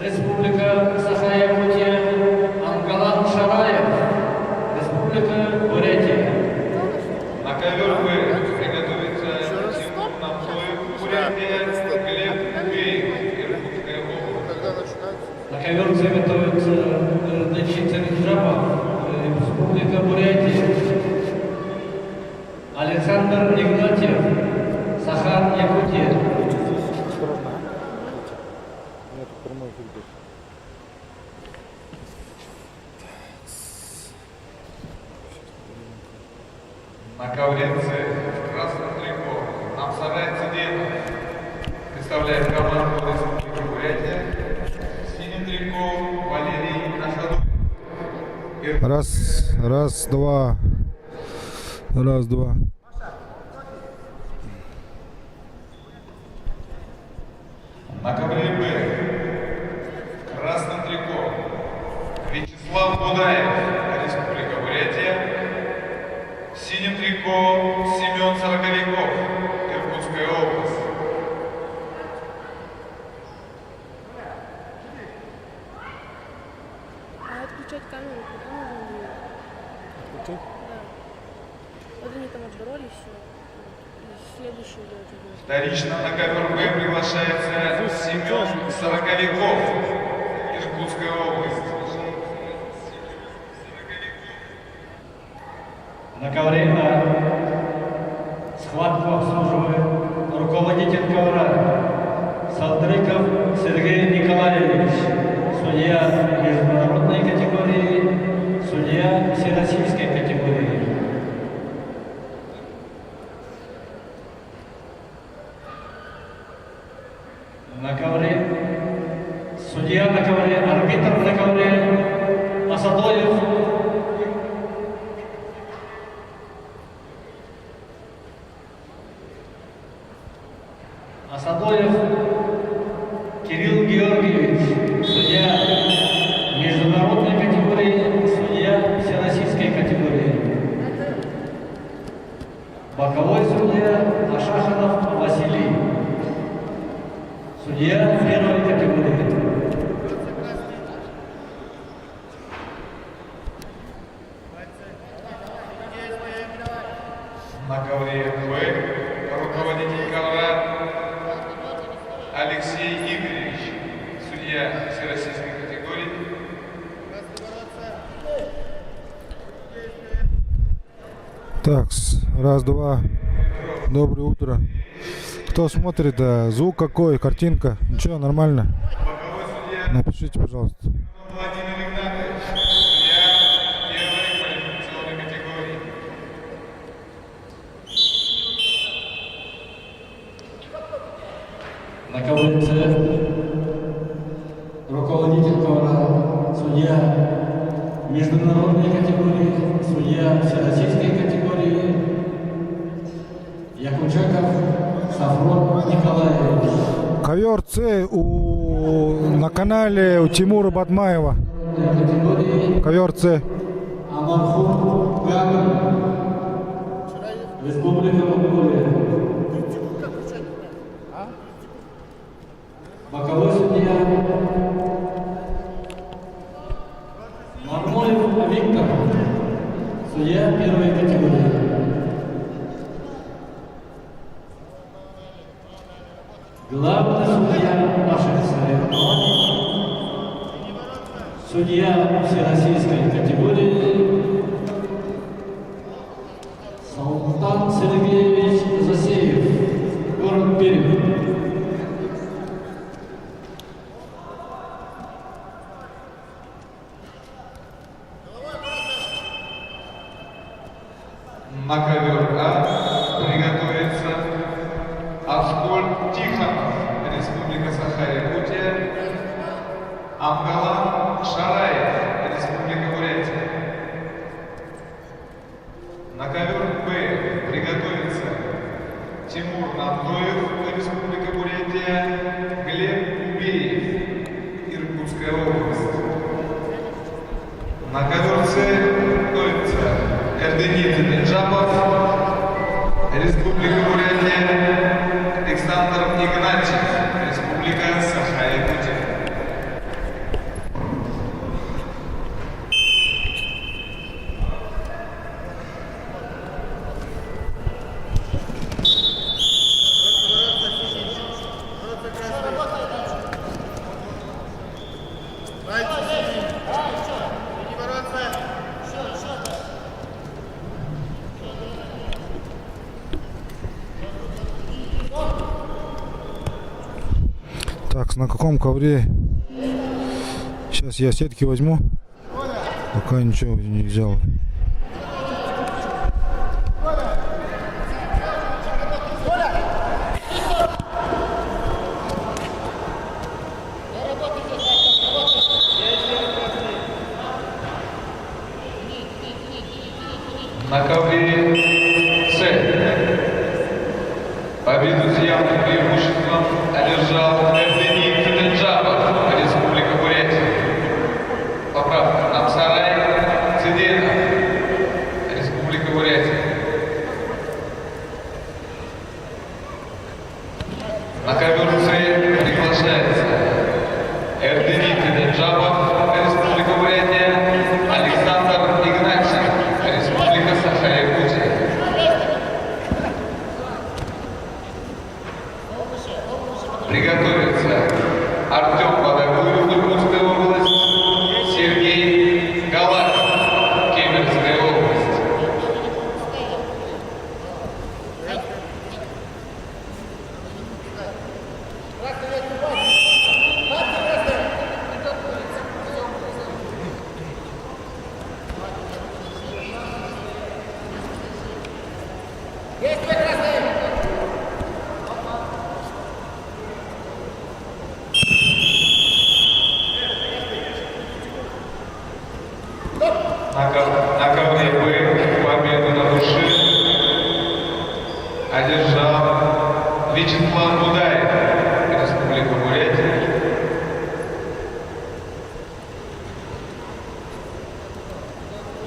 Республика Саха-Якутия, Ангалан Шараев, Республика Бурятия. На ковер Б приготовится Тимур Намтоев, Бурятия, Глеб Убеев, Иркутская область. На ковер С готовится Дачица Риджапов, Республика Бурятия. Александр Игнатьев, Саха-Якутия. На ковре С в красном трико Амсарай Циденов представляет команду Республики Бурятия. В синем трико Валерий Ашадов. Раз, два. Раз, два. На ковре Б в красном трико Вячеслав Будаев, Республика Бурятия. В синем трико Семен Сороковиков, Иркутская область. А отключать камеру куда нужно было? Отключать? Да. Вот они там отборолись все. И следующую делать уже. Вторично на ковер Б приглашается Семен Сороковиков, Иркутская область. На ковре А схватку обслуживает руководитель ковра Салдрыков Сергей Николаевич, судья международной категории, судья всероссийской категории. На ковре судья на ковре, арбитр на ковре Асадоев. Асадоев Кирилл Георгиевич, судья международной категории, судья всероссийской категории. Боковой судья Ашаханов Василий, судья первой категории. На ковре Б руководитель ковра Алексей Игоревич, судья всероссийской категории. Так, раз, два. Доброе утро. Кто смотрит? Звук какой? Картинка? Ничего, нормально? Боковой судья Напишите, пожалуйста. Владимир Игнатович, судья первой квалификационной категории. На ковре С руководитель ковра, судья международной категории, судья всероссийской категории Якучаков Сафрон Николаевич. Ковер С на канале у Тимура Батмаева. Категории Ковер С. Амархун Гаган, Республика Монголия. Боковой судья Мармоев Виктор, судья первой категории. Главный судья наших соревнований, судья всероссийской категории Салтан Сергеевич Засеев, город Пермь. На ковер А приготовится Аскольд Тихонов, Республика Саха-Якутия. Амгалан Шараев, Республика Бурятия. На ковер Б приготовится Тимур Намтоев, Республика Бурятия. Глеб Убеев, Иркутская область. На ковер С готовится Эрденит Риджапов, Республика Бурятия. Александр Игнатьев, Республика Саха-Якутия. на каком ковре? Сейчас я сетки возьму. Пока ничего не взял. На ковре С. Победу с явным преимуществом одержал Эрденин Фиденджабов, Республика Бурятия. Поправка. Амсарай Циденов, Республика Бурятия. На ковер С приглашается Эрденин Фиденджабов, Республика Бурятия, Александр Игнатьев, Республика Саха-Якутия. Приготовиться Артем Бадагуев, Иркутская область, Сергей Галаков, Кемеровская область. На ковре Б победу на душе одержал Вячеслав Будаев, Республика Бурятия.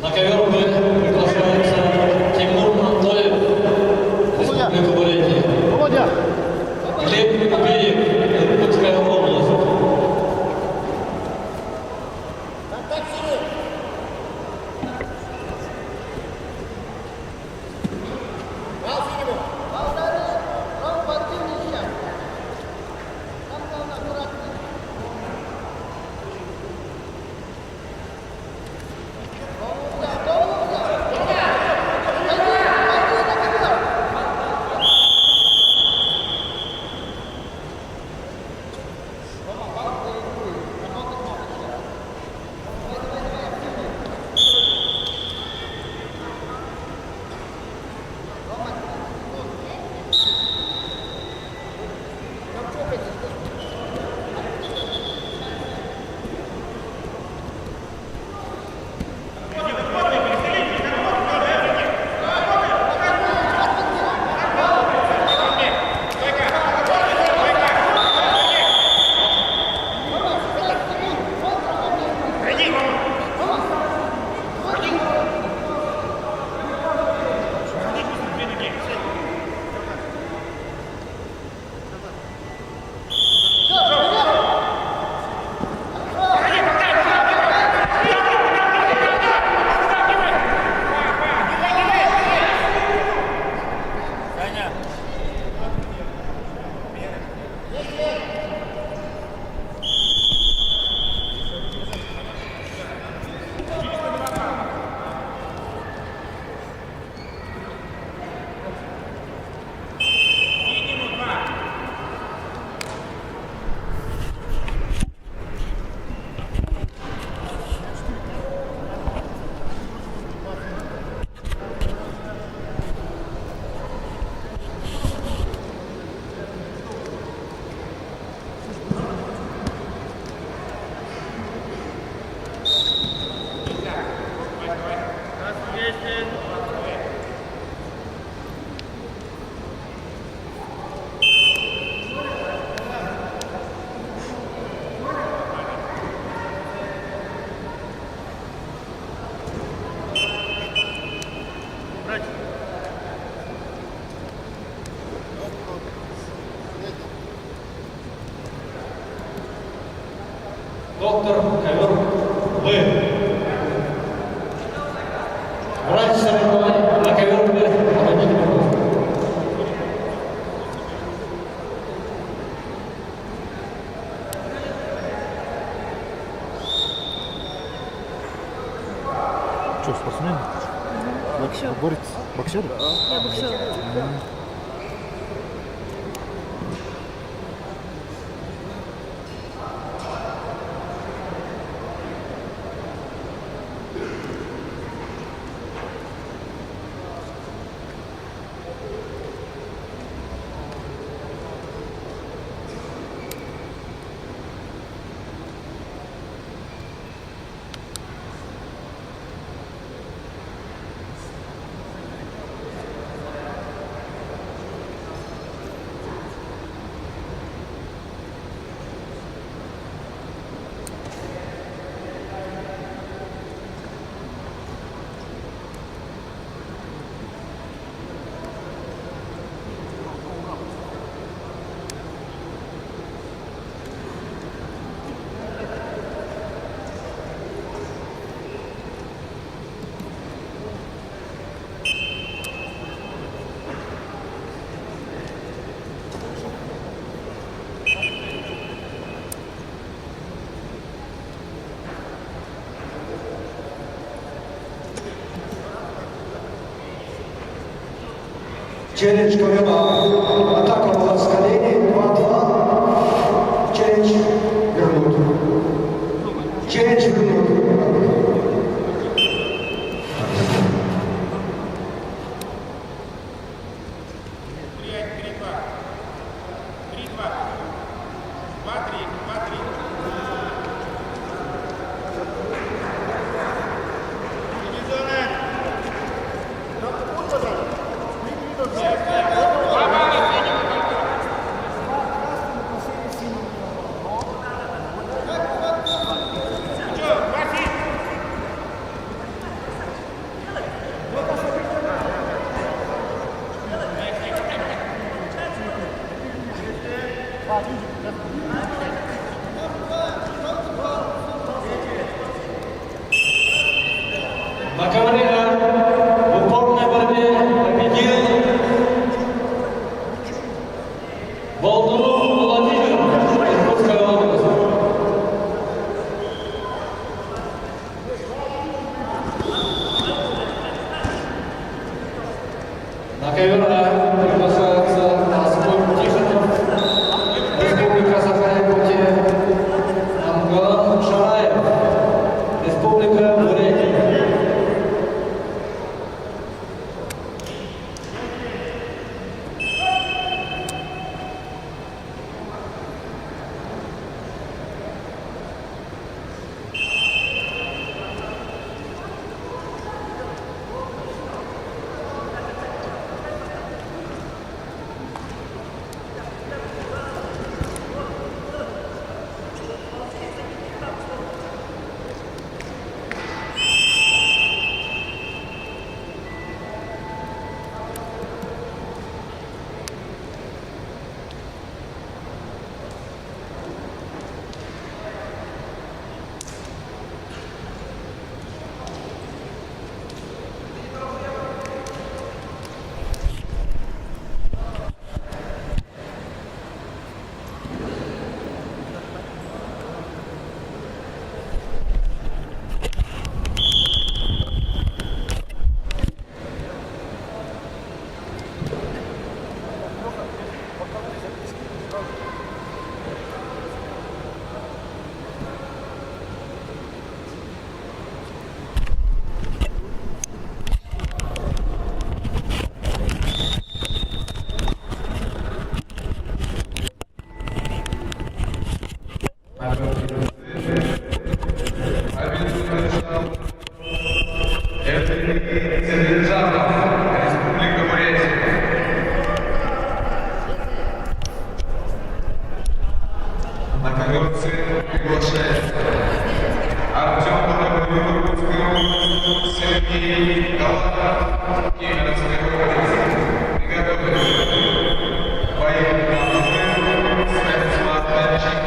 На ковер Б приглашается Тимур Антоев, Республика Бурятия. Глеб Убеев, Иркутская область. Доктор ковер Б. Врач соревнований на ковер Б. Что, спортсмен? Боксер. Борец? Боксер? Я боксер. Челлендж КВМ. Атака была с колени. 2-2. Челлендж вернуть. Челлендж вернуть. На ковре в упорной борьбе победил Болдунов Владимир из Иркутской области. На ковер приглашается Аскольд Тихонов, Республика Саха-Якутия, Амгалан Шараев, Республика Бурятия. Республика Бурятия. На конверции приглашается Артем Богослов, Иркутская область, Сергей Галатов, Кемеровская область. Приготовились. Поехали. Станислав Данчик.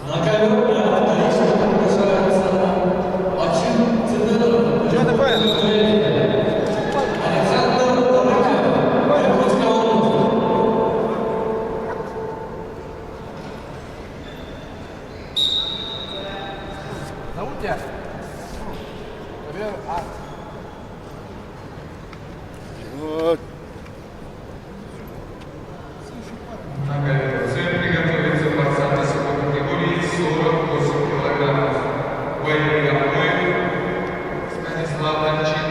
На ковер вторично приглашается Максим Циденов. Александр Рыков, Иркутская область. Зовут тебя? Вот. На центре готовится борца весовой категории 48 килограммов. Военный Гамоев, Станислав Дончин.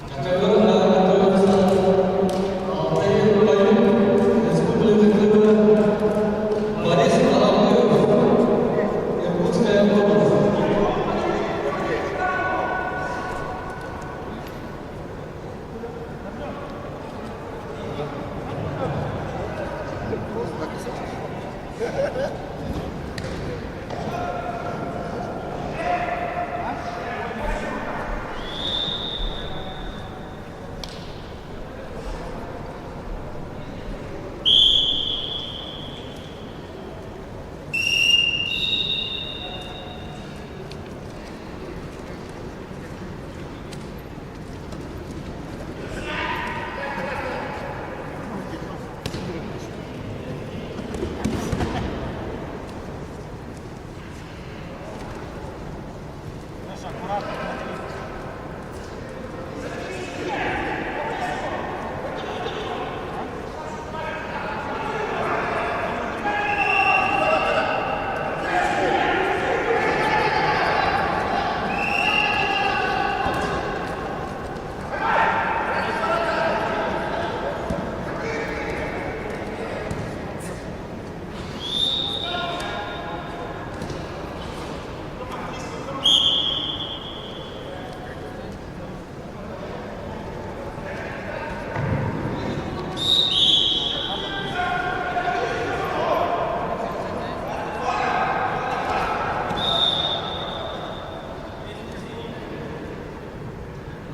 На ковер готовится Алтей Баюк, Республика Крым. Борис Алабуев, Иркутская область.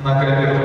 На ковер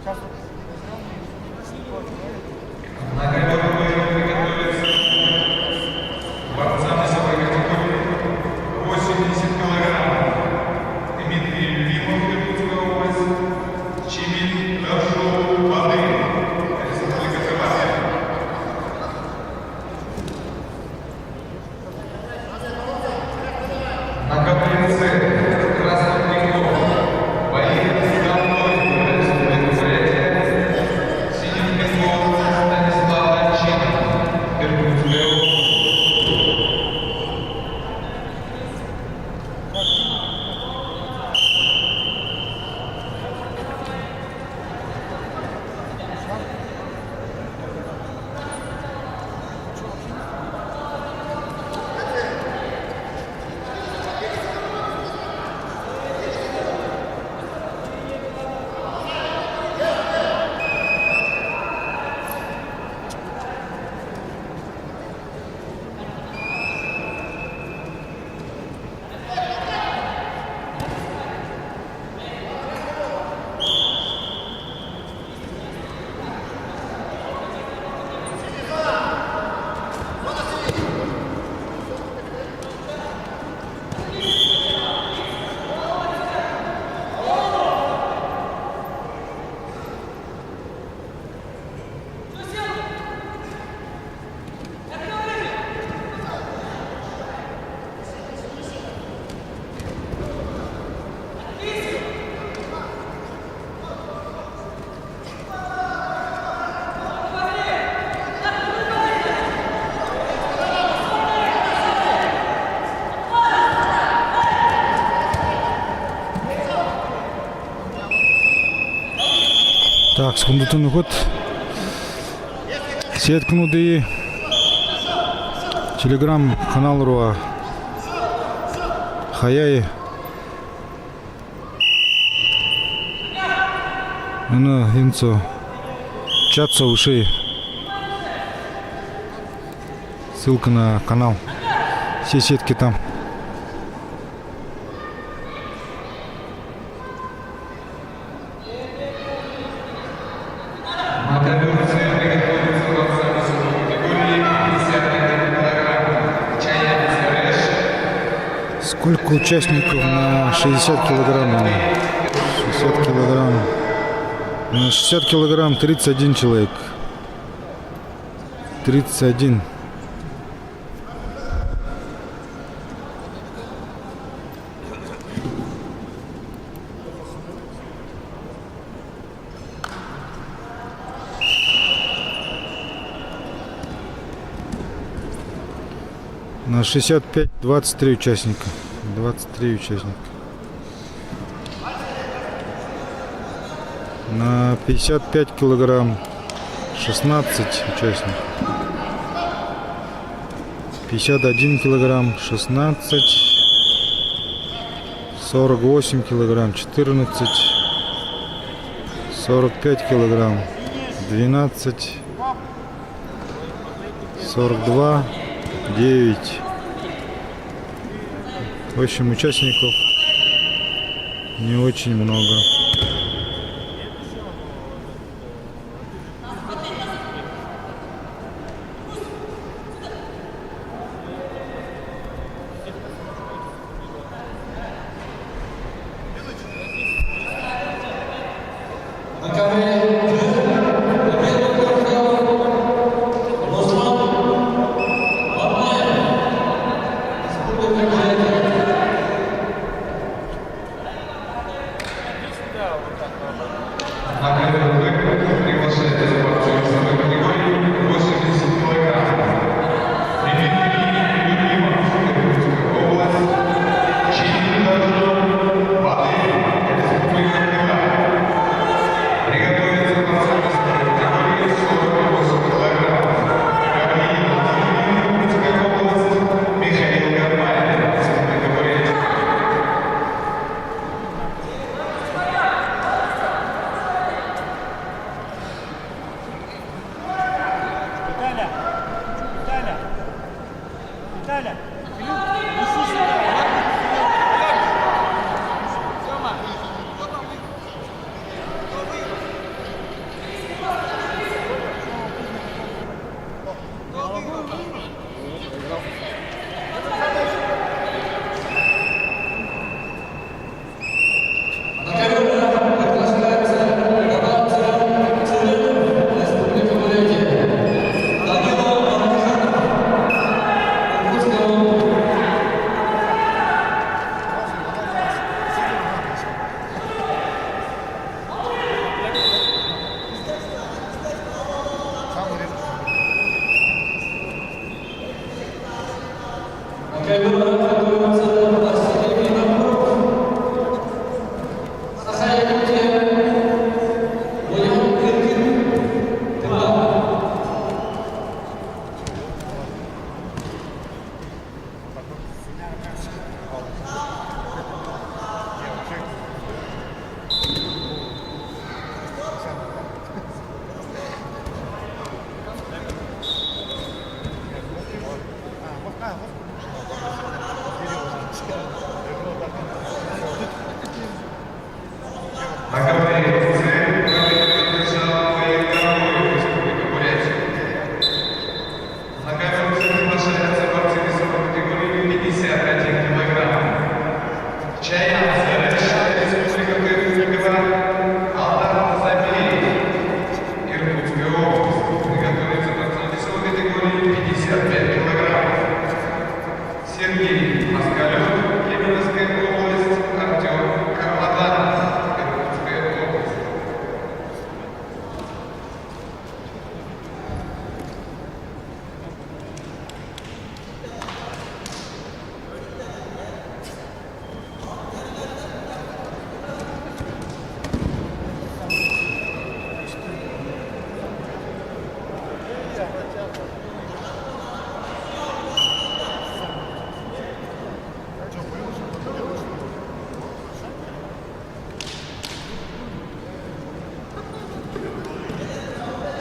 На ковер приготовиться борцам весовой категории 80 килограмм. Дмитрий Лимов, Иркутская область, Чимин Рашул Воды, Республика Хабаровск. На коврице красных бегов Борис Галной, Республика Бурятия, синих бегов Станислав Анчин, Иркутская область. Так, секундатурный ход. Сеткнуды. Телеграм канал Руа. Хаяй. Она инцо. Чатца ушей. Ссылка на канал. Все сетки там. На коверце приготовиться борцам весовой категории 51 килограмм. Чаян Сереш. Сколько участников на 60 килограмм? 60 килограмм. На 60 килограмм 31 человек. 31. На 65 23 участника. 23 участника. На 55 килограмм 16 участников. 51 килограмм 16. 48 килограмм 14. 45 килограмм 12. 42 9. В общем, участников не очень много. На ковре победу получил Руслан Бабаев, Республика Бурятия.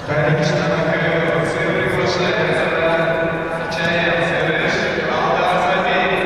Переміщена на Києві, це приглашає Чеєм, Сириш, Алдар Забій.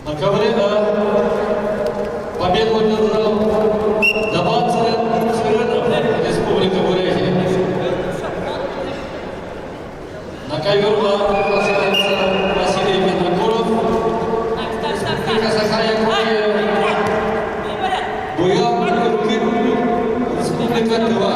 На ковре победу одержал Даванцев Сверенов, Республика Бурятия. На ковер приглашается Василий Винокуров, Республика Саха-Якутия. Буян Кыргыз, Республика Тыва.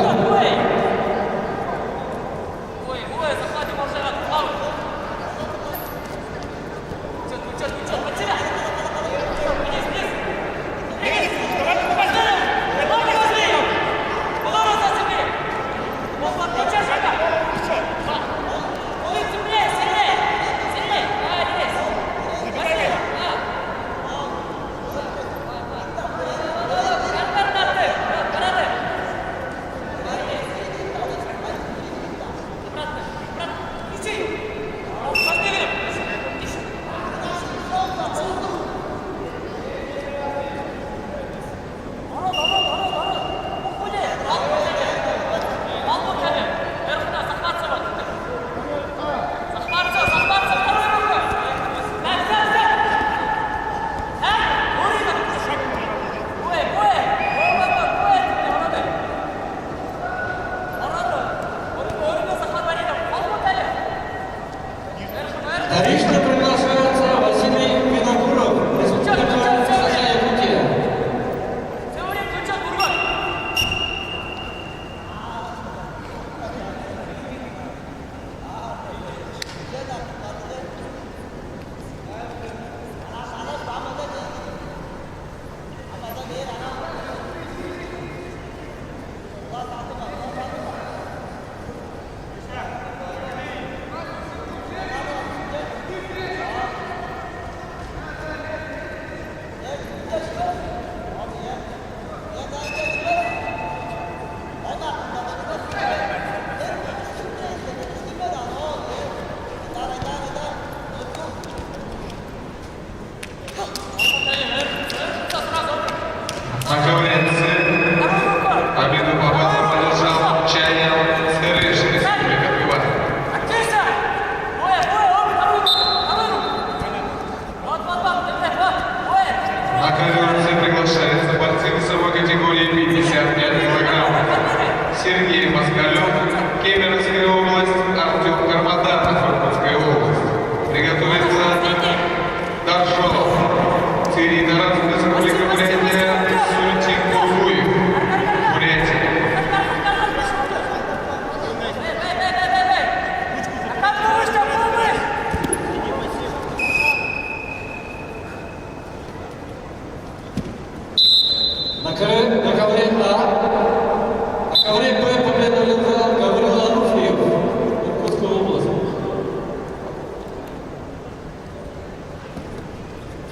На ковренце победу Бабадзе поддержал Чаян Серыш, Республика Тыва. На ковренце приглашается борцы весовой категории 55 килограммов. Сергей Москалев, Кемеровская область, Артем Кармаданов, Иркутская область. Приготовиться Даржолов, Цирий Тарасов, Республика Бурятия, Султин Кулуев, Бурятия. На ковре А. На ковре Б победу взял Гаврил Ануфриев, Иркутская область.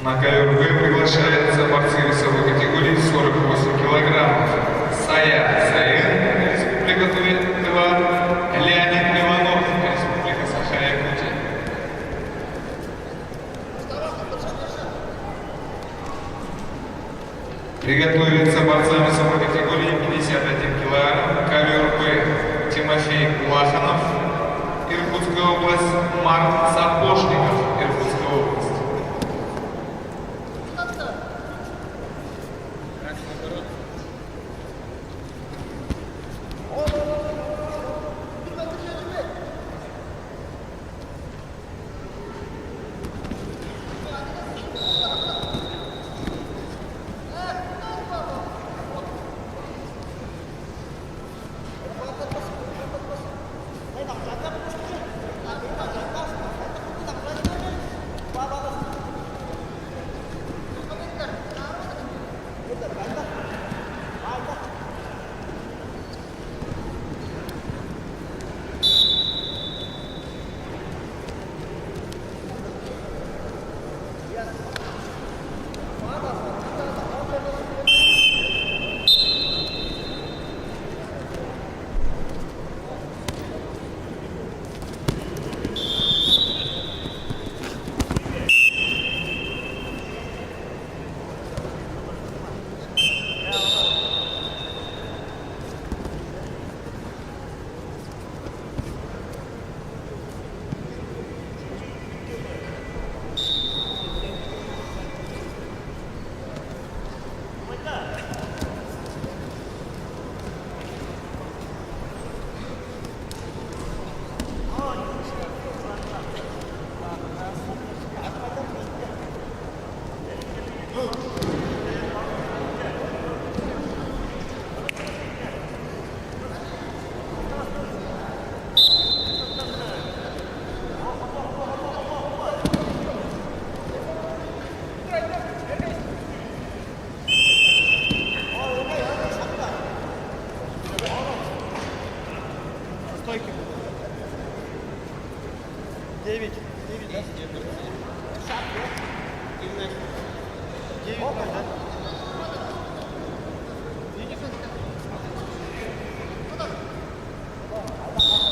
На ковер Б приглашаются борцы весовой категории 48 килограммов. Сая Саин, Республика Тыва, Леонид Иванов, Республика Саха-Якутия. Приготовиться борцам весовой категории 51 килограмм. Ковер Б Тимофей Кулаханов, Иркутская область, Марк Сапожников, Иркутская область.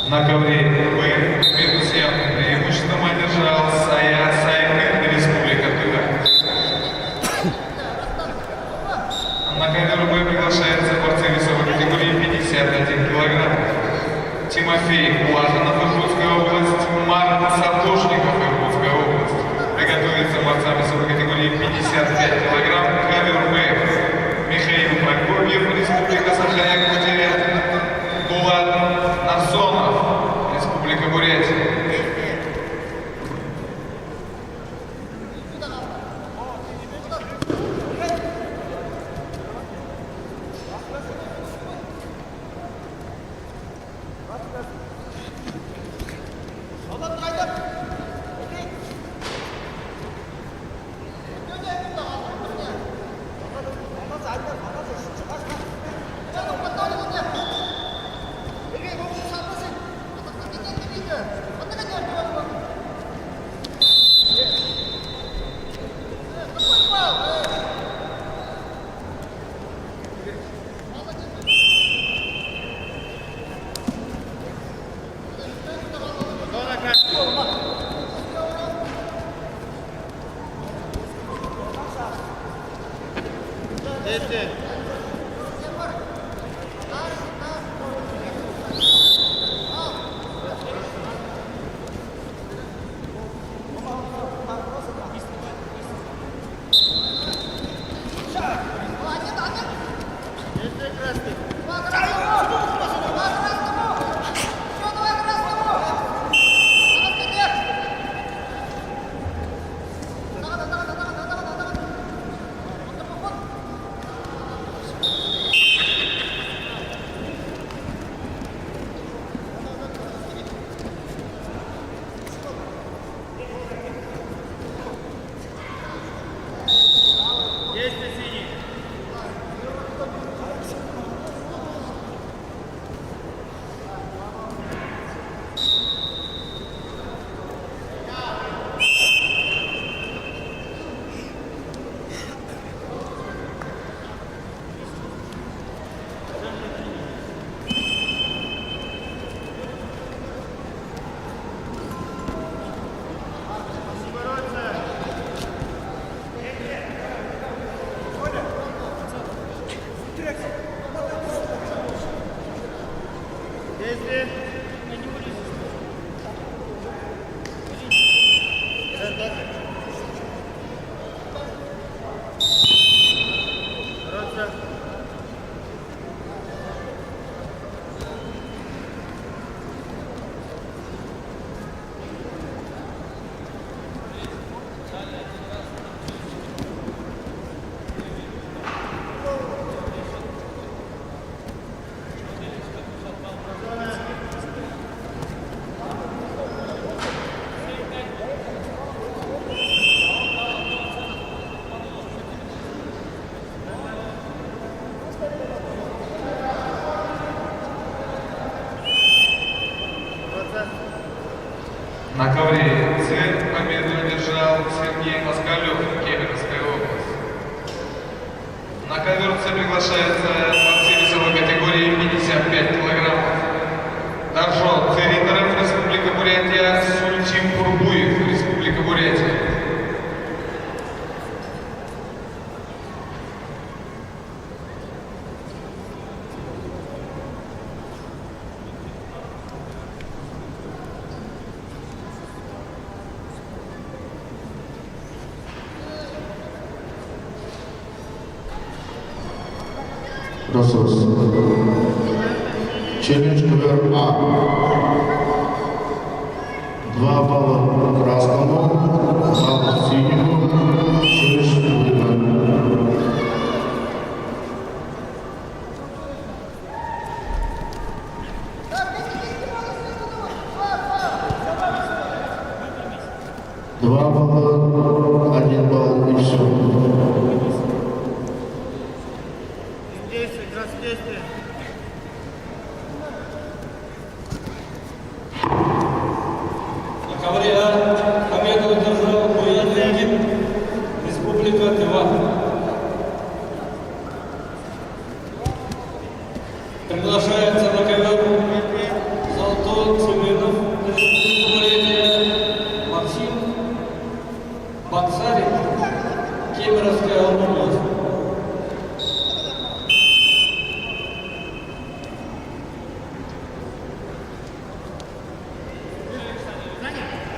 На ковре Б победу с явным преимуществом одержал Сая Сайхен, Республика Тыва. На ковер Б приглашаются борцы весовой категории 51 килограмм. Тимофей Кулаханов, Иркутская область, Марк Сапожников, Иркутская область. Приготовиться борцам весовой категории 55 килограмм. Ковер Б Михаил Прокопьев, Республика Саха-Якутия. Булат Насонов, Республика Бурятия. На ковре С победу одержал Сергей Москалев, Кемеровская область. На ковер С приглашается борцы весовой категории 55 килограммов. Даржол Цериторов, Республика Бурятия, Сульчим Пурбуев, Республика Бурятия. Росос. Челлендж ковер А. 2 балла красному, 2 балла синему, челлендж выигран. Два балла, 1 балл и все. На ковре А победу одержал Буян Леонид, Республика Тыва. Приглашается на ковер Золотой Цыганов, Республика Бурятия, Максим Баксарик, Кемеровская область.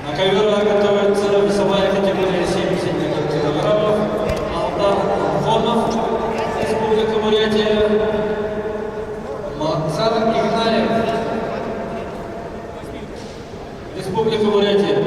На ковер готовится весовая категория 70 килограммов. Алдан Фонов, Республика Бурятия. Максар Игнаев, Республика Бурятия.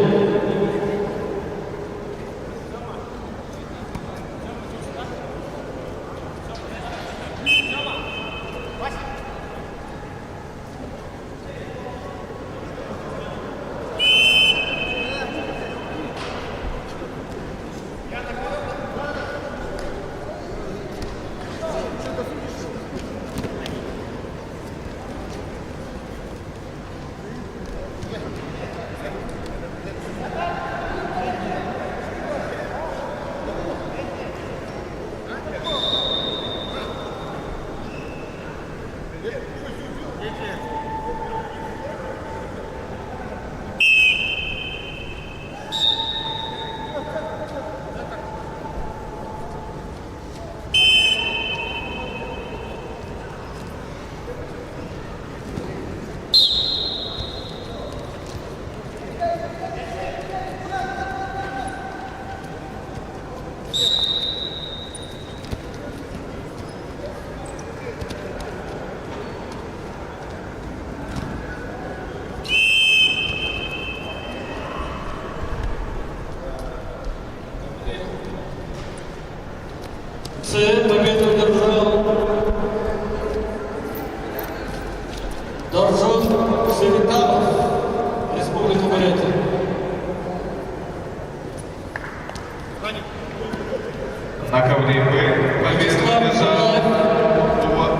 С победу одержал Доржон Севитанов, Республика Бурятия. На ковре Б победу одержал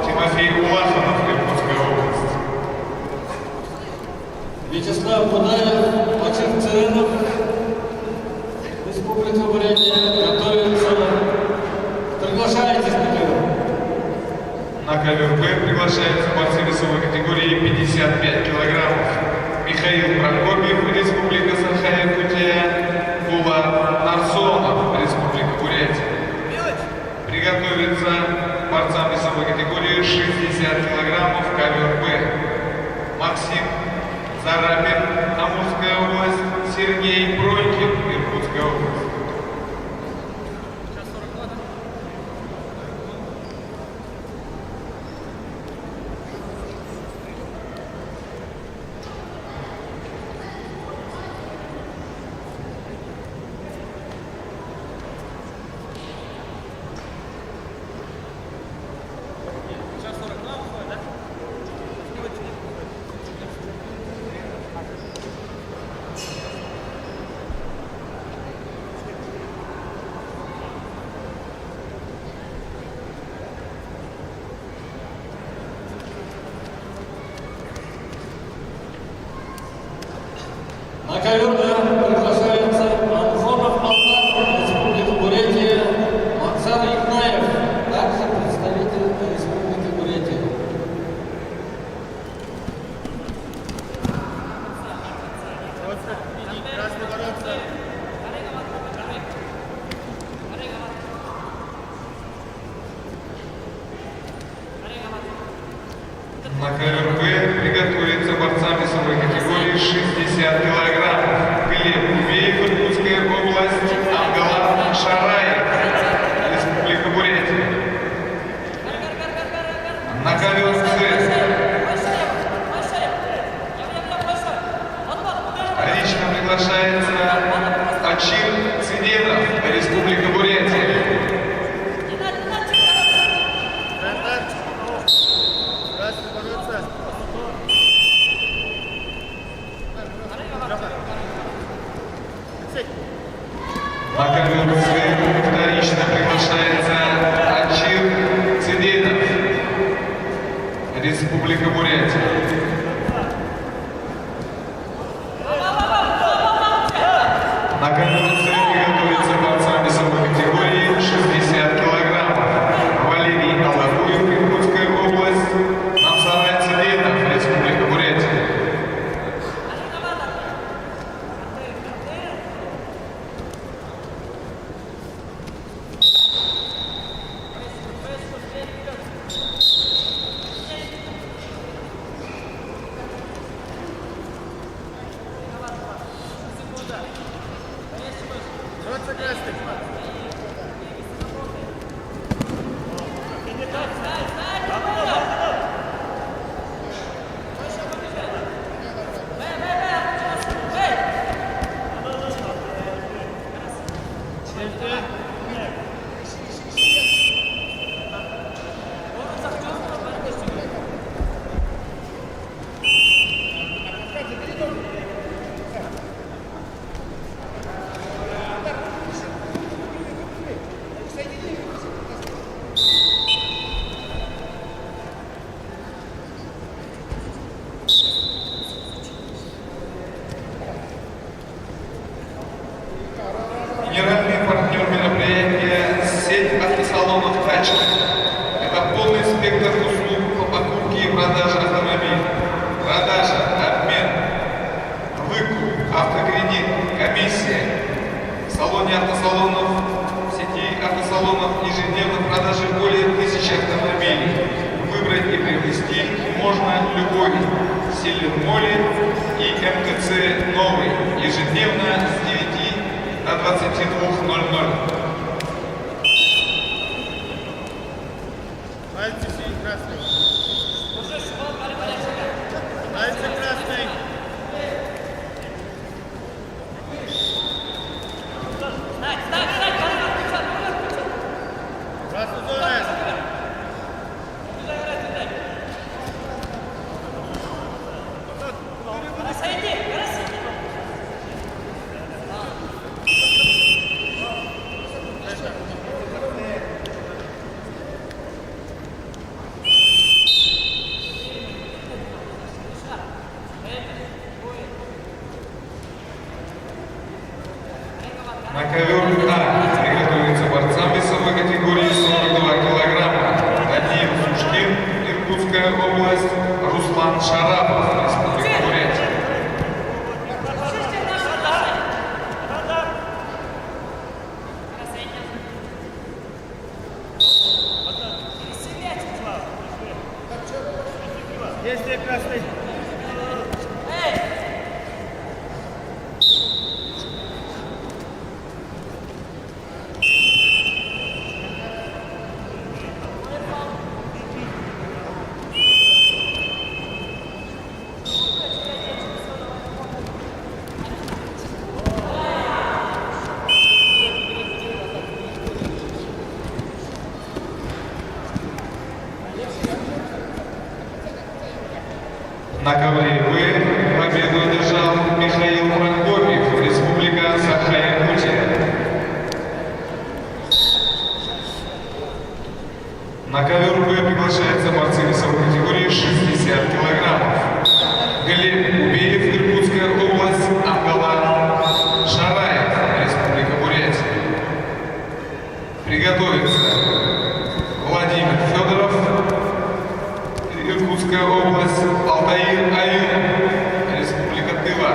Тимофей Улаханов, Иркутская область. Вячеслав Будаев, Максим Церенов, Республика Бурятия, готовится. Приглашайтесь на ковер. На ковер Б приглашаются борцы весовой категории 55 килограммов. Михаил Прокопьев, Республика Саха-Якутия, Булат Нарсонов, Республика Бурятия. Приготовиться борцам весовой категории 60 килограммов ковер Б. Максим Зарапин, Амурская область, Сергей Бронькин, Иркутская область. На ковер приглашается Анфонов Аллах, Республика Бурятия, Максар Игнаев, также представитель Республики Бурятия. На ковер Б приготовиться борцам весовой категории 60 килограммов. Глеб Увеев, Иркутская область, Ангалат Шараев, Республика Бурятия. На ковер С лично приглашается Ачир Циденов, Республика Бурятия. На ковер С вторично приглашается Ачир Циденов, Республика Бурятия. На ковер С приготовится борцам весовой категории 60 килограммов. Валерий Аллахуев, Иркутская область, Намсарай Циденов, Республика Бурятия. Генеральный партнер мероприятия – сеть автосалонов «Тачка». Это полный спектр услуг по покупке и продаже автомобилей. Продажа, обмен, выкуп, автокредит, комиссия. В салоне автосалонов, в сети автосалонов ежедневно продажи более 1000 автомобилей. Выбрать и приобрести можно любой. Силер-Молли и МТЦ «Новый». Ежедневно с 9 до 22:00. Пальцы синий, красный. Пальцы красный. Красный зона. На ковер А приготовиться борцам весовой категории 42 килограмма. Даниил Сушкин, Иркутская область, Руслан Шарапов, Республика Бурятия. Действие красный. На ковре В победу одержал Михаил Прокопьев, Республика Саха-Якутия. На ковер В приглашаются борцы весовой категории 60 килограммов. Глеб Убеев, Иркутская область, Амгалан Шараев, Республика Бурятия. Приготовиться Владимир Федоров, Иркутская область, Алтаир Аюн, Республика Тыва.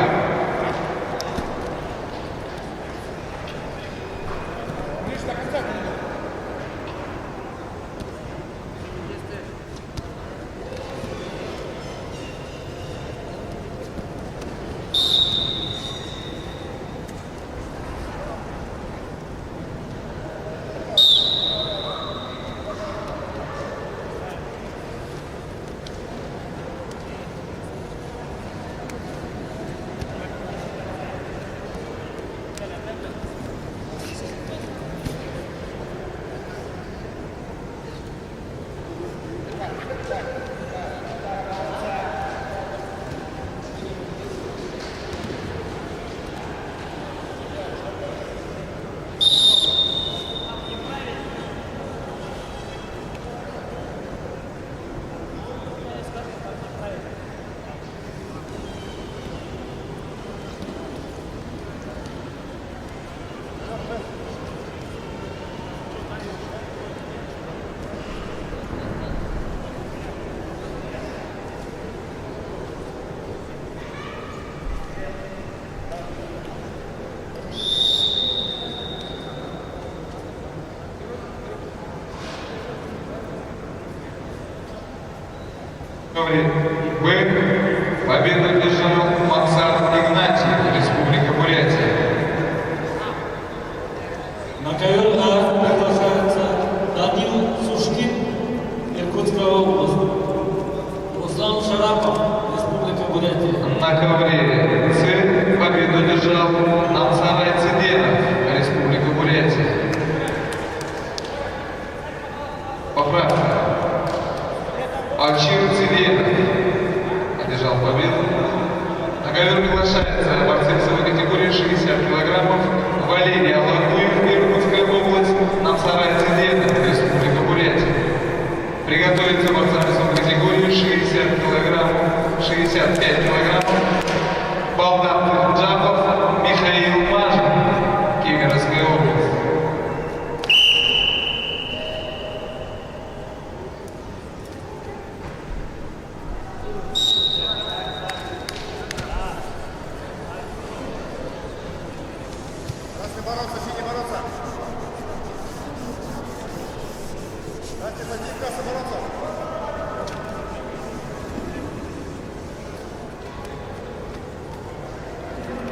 Б. Победу одержал Максар Игнатьев, Республика Бурятия. На ковер А приглашается Даниил Сушкин, Иркутская область, Руслан Шарапов, Республика Бурятия. На ковре С победу одержал Намсарай Циденов, Республика Бурятия. Поправка. Ачир Циденов одержал победу. На ковер приглашается борцы весовой категории 60 килограммов Валерий Аллахуев, Иркутская область, Намсарай Циденов, Республика Бурятия. Приготовиться борцам весовой категории 60 килограммов, 65 килограммов Балдан Джапов, Михаил Мажин, Кемеровская область. Красный бороться, синий бороться. Красный позив, красный бороться.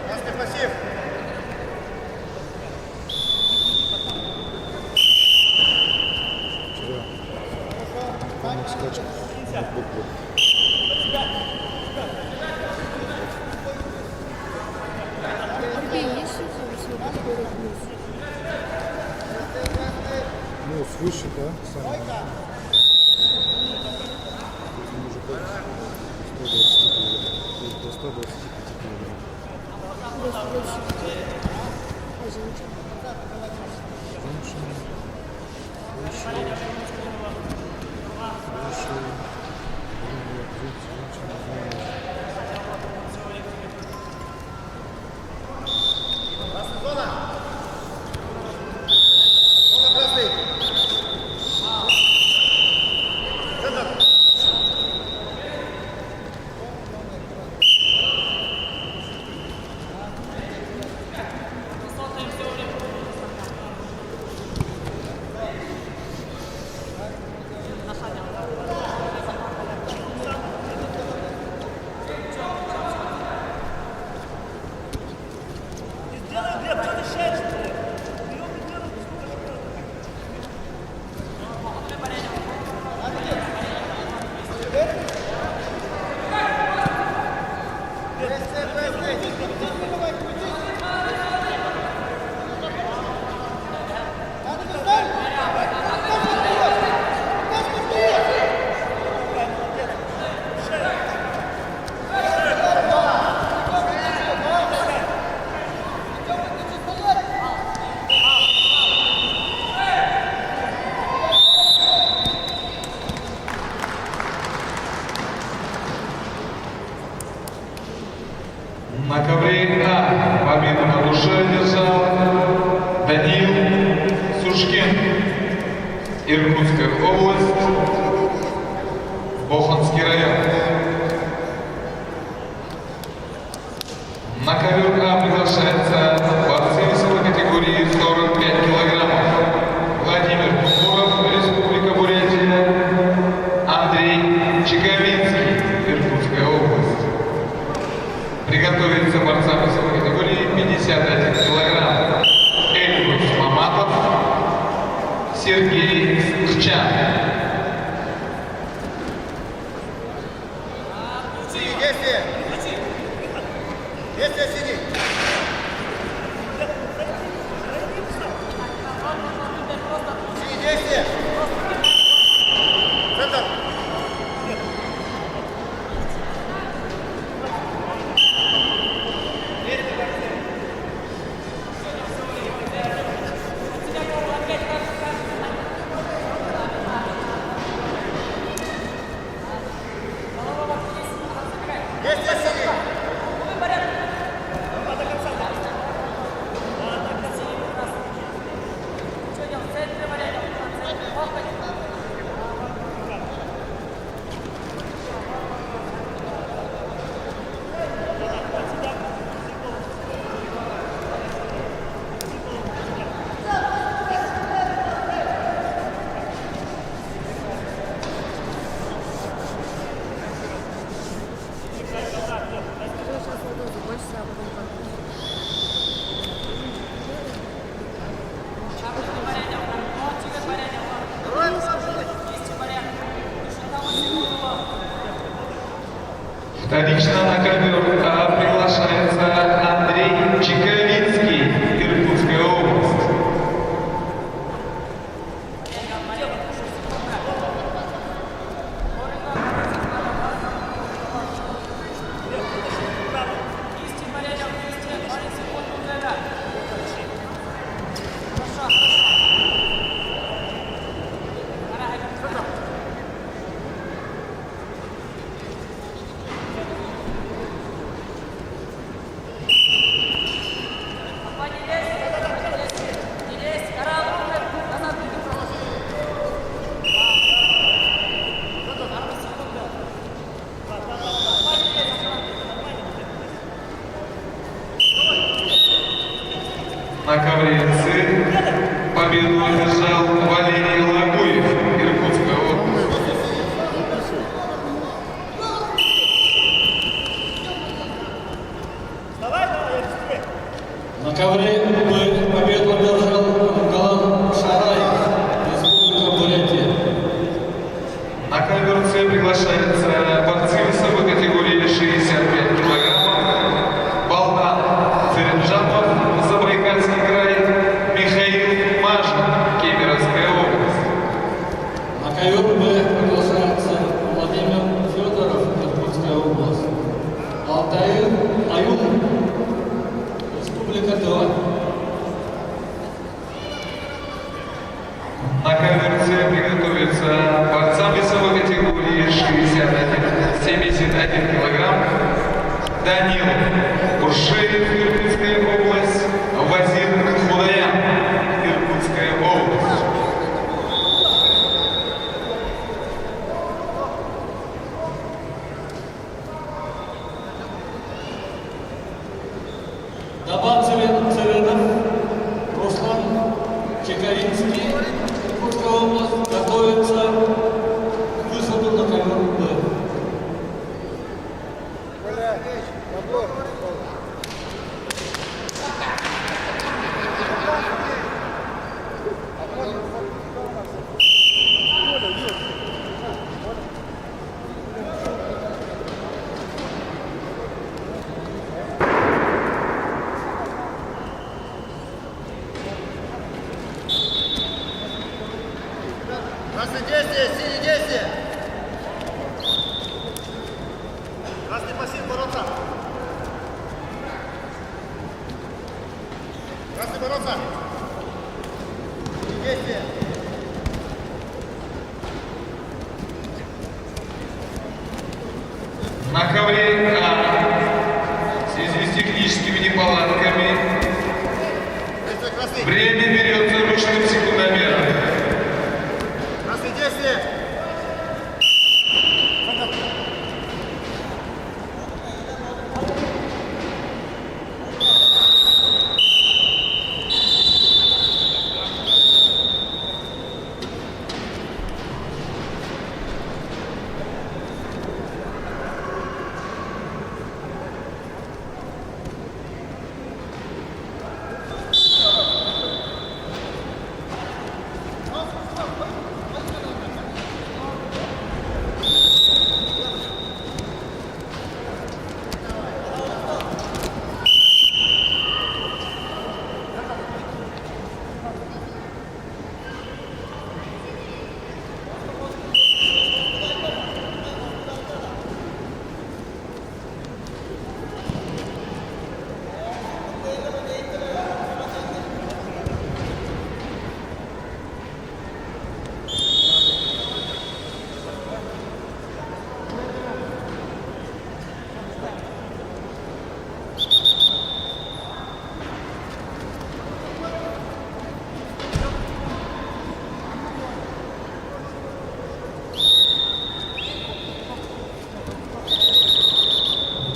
Красный пассив. Конец скачки. Андрей, есть еще весовой категории плюс? Ну, свыше, да? Самое. Может быть, 120 килограмм. До 125 килограмм. 225. А женщина? Женщина выше, Зона красный. Центр. На ковре А победу на душе одержал Даниил Сушкин, Иркутская область, Боханский район. На ковер А приглашается борцы весовой категории 45 килограммов. Владимир Тумуров, Республика Бурятия, Андрей Чековинский, Иркутская область. Приготовиться борцам весовой категории 51 килограмм. Эльбрус Маматов, Сергей Кчан. Синий, действие. Действие, синий. Синий, действие. Центр. Действие, синий. Сейчас надо забочься, а потом как-то. Вторично на ковер А приглашается Андрей Чековинский, Иркутская область. ковер Б приглашается Владимир Федоров, Иркутская область. Алтаир Аюн, Республика Тыва. На ковер приготовится борцам весовой категории 61-71 килограмм Данил Буршеев, Иркутская область, Вазир Худаян, Иркутская область. Дабан Царинов, Руслан Чекаринский, Иркутская область, готовится к выходу на ковер Б. Красный действие, синий действие. Красный пассив, бороться. Красный бороться. Синий действие. На ковре в связи с техническими неполадками Красный. время берется ручным секундомером. Красный действие.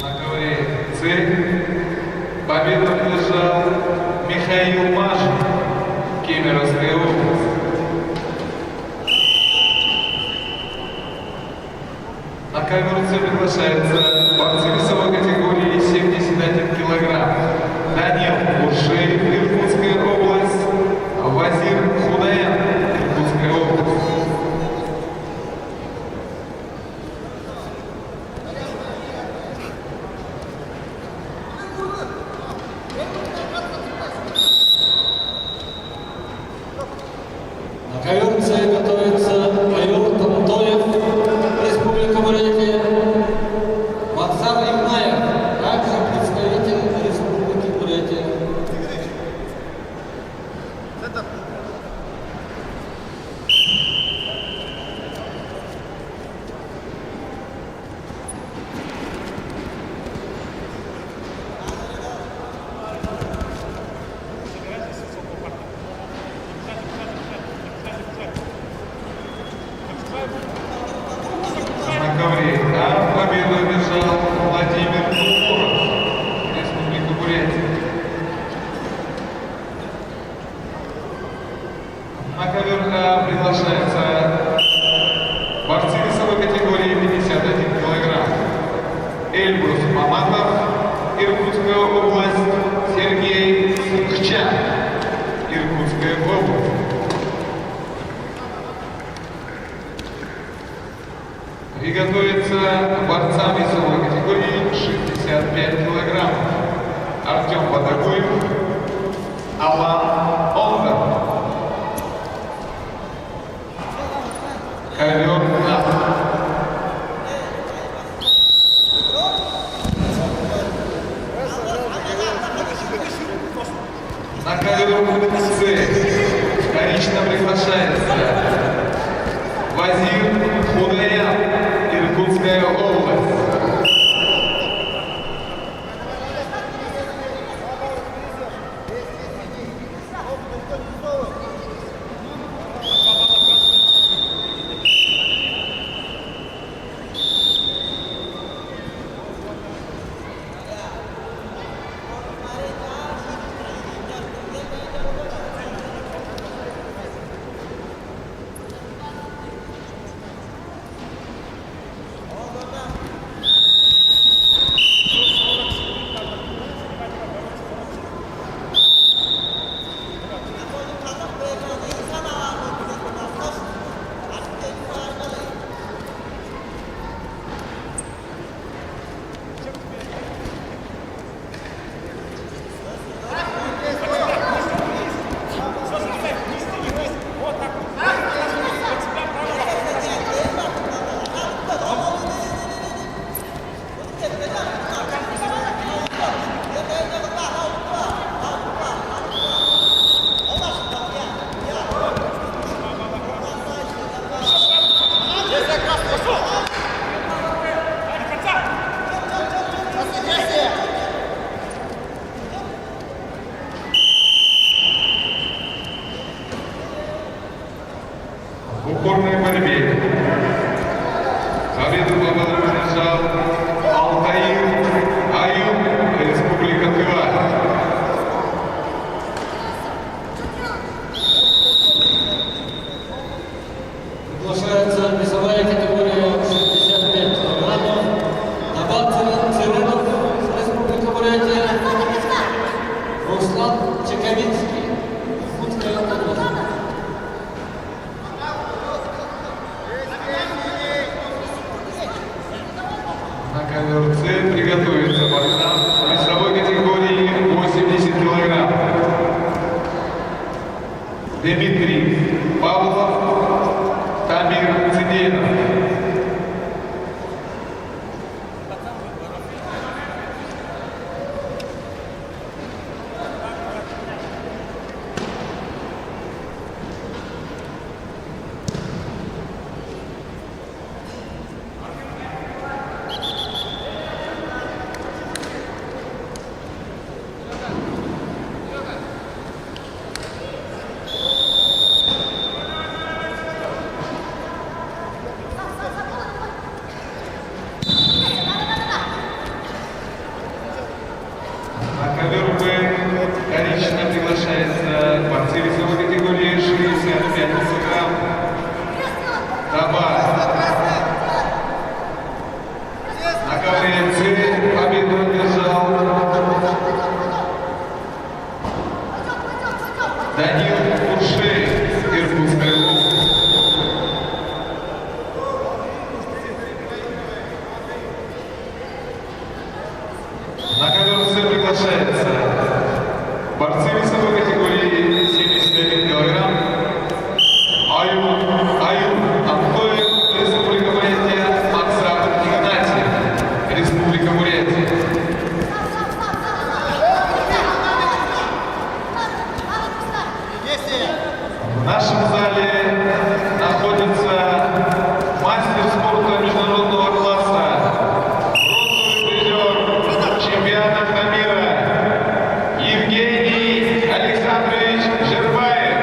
На ковре С победу одержал Михаил Машин, Кемеровская область. На ковер С приглашается борцы весовой категории 71 килограмм Данил Буршеев, Иркутская область, Вазир Худаян, Иркутская область. На ковер С готовится Аюн Тамтоев, Республика Бурятия. Максар Имнаев, также представитель Республики Бурятия. Центр. На ковре А победу одержал Владимир Тумуров, Республика Бурятия. На ковер А приглашается борцы весовой категории 51 килограмм Эльбрус Маматов, Иркутская область, Сергей Сухчан, Иркутская область. Приготовиться борцам весовой категории 65 килограмм Артем Батагуев, Алан Ондер. Ковер А. На ковер С вторично приглашается Вазир Худаян, Иркутская область. В упорной борьбе победу одержал Алтаир Аюб, Республика Тыва. Приглашается весовая категория 65 килограммов. Табат Цирынов, Республика Бурятия. Руслан Чековинский, Иркутская область. На ковер С приготовиться борцам весовой категории 80 килограмм. Дмитрий Павлов, Тамир Циденов. На ковер Б вторично приглашается борцы весовой категории 65 килограмм. Табат. На ковре С победу одержал Данил Куршей, Иркутская область. На ковер С приглашается борцы весовой категории 71 килограмм. Аюб Антоев, Республика Бурятия, Максат Игнатьев, Республика Бурятия. В нашем зале находится мастер спорта международного класса, бронзовый призер чемпионата мира Евгений Александрович Жербаев.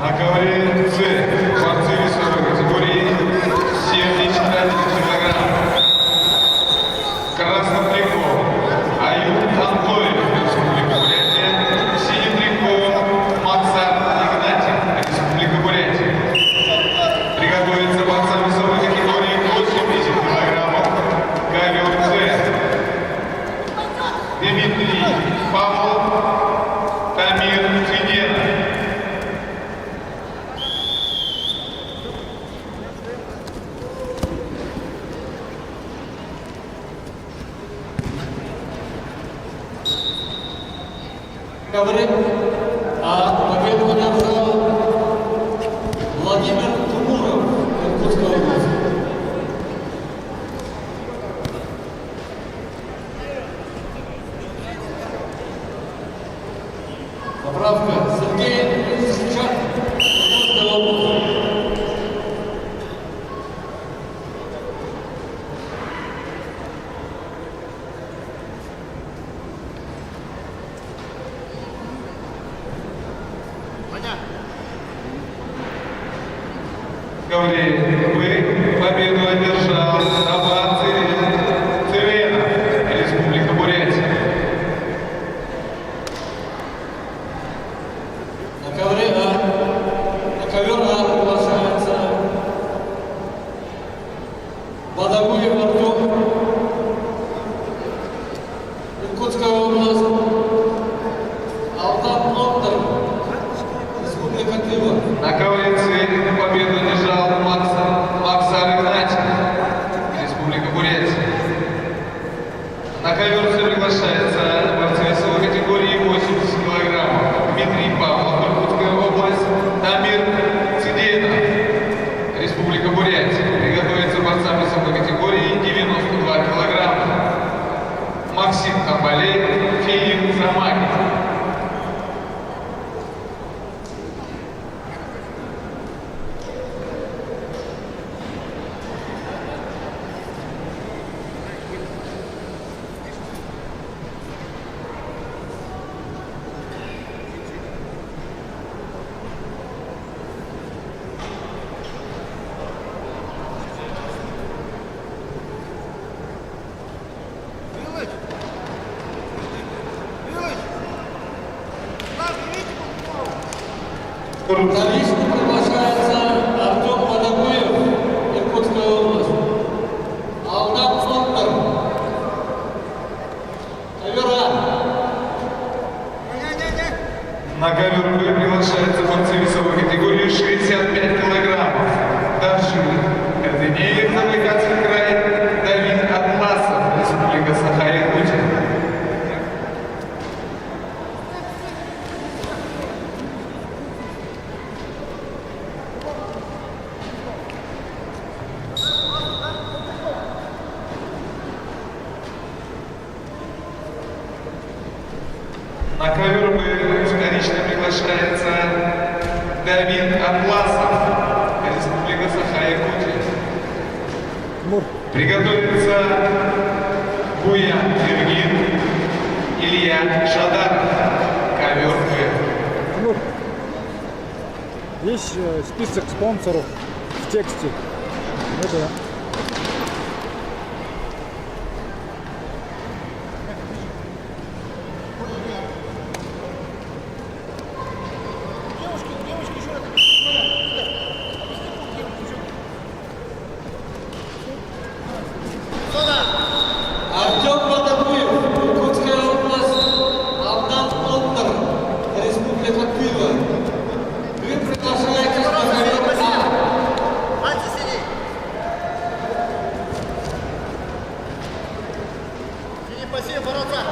На ковре С борцы весовой категории 71 килограмм. Красноплехов Аюб Антоев, Республика Бурятия, синий ковре, а победу одержал Владимир Тумуров, Иркутская область. Поправка. Сергей Сычак, Иркутская область. Вы победу одержал Абан Цивена, Республика Бурятия. На ковре А, на ковер А приглашается Бадагуев Артем, Иркутская область, Алтан Оттер, Республика Тыва. На ковре С победу одержал Максар Игнатьев, Республика Бурятия. На ковер С приглашается борцы весовой категории 80 килограммов Дмитрий Павлов, Иркутская область, Дамир Циденов, Республика Бурятия. Приготовиться борцам весовой категории 92 килограмма Максим Камбалей, Филипп Замагин. На листу приглашается Артем Бадагуев, Иркутская область. Алтан Оттер, ковер А. На ковер Б приглашаются борцы весовой категории 65 килограммов. Дальше Эрденеев, Забайкальский край, Давид Атласов, Республика Саха-Якутия. На ковер Б вторично приглашается Давид Атласов, Республика Саха-Якутия. Приготовиться Буян Ергин, Илья Шадаров, ковер Б. Есть список спонсоров в тексте. Это Артем Бадагуев, Иркутская область, Алтан Оттер, Республика Тыва. Вы приглашаетесь на ковер А. Мальчик, сиди. Сиди, паси, бороться.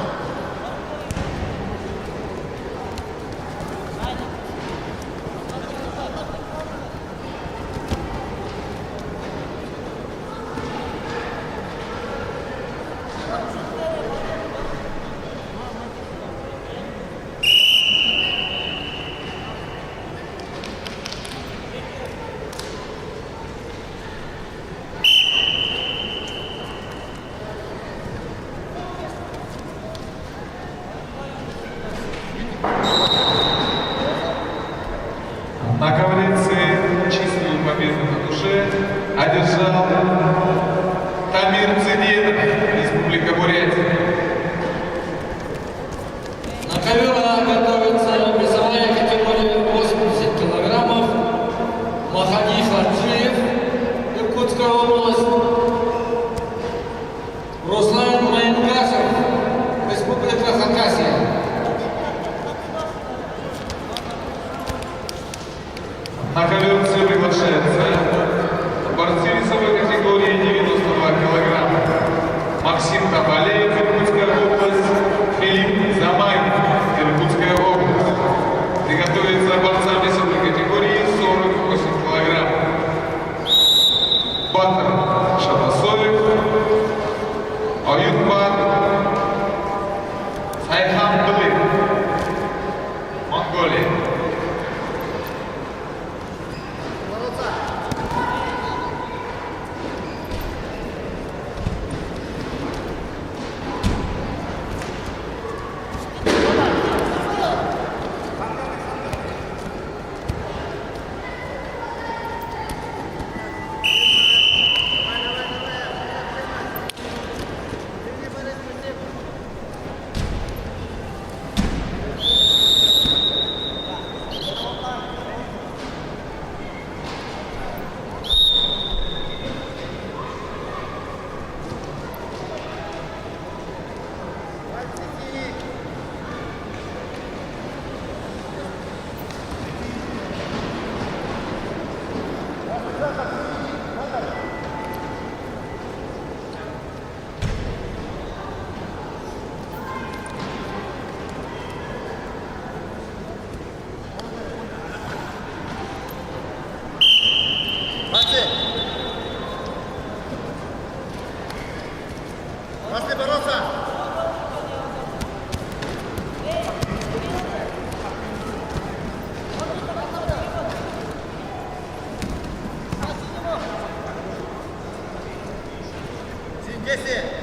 На ковре С чистую победу на душе одержал Тамир Циденов, Республика Бурятия. На ковер А готовится весовая категория 80 килограммов Махади Хаджиев, Иркутская область, Руслан Майнгашев, Республика Хакасия. На ковер С приглашается борцы весовой категории 92 килограмма Максим Табалеев, Иркутская область, Филипп Замагин, Иркутская область. 10.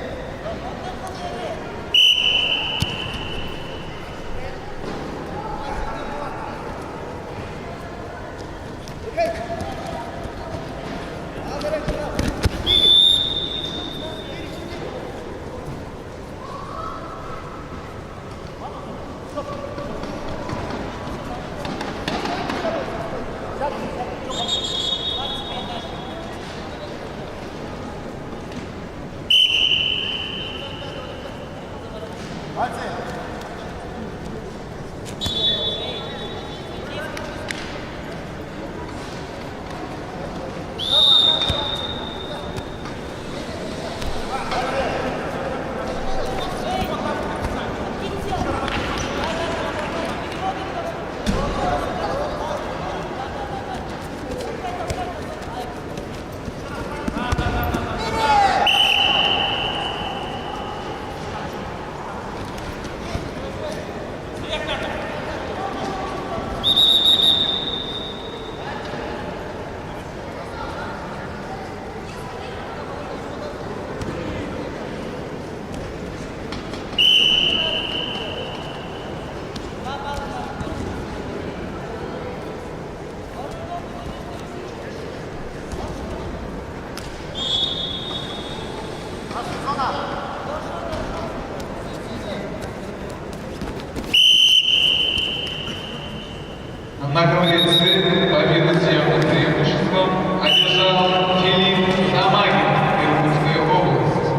На коврице победу с явным преимуществом одержал Филипп Замагин, Иркутская область.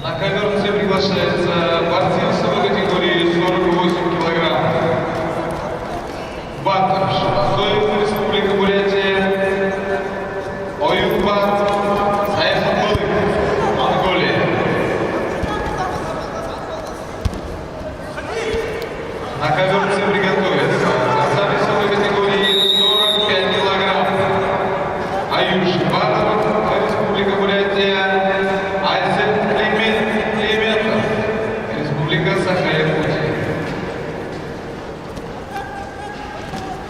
На ковер все приглашается борцы весовой категории 48 килограммов. Батыр Шабасоев, Республика Бурятия. Оюнбат Сайфуллых, Монголия. На коверце приготовиться борца весовой категории 45 килограммов. Аюш Батов, Республика Бурятия. Айзек Климентов, Республика Саха-Якутия.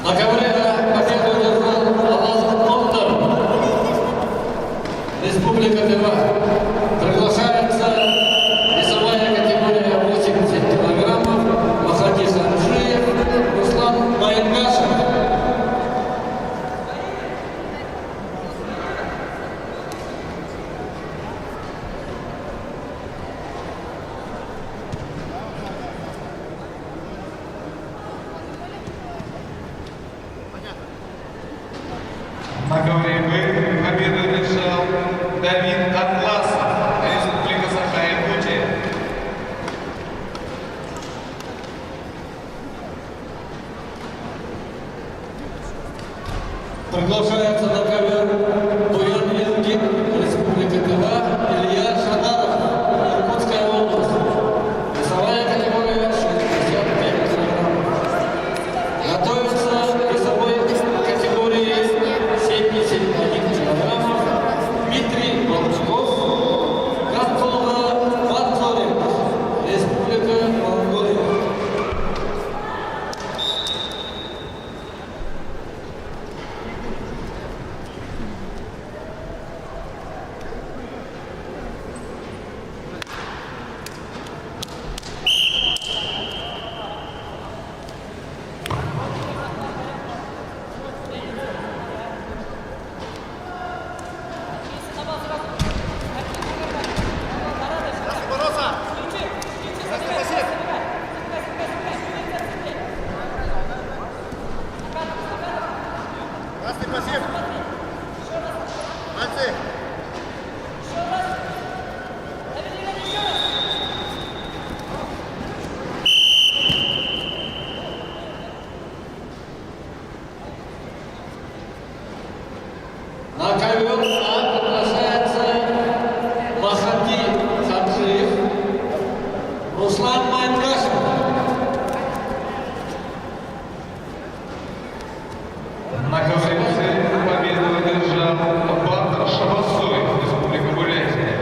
На ковре победу одержал Алаз Оптер, Республика Тыва. Приглашается весовая категория 80 килограммов Махати Санжиев, Руслан Майнгашев. На ковре Б победу одержал Давид Атласов, Республика Саха-Якутия. Приглашается на ковер Буян Илгин, Республика Тыва, Илья Шадаров, Иркутская область. Весовая категория 65 килограммов. Готовится к весовой категории 71 килограммов Дмитрий Волчков, Габдулла Батзорик, Республика Монголия. Бороться. Красный пассив. Красный пассив. Пальцы. На ковер А приглашается Махати Санжиев, Руслан Майнгашев. На ковре С победу одержал Батыр Шабасоев, Республика Бурятия.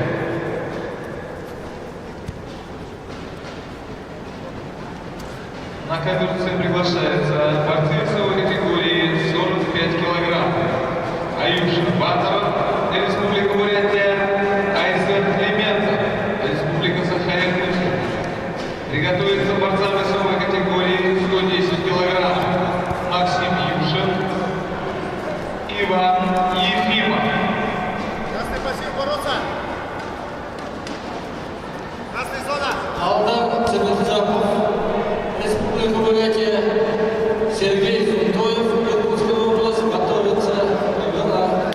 На ковер С приглашается борцы весовой категории 45 килограммов. Аюш Батаров, Республика Бурятия, Айзен Климентов, Республика Саха-Якутия. Приготовиться борцам весовой категории 110 килограмм. Максим Юшин, Иван Ефимов. Красный пассив, бороться. Красная зона. Алдар Цементзапов, Республика Бурятия, Сергей Зунтоев, Иркутская область, готовится игра.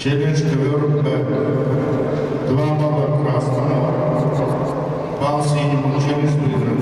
Челлендж ковер Б. 2 балла красному. Балл синему. Челлендж выигран.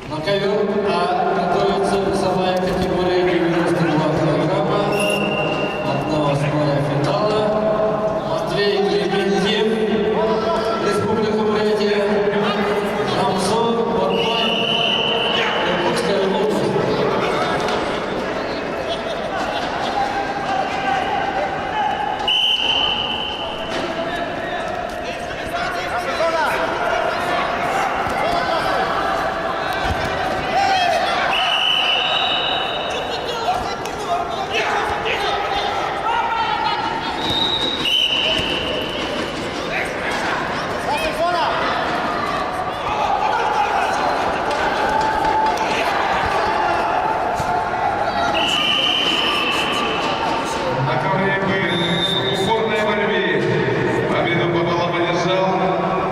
На ковер готовится весовая категория 92 килограмма. 1/8 финала. Матвей Клементьев, Республика Бурятия. Рамзо Бабай, Иркутская область. На ковре Б в упорной борьбе победу по баллам одержал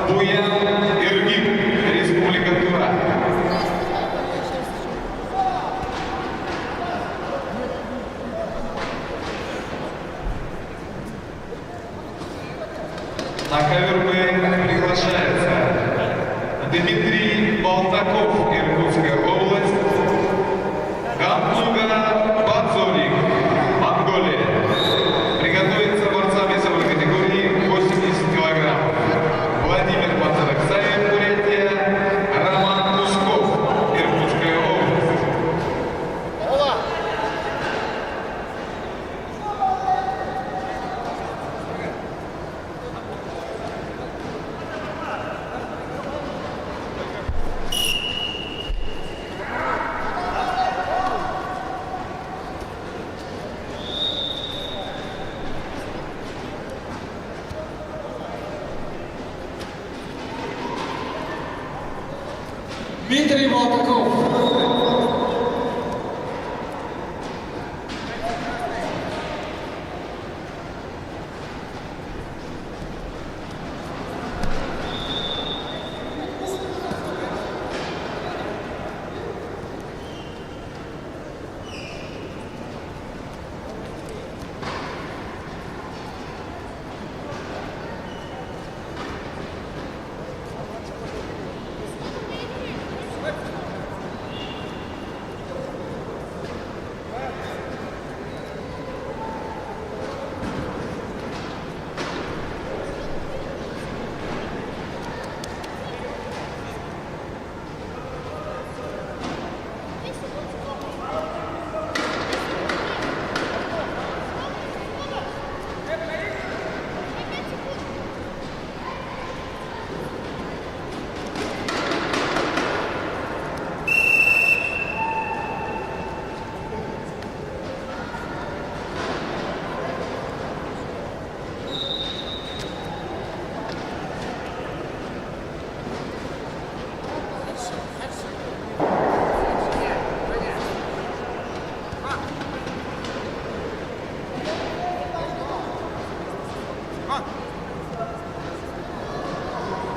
Буян Иргин, Республика Тыва. На ковер Б приглашается Дмитрий Болтаков, Иркутская область, Гамнуга Бацорик, Монголия. Приготовиться борцам весовой категории 80 килограммов. Владимир Пацараксаев, Бурятия, Роман Кусков, Иркутская область. Дмитрий Болтаков.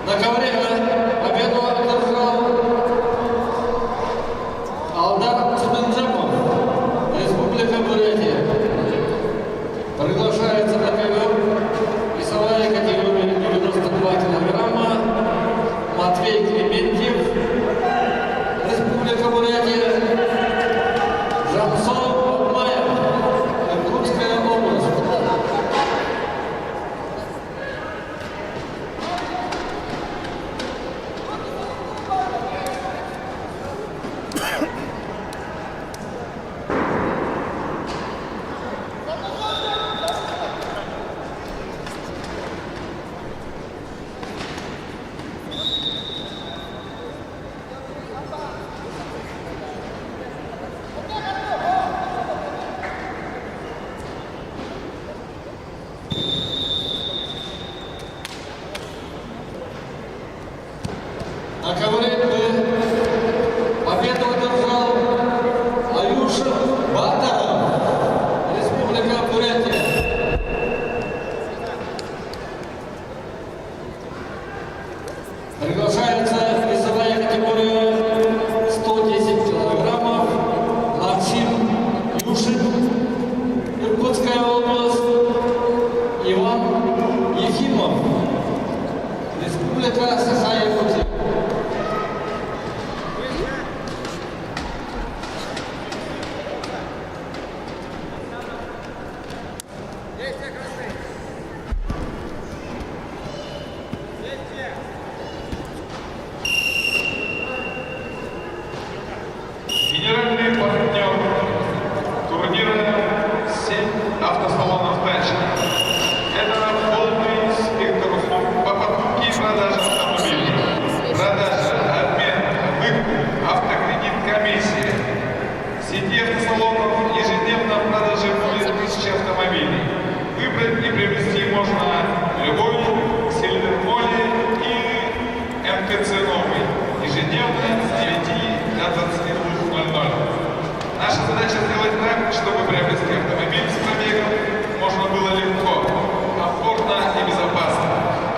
На ковре победу одержал Алдар Цминджапов, Республика Бурятия. Приглашается на ковер весовая категория 92 килограмма Матвей Клементьев, Республика Бурятия. Рамзо Бабай, Иркутская область. Республика Саха-Якутия. Генеральный партнер турнира 7 автосалонов «Тачки». Это полный спектр услуг по покупке и продаже автомобилей, продажа, обмен, выкуп, автокредит, комиссия. В сети автосалонов ежедневно в продаже более 1000 автомобилей. Выбрать и приобрести можно любой Сильвермоле и МТЦ новый. Ежедневно с 9 до 22:00. Наша задача сделать так, чтобы приобрести автомобиль с пробегом можно было легко, комфортно и безопасно.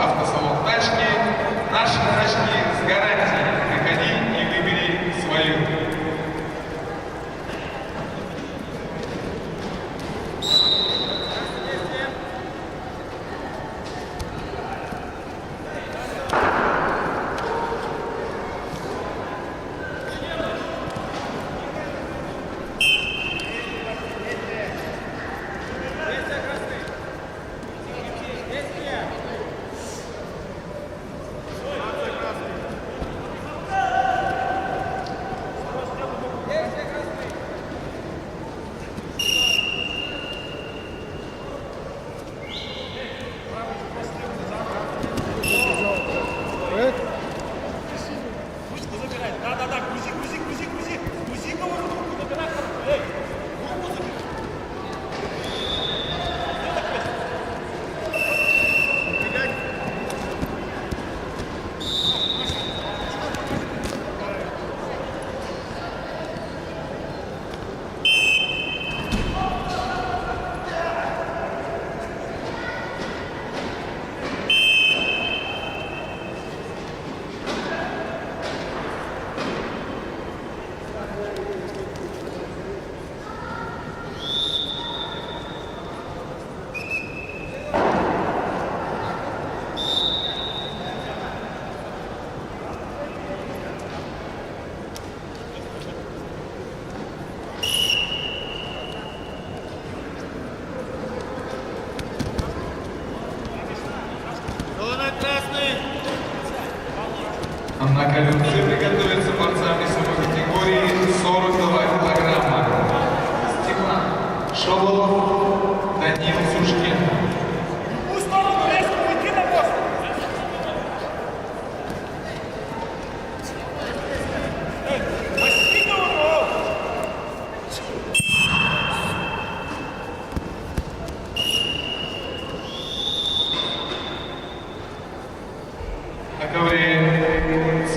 Автосалон «Тачки» – наши тачки с гарантией. Приходи и выбери свою. На коленце приготовятся борцам весовой категории 42 килограмма. Степан Шололов, Данил Сушкин. На ковре С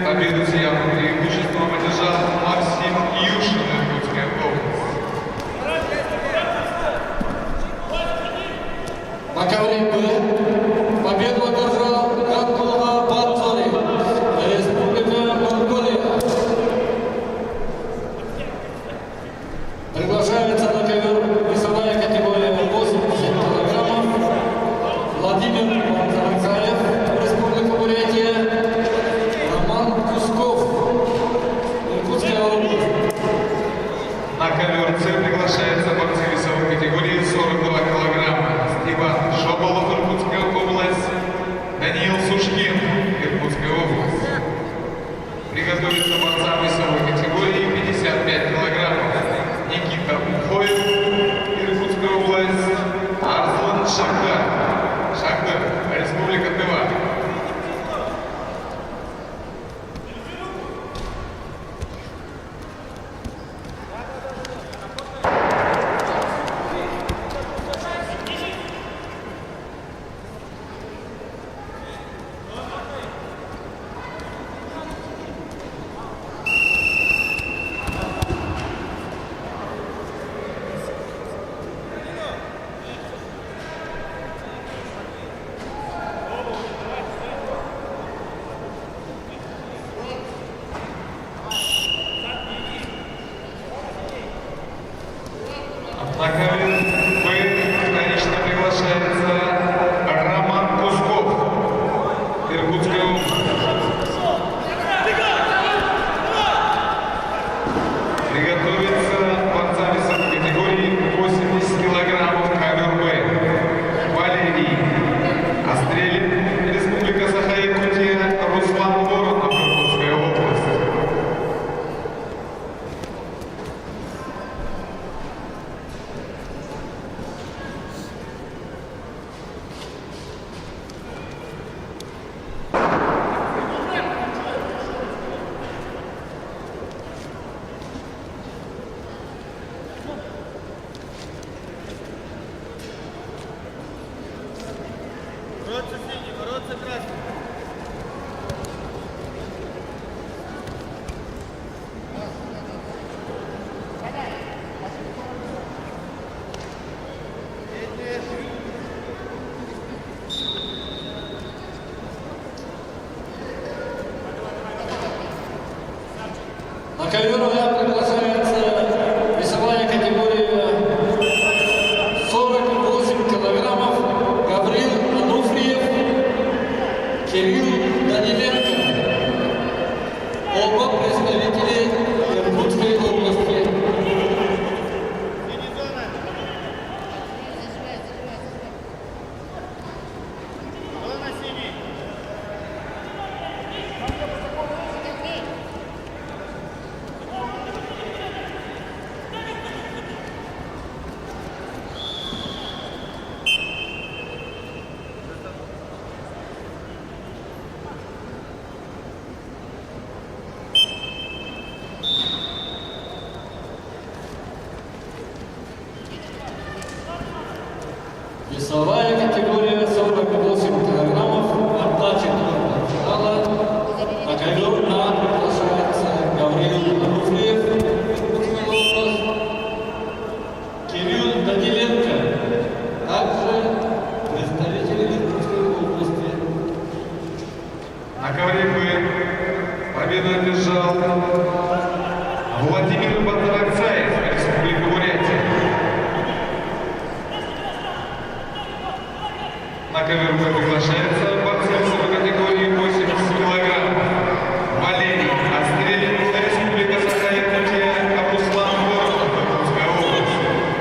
победу с явным преимуществом одержал Максим Юшин, Иркутская область. На ковре Б победу одержал Гангула Батори, Республика Монголия. Приглашается на ковер весовая категория 80 килограммов Владимир Манзаракаев, Республика Бурятия, Роман Кусков, Иркутская область. На ковер С приглашаются борцы весовой категории 42 килограмма. Степан Шоболов, Иркутская область. Даниил Сушкин, Иркутская область. Приготовиться борцам весовой категории 55 килограммов. Никита Ухоев, Иркутская область. Арслан Шахдар, Республика Тыва. Бороться красный. На ковер приглашается весовая категория 48 килограммов Гаврил Ануфриев, Кирилл Даниленко. Оба представители Иркутской области. Зона. Зона синий. Весовая категория 48 килограммов. Отдача до финала. На ковер приглашается Гаврил Ануфриев, Иркутская область, Кирилл Даниленко, также представители Иркутской области. На ковре Б победу одержал Владимир Батаракцаев, Республика Бурятия. На ковер Б приглашается борцы весовой категории 80 килограмм. Валерий Острелин, Республика Саха-Якутия, Руслан Воронов, Иркутская область.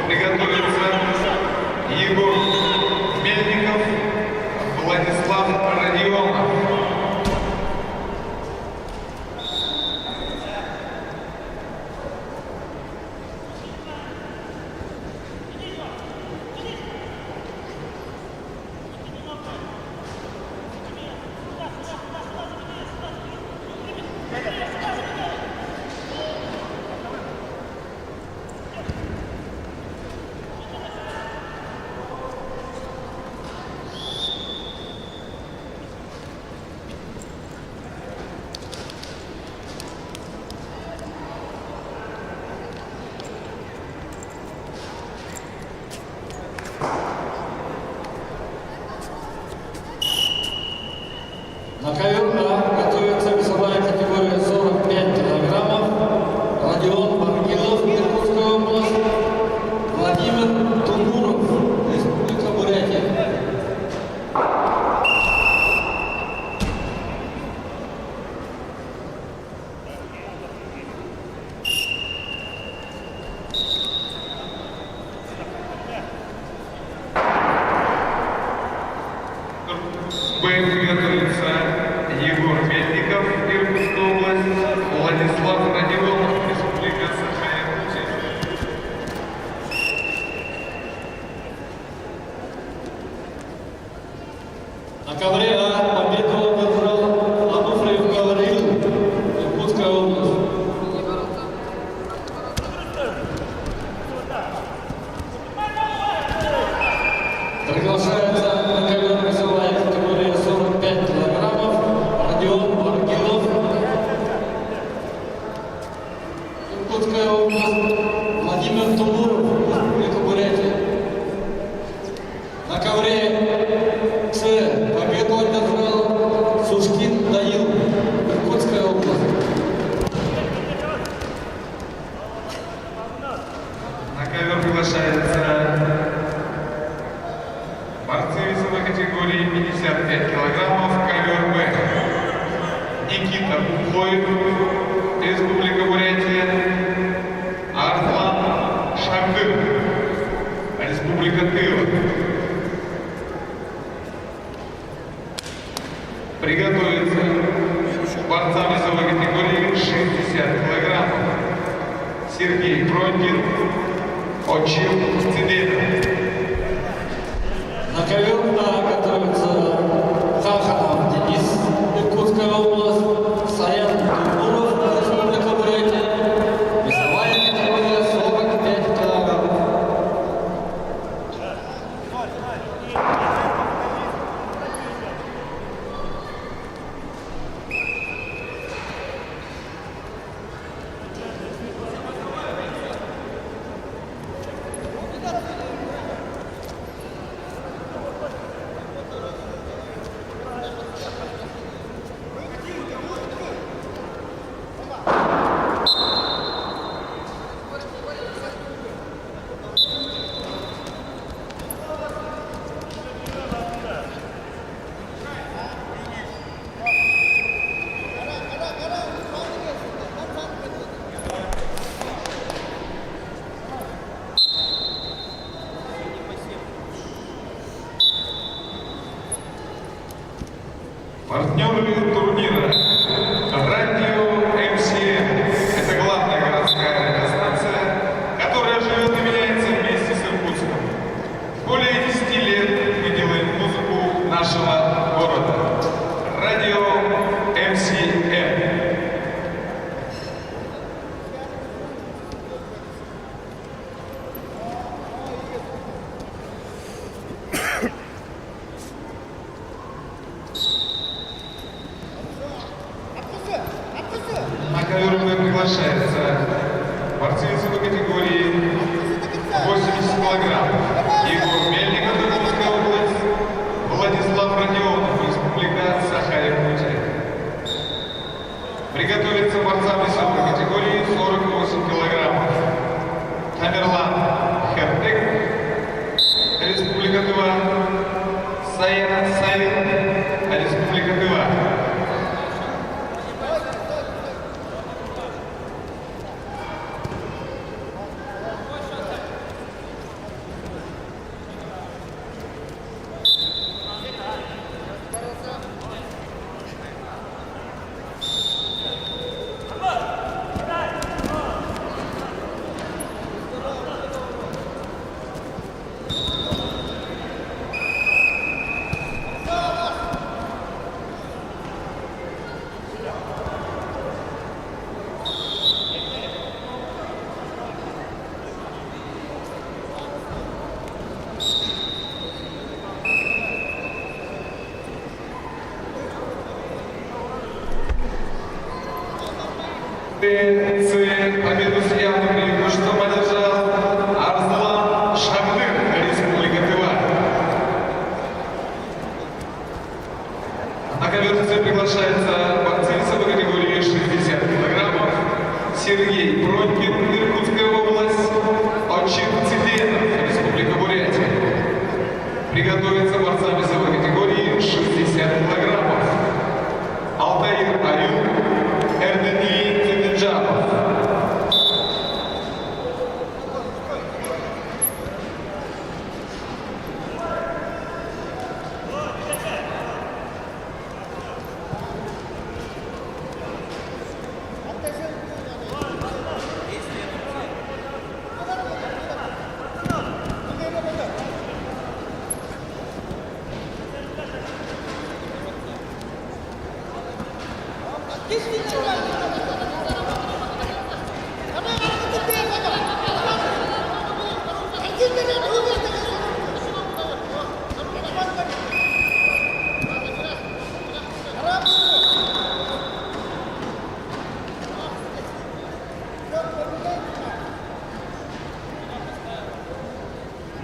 Приготовится Егор Мельников, Владислав Родионов. На ковер готовится весовая категория 45 килограммов. Родион Баргилов, Иркутская область, Владимир Тумуров, Республика Бурятия. Б приготовится Егор Мельников, Иркутская область, Владислав Родионов, Республика Саха-Якутия. На ковре победу одержал Ануфриев Гаврил, Иркутская область. Приглашается на ковер весовая категория 45 килограммов Родион Баргилов, Иркутская область, Владимир Тумуров, Республика Бурятия. На ковре С победу одержал Сушкин Данил, Иркутская область. На ковер приглашается борцы весовой категории 55 килограммов, ковер Б. Никита Бухлоев, Республика Бурятия, Арслан Шагдыр, Республика Тыва. Приготовиться борцам весовой категории 60 килограммов. Сергей Бронкин, Очил Цидетов. На ковер готовится Хаханов Денис, Иркутская область, Саян Тумуров, Республика Бурятия. Весовая категория 45 килограммов. Партнеры турнира «Радио МСМ». Это главная городская радиостанция, которая живет и меняется вместе с Иркутском. Более 10 лет мы делаем музыку нашего города. «Радио МСМ». На ковер приглашается борцы весовой категории 80 килограмм. Егор Мельников, Иркутская область, Владислав Родионов, Республика Саха-Якутия. Приготовиться борцам весовой категории 48 килограммов. Тамерлан Хертек, Республика Тыва, Саят Саин, Республика Тыва. Победу с явным преимуществом одержал Арслан Шамдыр, Республика Тыва. На ковер приглашается борцы весовой категории 60 килограммов Сергей Бронькин, Иркутская область, Очит Циденов, Республика Бурятия. Приготовиться борцам весовой категории 60 килограммов Алтаир Аюб, Эрдени Циденджанов.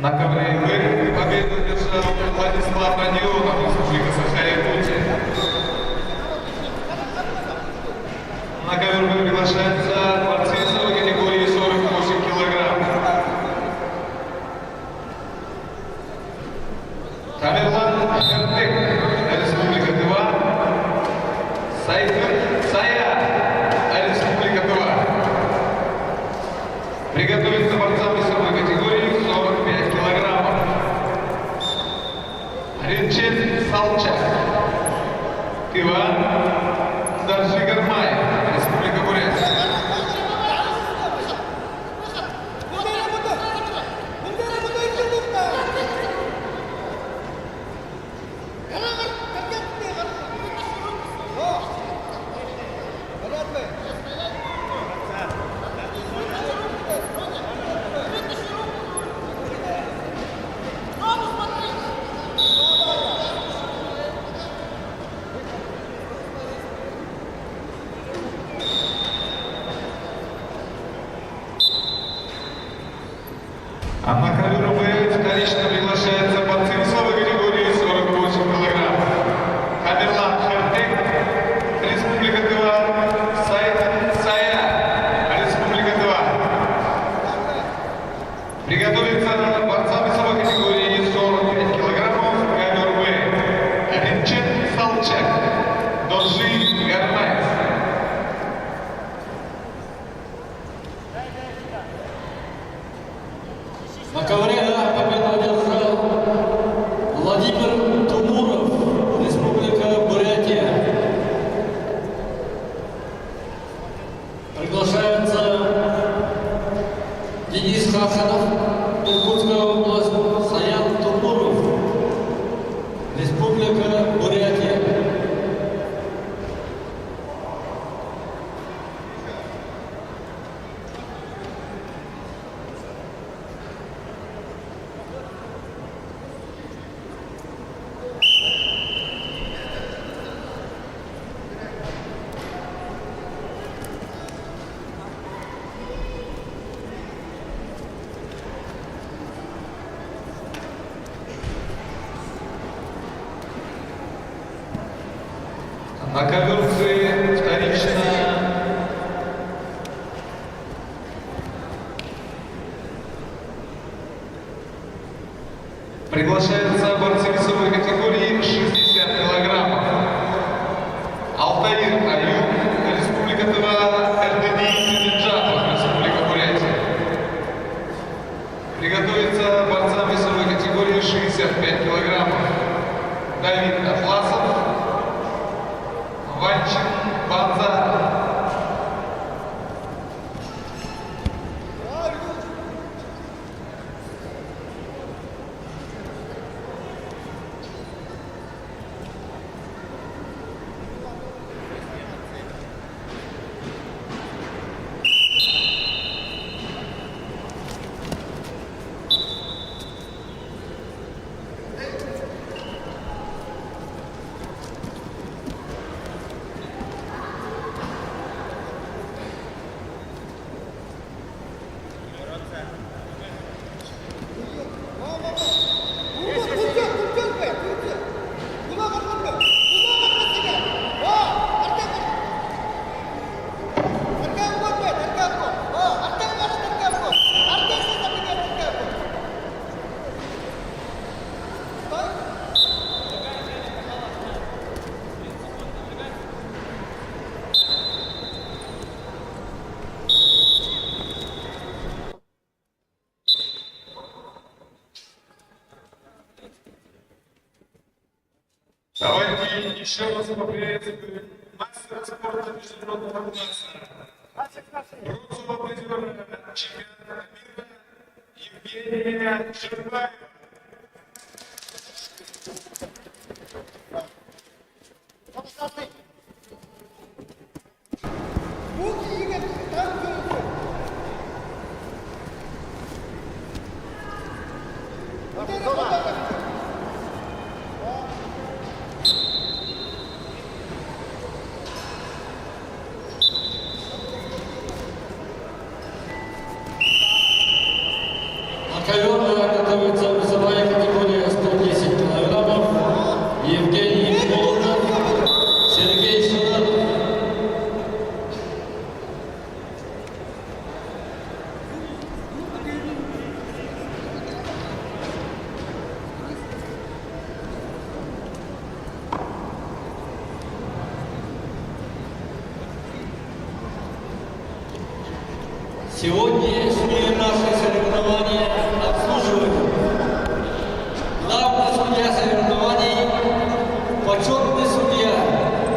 На ковре победу одержал Владислав Родионов, Республика Саха-Якутия. На ковер приглашается борцы весовой категории 48 килограмм. Тамерлан Хертек, Республика Тыва. Сая, Республика Тыва. Приготовиться борцам весовой категории 45 килограммов. Ринчет Салчак, Тыва, Даржи Гармай, Республика Бурятия. На коверце вторично приглашаются борцы весовой категории 60 килограммов. Алтаир Аюб, Республика Тыва, РДД Тюменджанов, Республика Бурятия. Приготовиться борцам весовой категории 65 килограммов. Давид Атласов, Ванчин Банза. Давайте еще раз поприветствуем мастера спорта международного класса, бронзового призера чемпионата мира Евгения Жербаева. На ковер готовится весовая категория 110 килограммов. Евгений Молотов, Сергей Шаранов. Сегодняшние наши соревнования обслуживают главный судья соревнований, почетный судья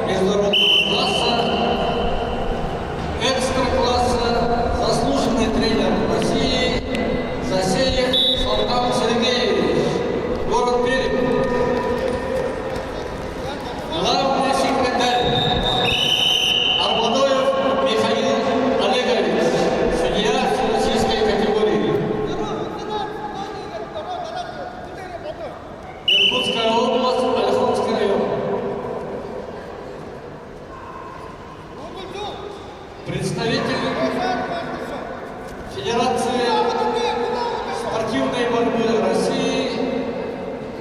международного класса, экстра-класса, заслуженный тренер России Засеев Салтан Сергеевич, город Пермь. Главный секретарь Арбадоев Михаил Олегович, судья всероссийской категории. Иркутская область, Ольховский район. Представитель Федерации спортивной борьбы России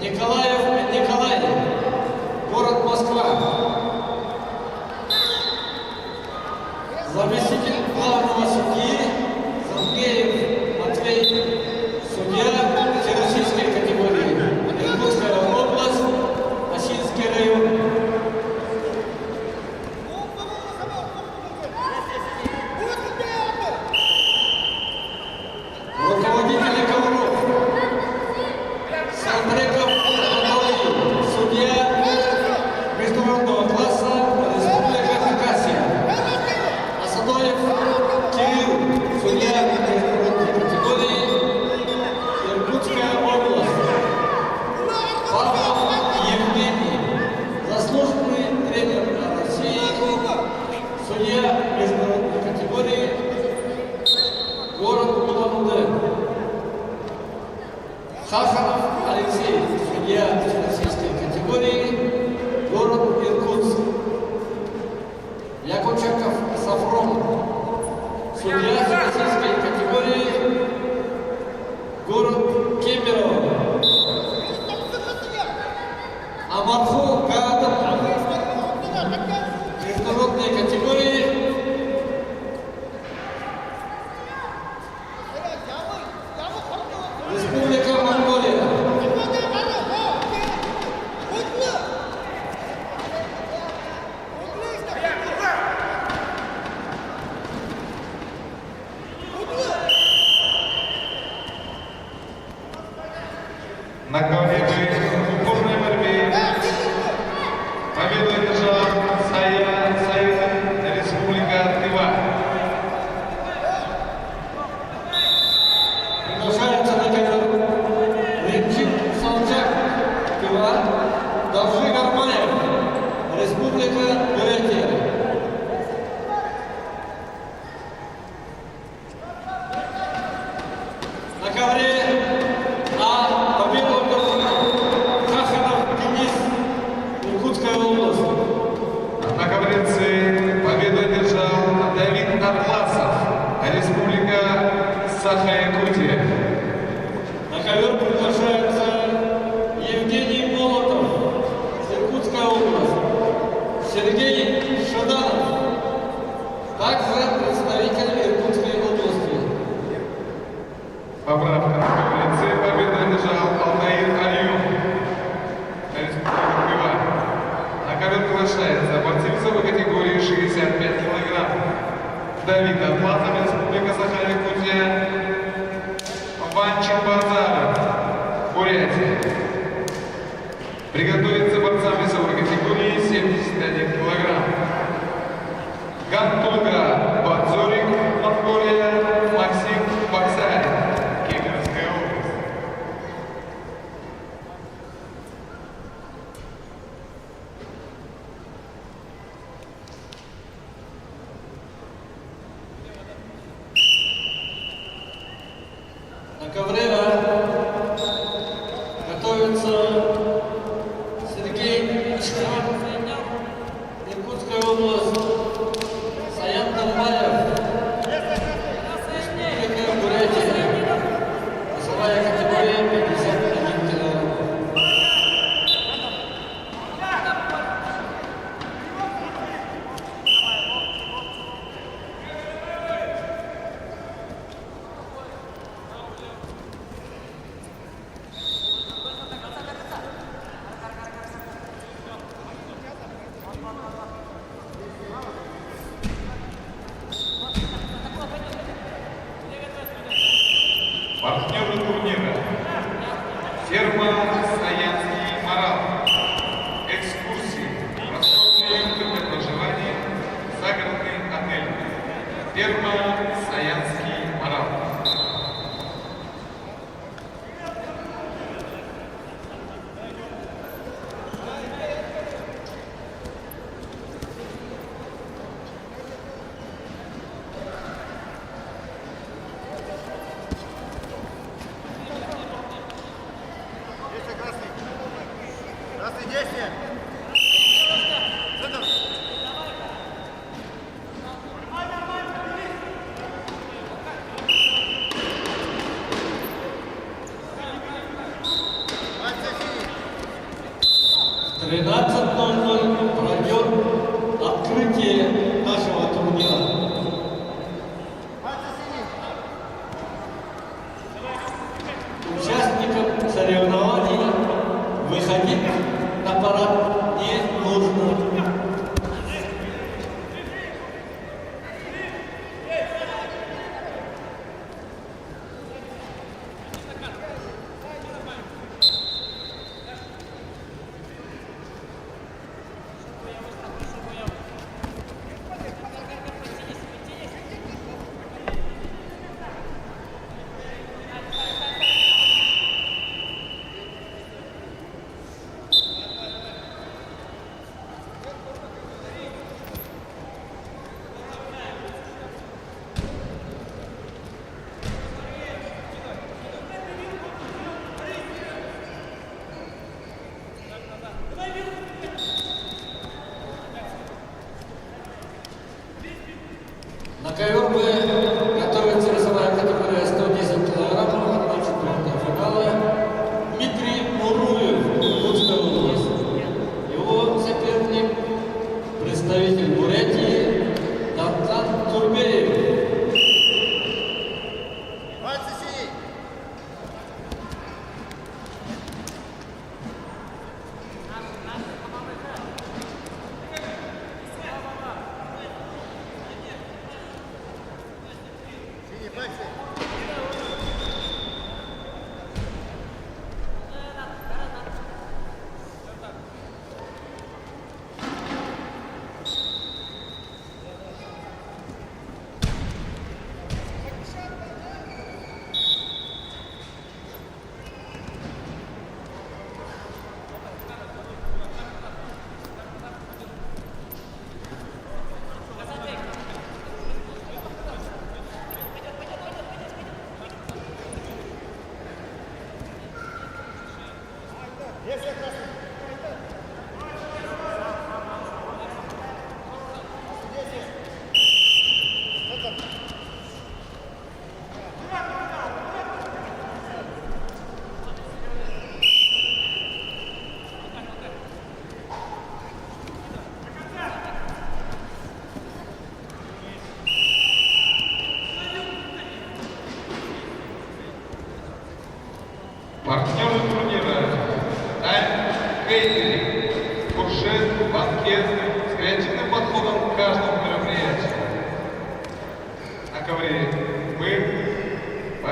Николаев Николай, город Москва. Заместитель главного судьи Сангеев Матвей, судья всероссийской категории, Иркутская область, Осинский район. Руководители ковров Сандреков Анатолий, судья международного класса, Республика Хакасия. Асадоев Кирилл, судья международной категории, Иркутская область. Павлов Евгений, заслуженный тренер России, судья международной категории, город Улан-Удэ. Хаханов Алексей, судья всероссийской категории, город Иркутск. Якучаков Сафрон, судья всероссийской категории, город Кемерово. Амарху Гадов, категории Республика Монголия. На ковре в упорной борьбе победу одержал Саян, Республика Тыва. Приглашается на ковер Римчик Салчак, Тыва, Давжи Гармаев, Республика Бурятия. На ковре победу одержал Хаханов Денис, Иркутская область. На ковре С победу одержал Давид Атласов, Республика Саха-Якутия. На ковер приглашается Евгений Молотов, Иркутская область. Сергей Шаданов, также представитель Иркутской области. Поправка. На ковре С победу одержал Алтаир Алиев, Республика Тыва. На ковер приглашается борцы весовой категории 65 кг. Давид Атласов, Республика Саха-Якутия. Ванчин Базаров, Бурятия. Приготовиться борцам весовой категории 71 кг. Гантуга Бадзорик, Монголия, Максим Баксарин, Кемеровская область. На ковре готовится Сергей Ишхак, Иркутская область, Саян Долбаев, Республика Бурятия, весовая категория 51 кг. Партнеры турнира. Ферма Саянский Морал. Экскурсии. Роскошные юрты для проживания. Загородный отель. Ферма Саянский Морал.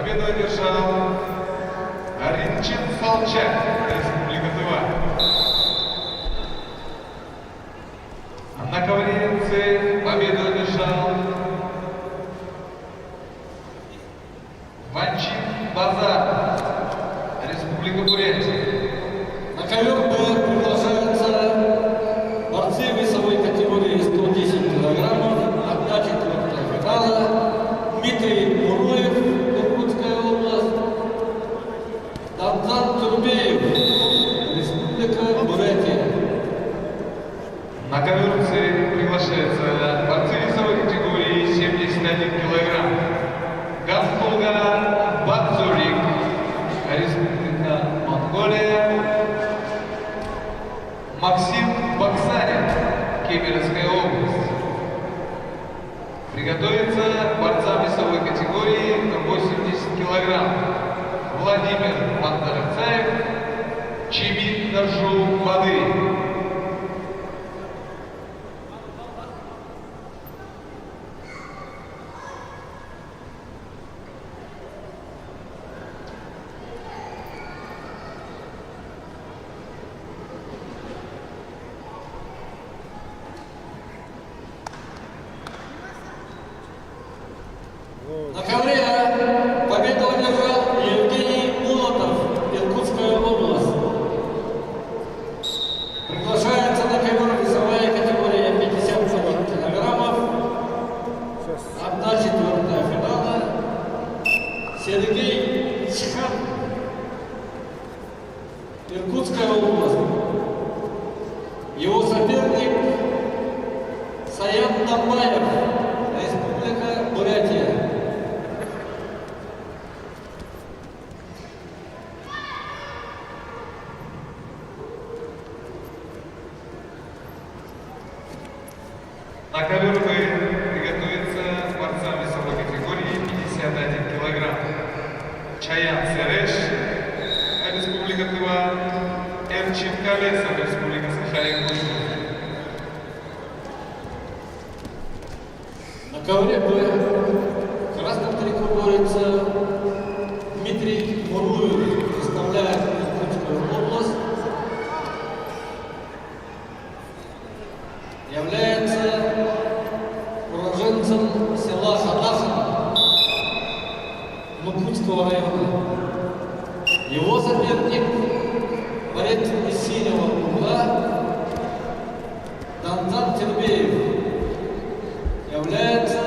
Победу одержал Аринчин Салчак, Республика Тыва. На ковре С победу одержал Ванчин Базар, Республика Бурятия. На ковер Б приглашаются борцы весовой категории 110 килограммов, отдача финала Дмитрий Муруев, Иркутская область, Данзан Турбеев, Республика Бурятия. На ковер С приглашаются борцы весовой категории 71 килограмм. Гастолга Бадзурик, Республика Монголия. Максим Баксарин, Кемеровская область. Приготовиться борцам весовой категории 80 килограмм. Владимир Мандарцаев, Чимин Наржу Бады. На ковре А победу одержал Евгений Молотов, Иркутская область. Приглашается на ковер весовая категория 51 килограммов. Одна четвертая финала. Сергей Чхан, Иркутская область. Его соперник Саян Намбаев, Республика Бурятия. На ковер Б приготовиться борцам весовой категории 51 килограмм. Чаян Сереш, Республика Тыва, Эрчин Колесов, Республика Саха-Якутия. На ковре Б в красном трико борется Дмитрий Муруев, представляет Иркутскую область. Является уроженцем села Хадаха Нукутского района. Его соперник борец из синего угла Данзан Тербеев. Является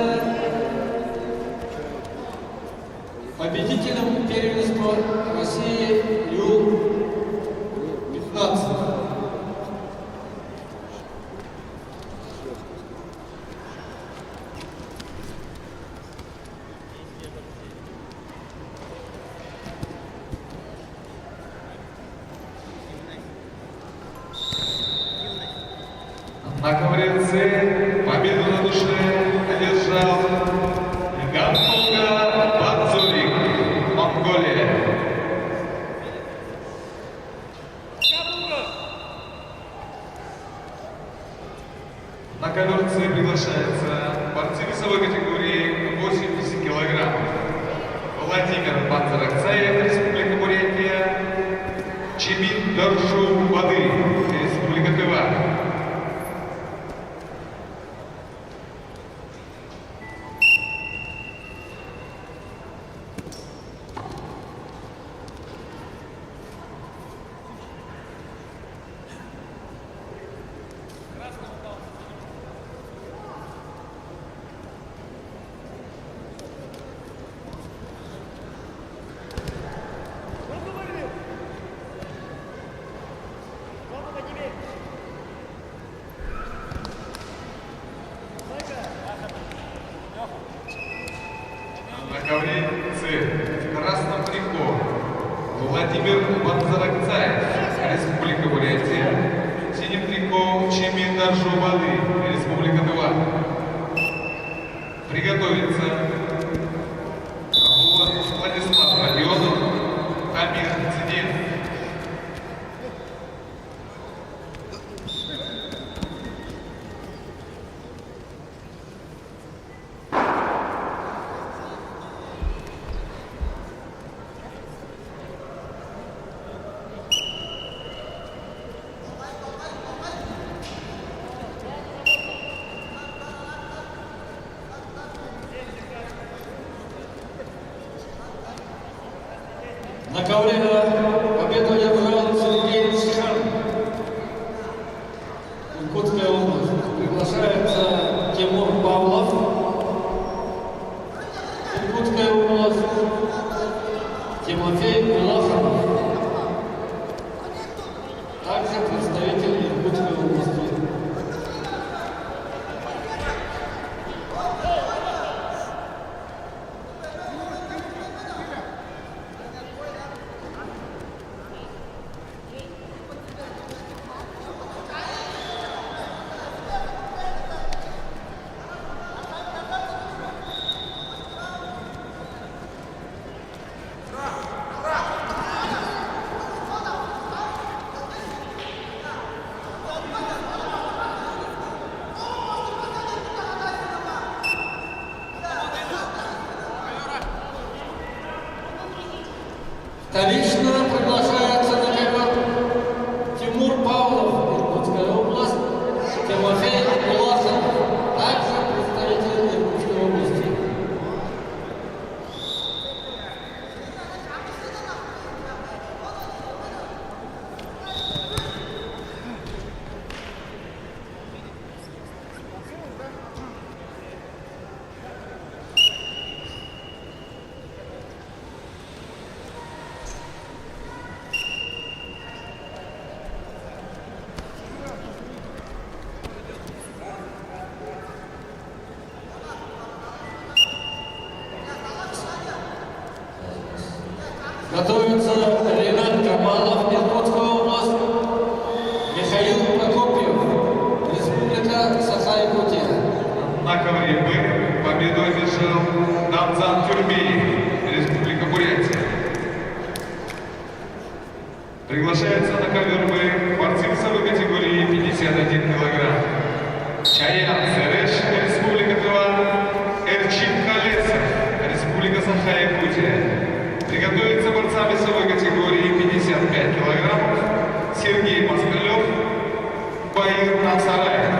победителем первенства России Ю-15. На ковре С победу на душе одержал Гантулга Бадзурик, Монголия. На ковер С приглашается борцы весовой категории 80 килограмм. Владимир Мандарцаев, Республика Бурятия, Чимин Наржу Бады, Республика Тыва. На ковре С в красном трико Владимир Манзаракцаев, Республика Бурятия, в синем трико Чимин Наржу Бады, Республика Тыва. Приготовиться Владислав Родионов, Амир Цидин. На ковре победу одержал Сергей Схан. Иркутская область. Приглашается Тимур Павлов. Иркутская область. Тимофей Милахов. Также представитель Иркутской области. Вторично приглашается на ковер Тимур Павлов, Иркутская область, Тимофей Милахов, также представитель Иркутской области. Готовится Ренат Камалов, Иркутская область, Михаил Прокопьев, Республика Саха-Якутия. На ковре Б победу одержал Намзан Тюрбиев, Республика Бурятия. Приглашается на ковер Б борцы весовой категории 51 килограмм. Чаян Сереш, Республика Тыва, Эрчин Халесов, Республика Саха-Якутия. Приготовиться борцам весовой категории 55 килограммов Сергей Москалев, Баир Насараев.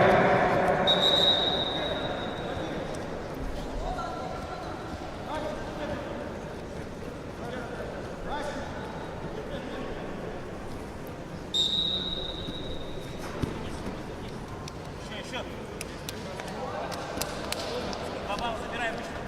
Еще. Бабал, забирай выше.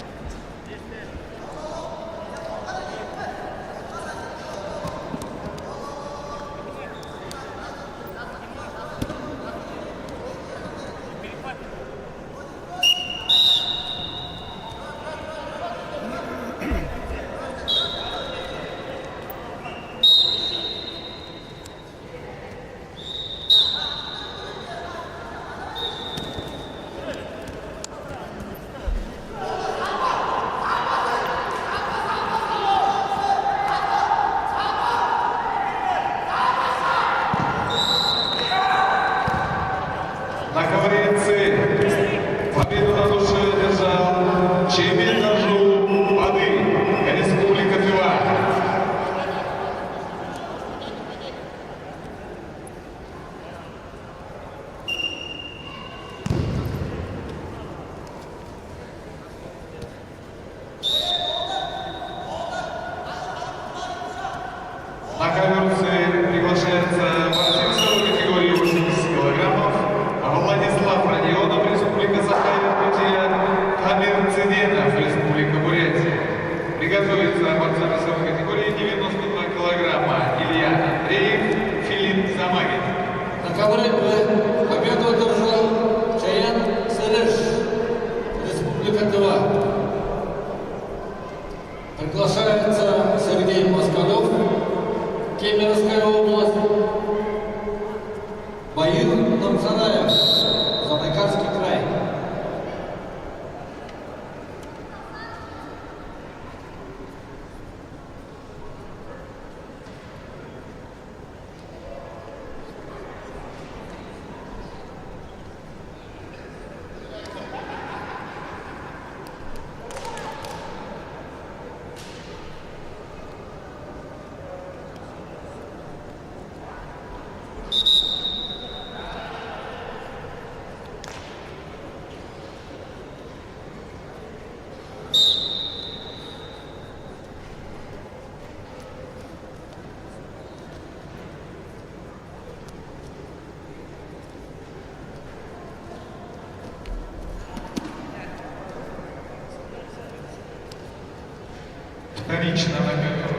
Вторично на ковер.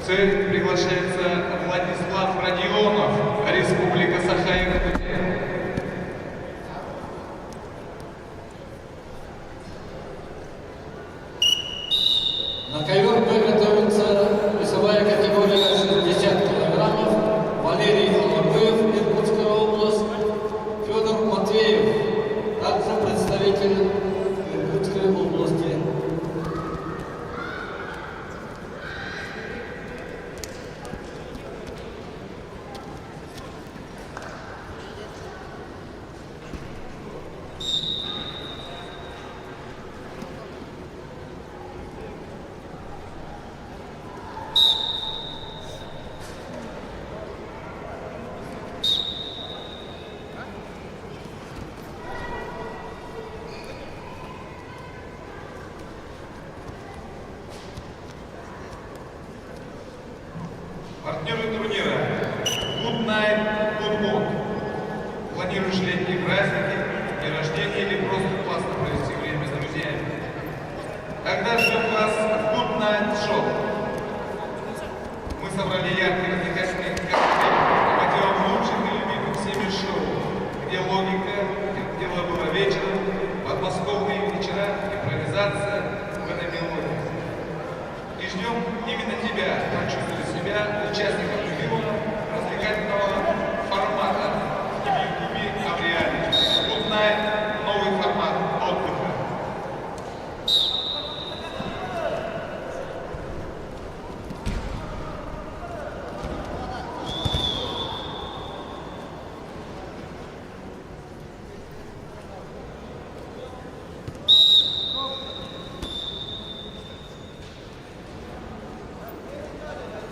С приглашается Владислав Родионов, Республика Саха-Якутия. На ковер Б готовится весовая категория 60 килограммов. Валерий Алабыев, Иркутская область. Федор Матвеев, также представитель Иркутской области. Партнеры турнира Good Night, Good Mood. Планируешь летние праздники, день рождения или просто классно провести время с друзьями? Тогда ждем вас в Good Night Shop. Мы собрали яркие развлекательные коктейли, мотивом лучших и любимых всеми шоу, где логика, где дело было вечером, подмосковные вечера, импровизация в этой мелодии. И ждем именно тебя, почувствовать себя участником любимого развлекательного формата не в Ютубе, а в реале. Good Night — новый формат отдыха.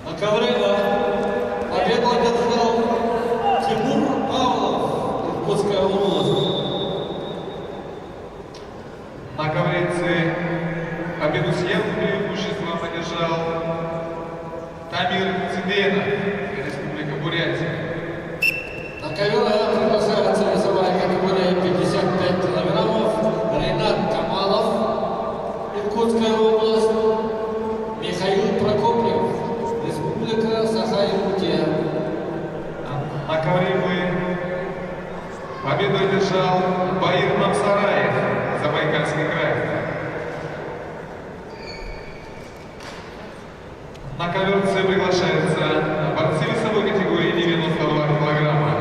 На ковре А победу одержал Тимур Павлов, Иркутская область. На ковре С победу с явным преимуществом одержал Тамир Циденов, Республика Бурятия. На ковер А приглашается весовая категория 55 килограммов. Ренат Камалов, Иркутская область. Михаил Прокопьев, Республика Саха-Якутия. На ковре Б победу одержал Баир Намсараев, Забайкальский край. На ковер С приглашаются борцы весовой категории 92 килограмма.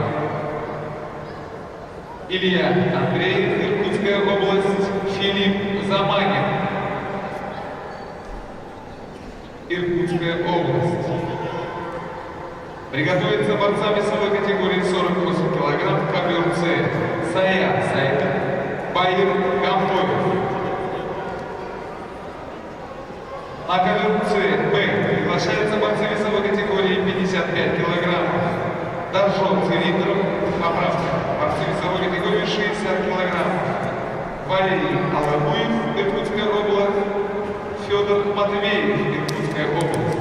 Илья Андрей, Иркутская область, Филипп Замагин, Иркутская область. Приготовиться борцам весовой категории 48 килограмм ковер С. Сая Сайка, Баир Камбоев. На ковер С, Б приглашаются борцы весовой категории 55 килограммов. Даржон Цилиндров, поправка, борцы весовой категории 60 килограммов. Валерий Алабуев, Иркутская область. Федор Матвеев, Иркутская область.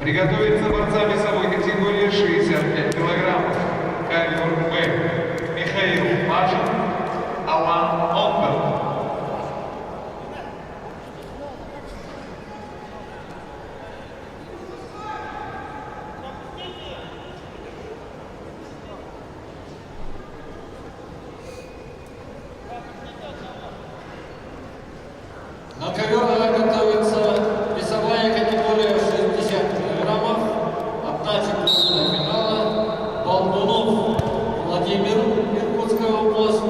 Приготовиться борцам весовой категории 65 килограммов. Ковер Б. Михаил Мажин, Алан Онберг. На ковер А готовится весовая категория 60 килограммов. Одна четвертая финала. Болдунов Владимир, Иркутская область.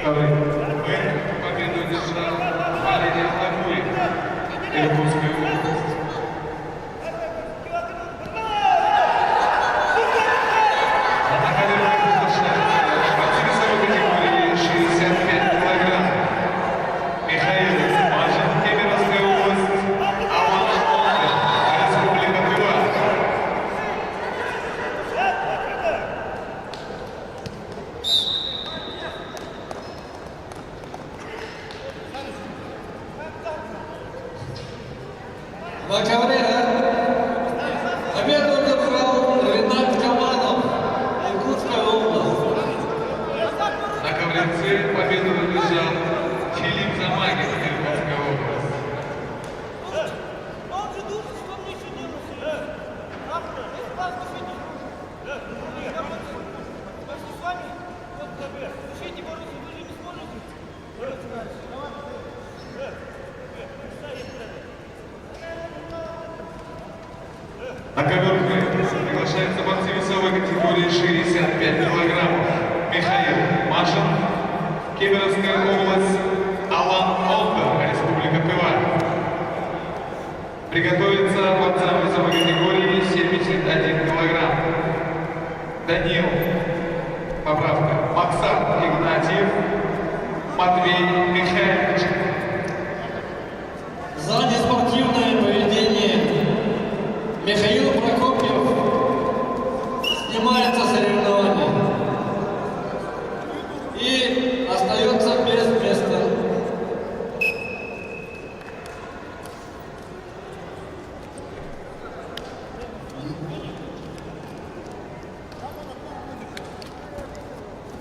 ковре Б победу одержал Валерий Лакуев, Иркутская область. На ковре победу одержал Ренат Каманов, Иркутская область. На ковре С победу одержал Филипп Замагин, Иркутская область. Он же думает, что мне еще делать. Завтра, если вас посвятить. Пошли с вами, вот КБ. Решите бороться, вы же не сможете. Бороться дальше. На ковер приглашаются борцы весовой категории 65 килограммов. Михаил Машин, Кемеровская область, Алан Олдер, Республика Тыва. Приготовиться борцам весовой категории 71 килограмм. Данил, поправка, Максат Игнатьев, Матвей Михайлович. За неспортивное поведение Михаил Прокопьев снимается с соревнований и остается без места.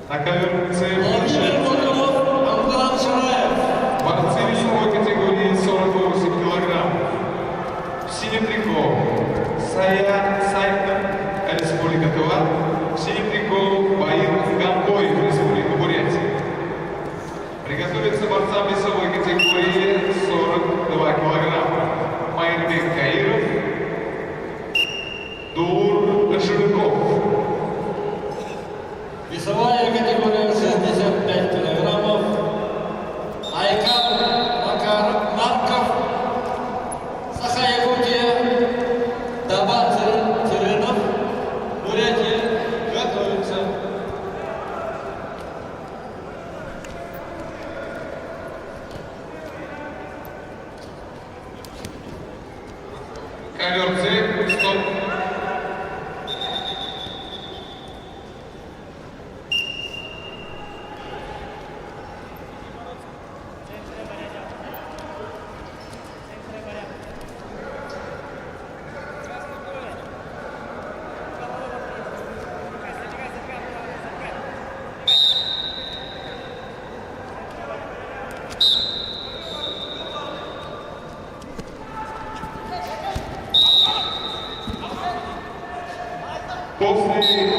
На ковер С Владимир Богомов, Амган Шараев. борцы весовой категории 48 килограмм. Синим трико Сая Сайтер, Республика Тыва. Синим трико Баир Гамбоев, Республика Бурятия. Приготовиться борцам весовой категории 42 килограмма. Майрбек Каиров, Дур Жирков. Весовая категория 65 килограммов. Айкар Марков, Саха-Якутия, Даба Теренов, Бурятия, готовится. Ковер С, стоп. После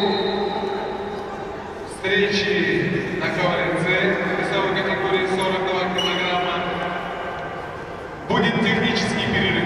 встречи на ковре С весовой категории 42 килограмма будет технический перерыв.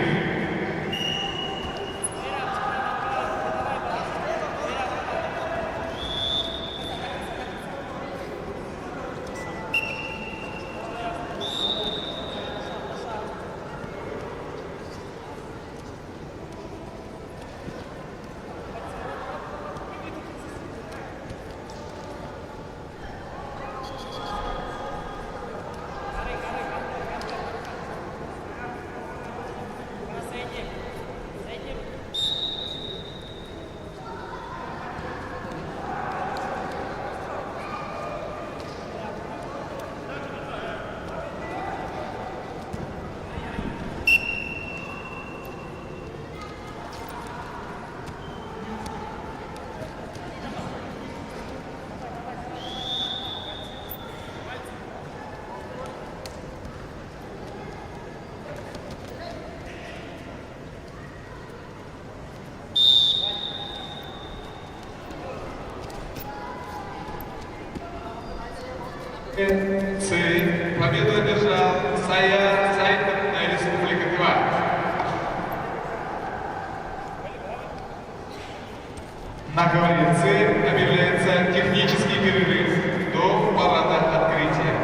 С. Победу одержал Сая Сайтер, Республика Тыва. На ковре С объявляется технический перерыв до до парада открытия.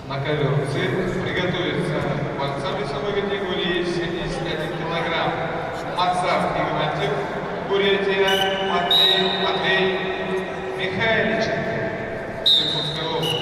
На ковер приготовиться борцам весовой категории 71 килограмм. Максав Игнатьев, Бурятия, Матвей Михайличенко, Иркутская область.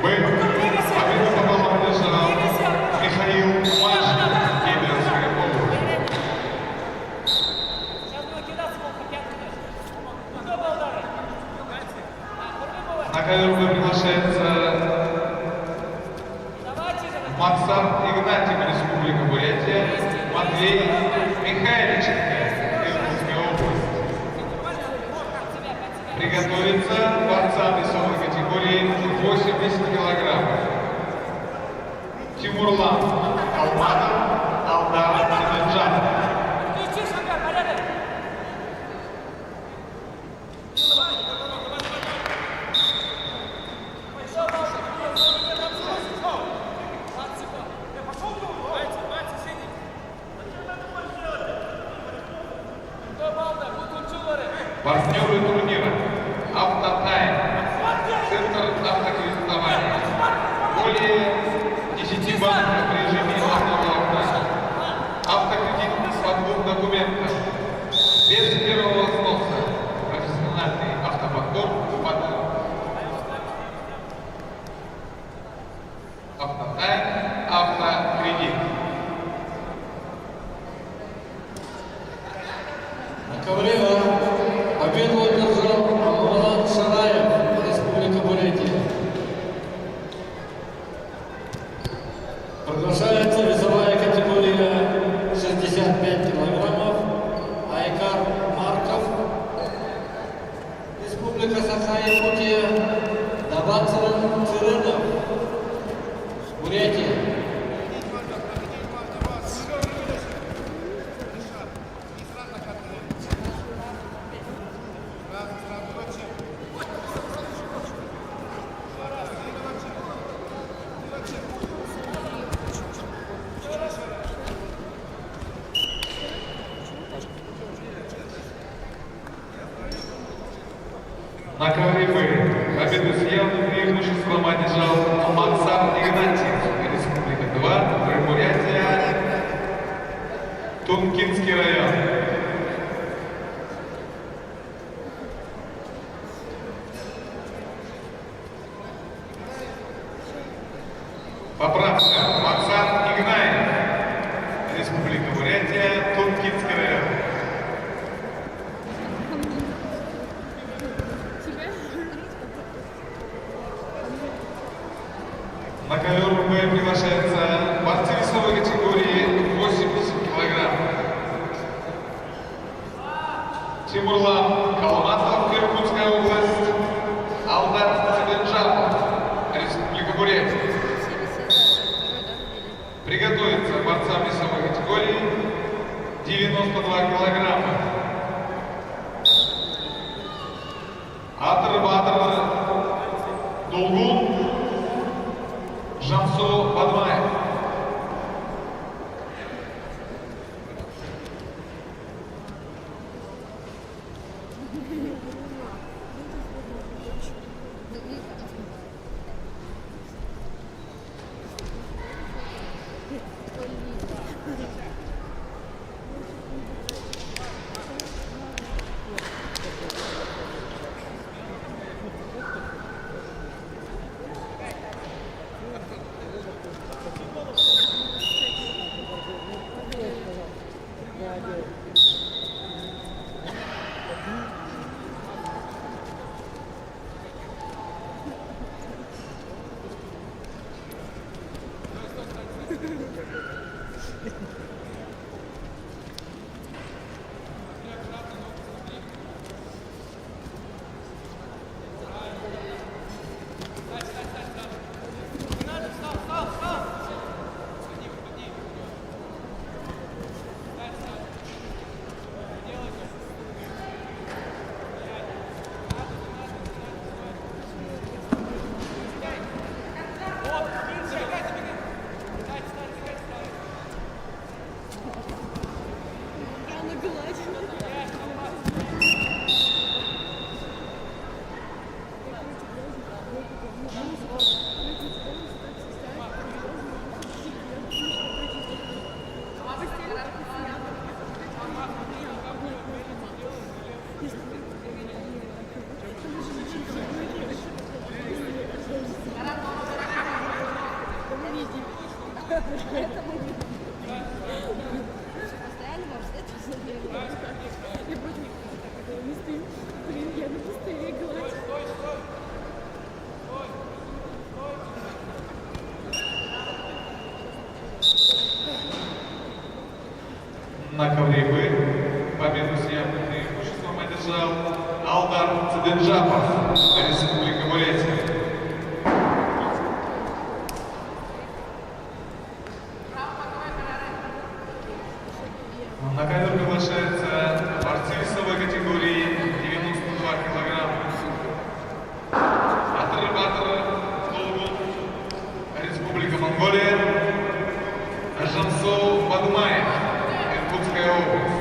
Победу пополам держал Михаил Машин, Кемеровская область. На ковер приглашается Максав Игнатьев, Республика Бурятия, Матвей Михайличенко, Иркутская область. Приготовиться борцам весовой категории 80 килограммов. Тимурлан Алматов, Алдар Тимирджан. Партнеры турнира «Автотайм», Центр автокредитования, более 10 банков в режиме автолога, автокредит по 2 документам, без первого взноса, профессиональный автоподбор под «Автотайм», автокредит. На ковре победу одержал Амуралан Шараев, Республика Бурятия. Приглашается весовая категория 65 килограммов. Айкар Марков, Республика Саха-Якутия. Давацаран Циренов, Бурятия. На ковре победу с явным преимуществом одержал Максав Игнатьев, Республика 2, Бурятия, Тункинский район. Поправка. Максав Игнаев, Республика Бурятия, Тункинский район. На ковер приглашается борцы весовой категории 80 килограмм. Тимурлан Калматов, Иркутская область, Алдар Тимирджан, Республика Бурятия. Приготовиться борцам весовой категории 92 килограмма. Батыр Долгун, Жансу Бадмаев. Постоянно может это и вроде не стою. Блин, я на пустыре гладь. На ковре «Б» победу с явным преимуществом одержал Алдар Циденджапов, Республика Бурятия. На ковер приглашается борцы весовой категории 92 килограмма. Батыр Толгун, Республика Монголия, Жансоу Бадмаев, Иркутская область.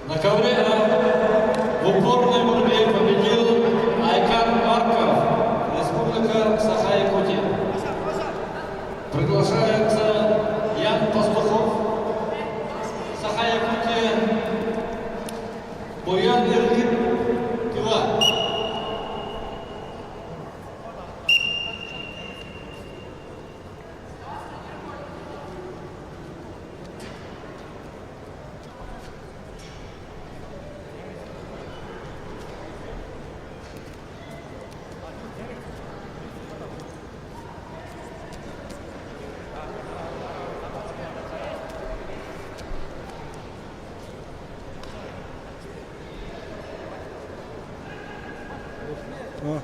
На ковре в упорной борьбе победил Айкан Марков, Республика Саха-Якутия. Приглашается Ян Пастухов, Саха-Якутия, Буян Иргин, Тыва.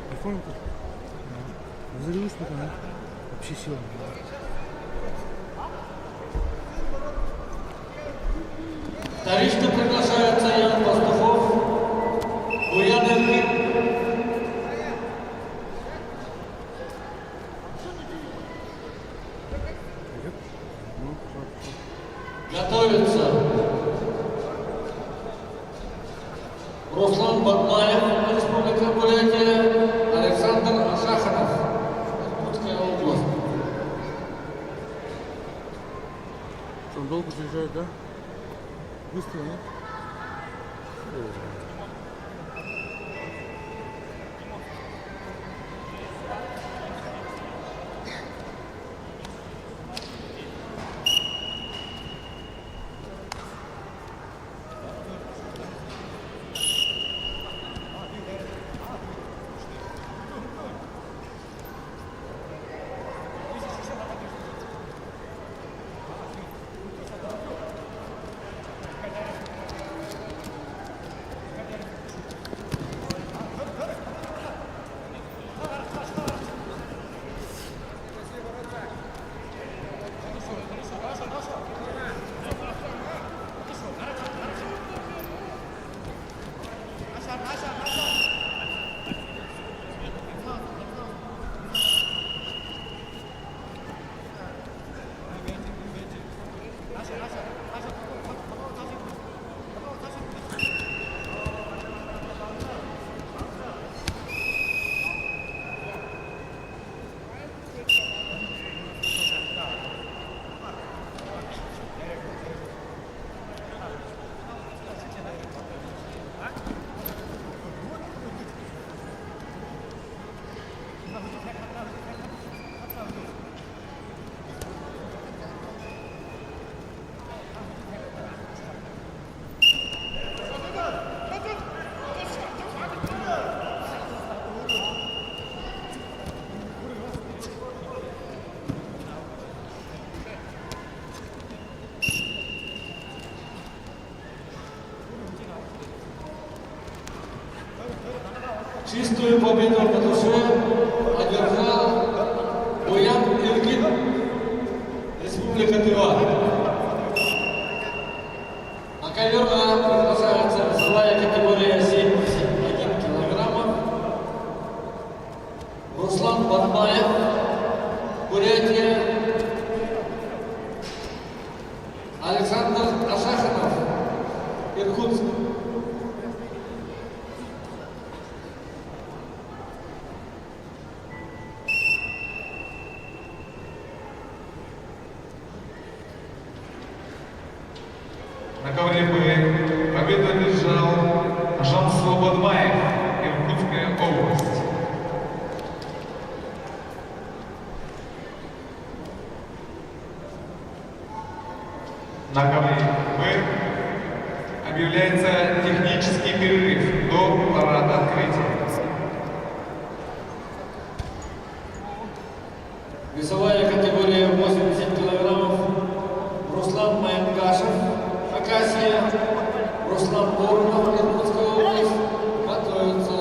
Прикольно. Взорвись, да? Вообще сила. Вторично приглашается Ян Пастухов, Буян Иргин. Готовится Руслан Бадмаев, Республика Бурятия, Александр Шаханов, Иркутская область. Он долго приезжает, да? Быстро, нет? физическую победу на душе одержал Буян Иргин, Республика Тыва. На ковер А приглашается весовая категория 71 килограммов. Руслан Батмаев, Бурятия. Александр Ашаханов, Иркутск. На ковре Б победу одержал Жансу Бадмаев, Иркутская область. На ковре Б объявляется технический перерыв до парада открытия. Весовая категория 80 килограммов. Руслан Майнгашев, Хакасия. Руслан Борнов, Иркутская область. Готовятся.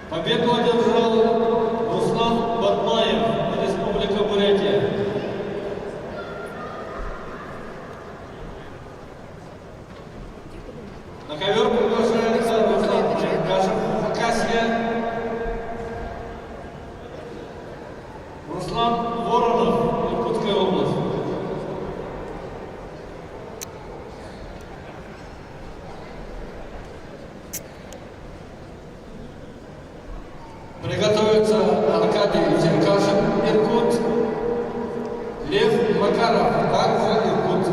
Победу одержал Руслан Батмаев, Республика Бурятия. На ковер приглашается Руслан Черкашев, Хакасия. Руслан Воронов, Иркутская область. Приготовится Аркадий Черкашев, Иркут. Лев Макаров, также Иркут.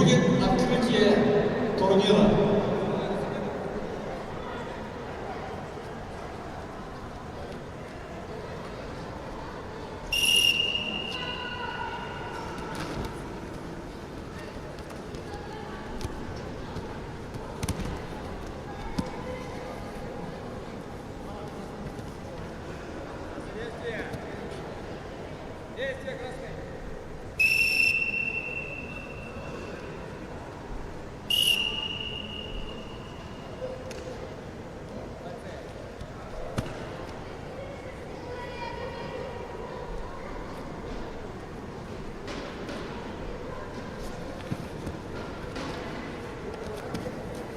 будет открытие турнира. Действие красный.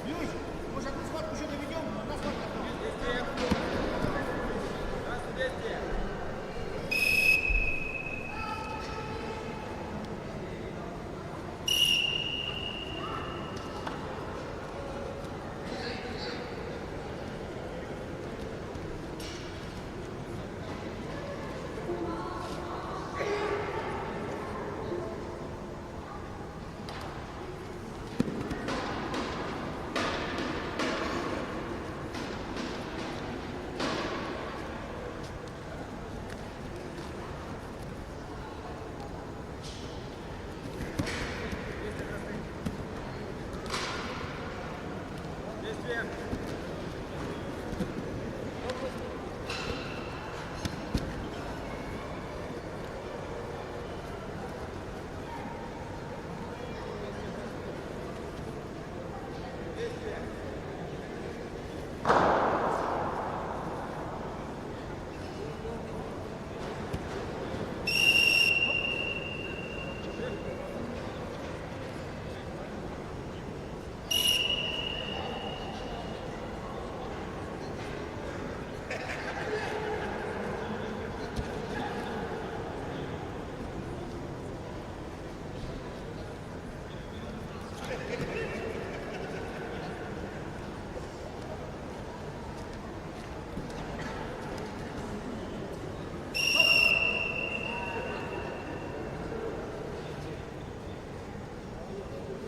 Юрий, может, одну схватку еще доведем? На схватку. Действие. Красный, действие. Действие.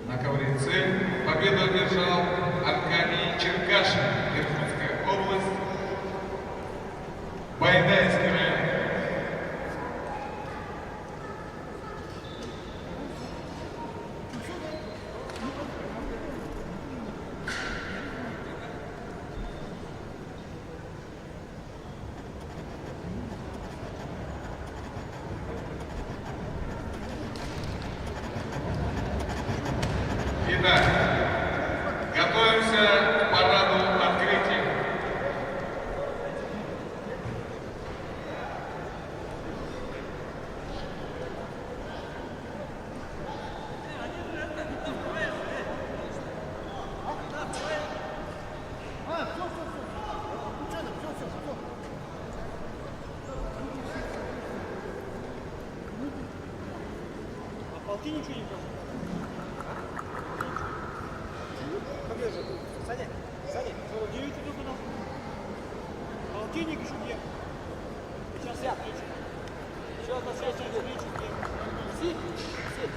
На ковре цель. Победу одержал Аркадий Черкашин, Иркутская область, Байдайский район. Итак, готовимся к параду открытия. А полки ничего не было. Саня, Саня, 49 идут туда. Полтинник еще где? Сейчас я отвечу. Сейчас на связи отвечу где. Сидь, сидь.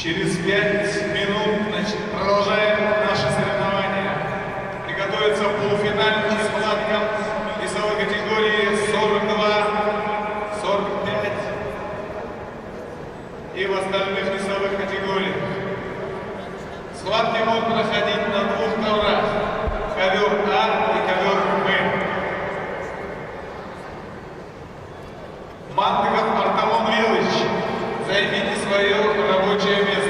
Через 5 минут продолжаем наши соревнования. Приготовиться к полуфинальным схваткам весовой категории 42-45 и в остальных весовых категориях. Схватки будут проходить на 2 коврах. Ковер А и ковер Б. Мангов Артамон Вилыч, займите свое рабочее место.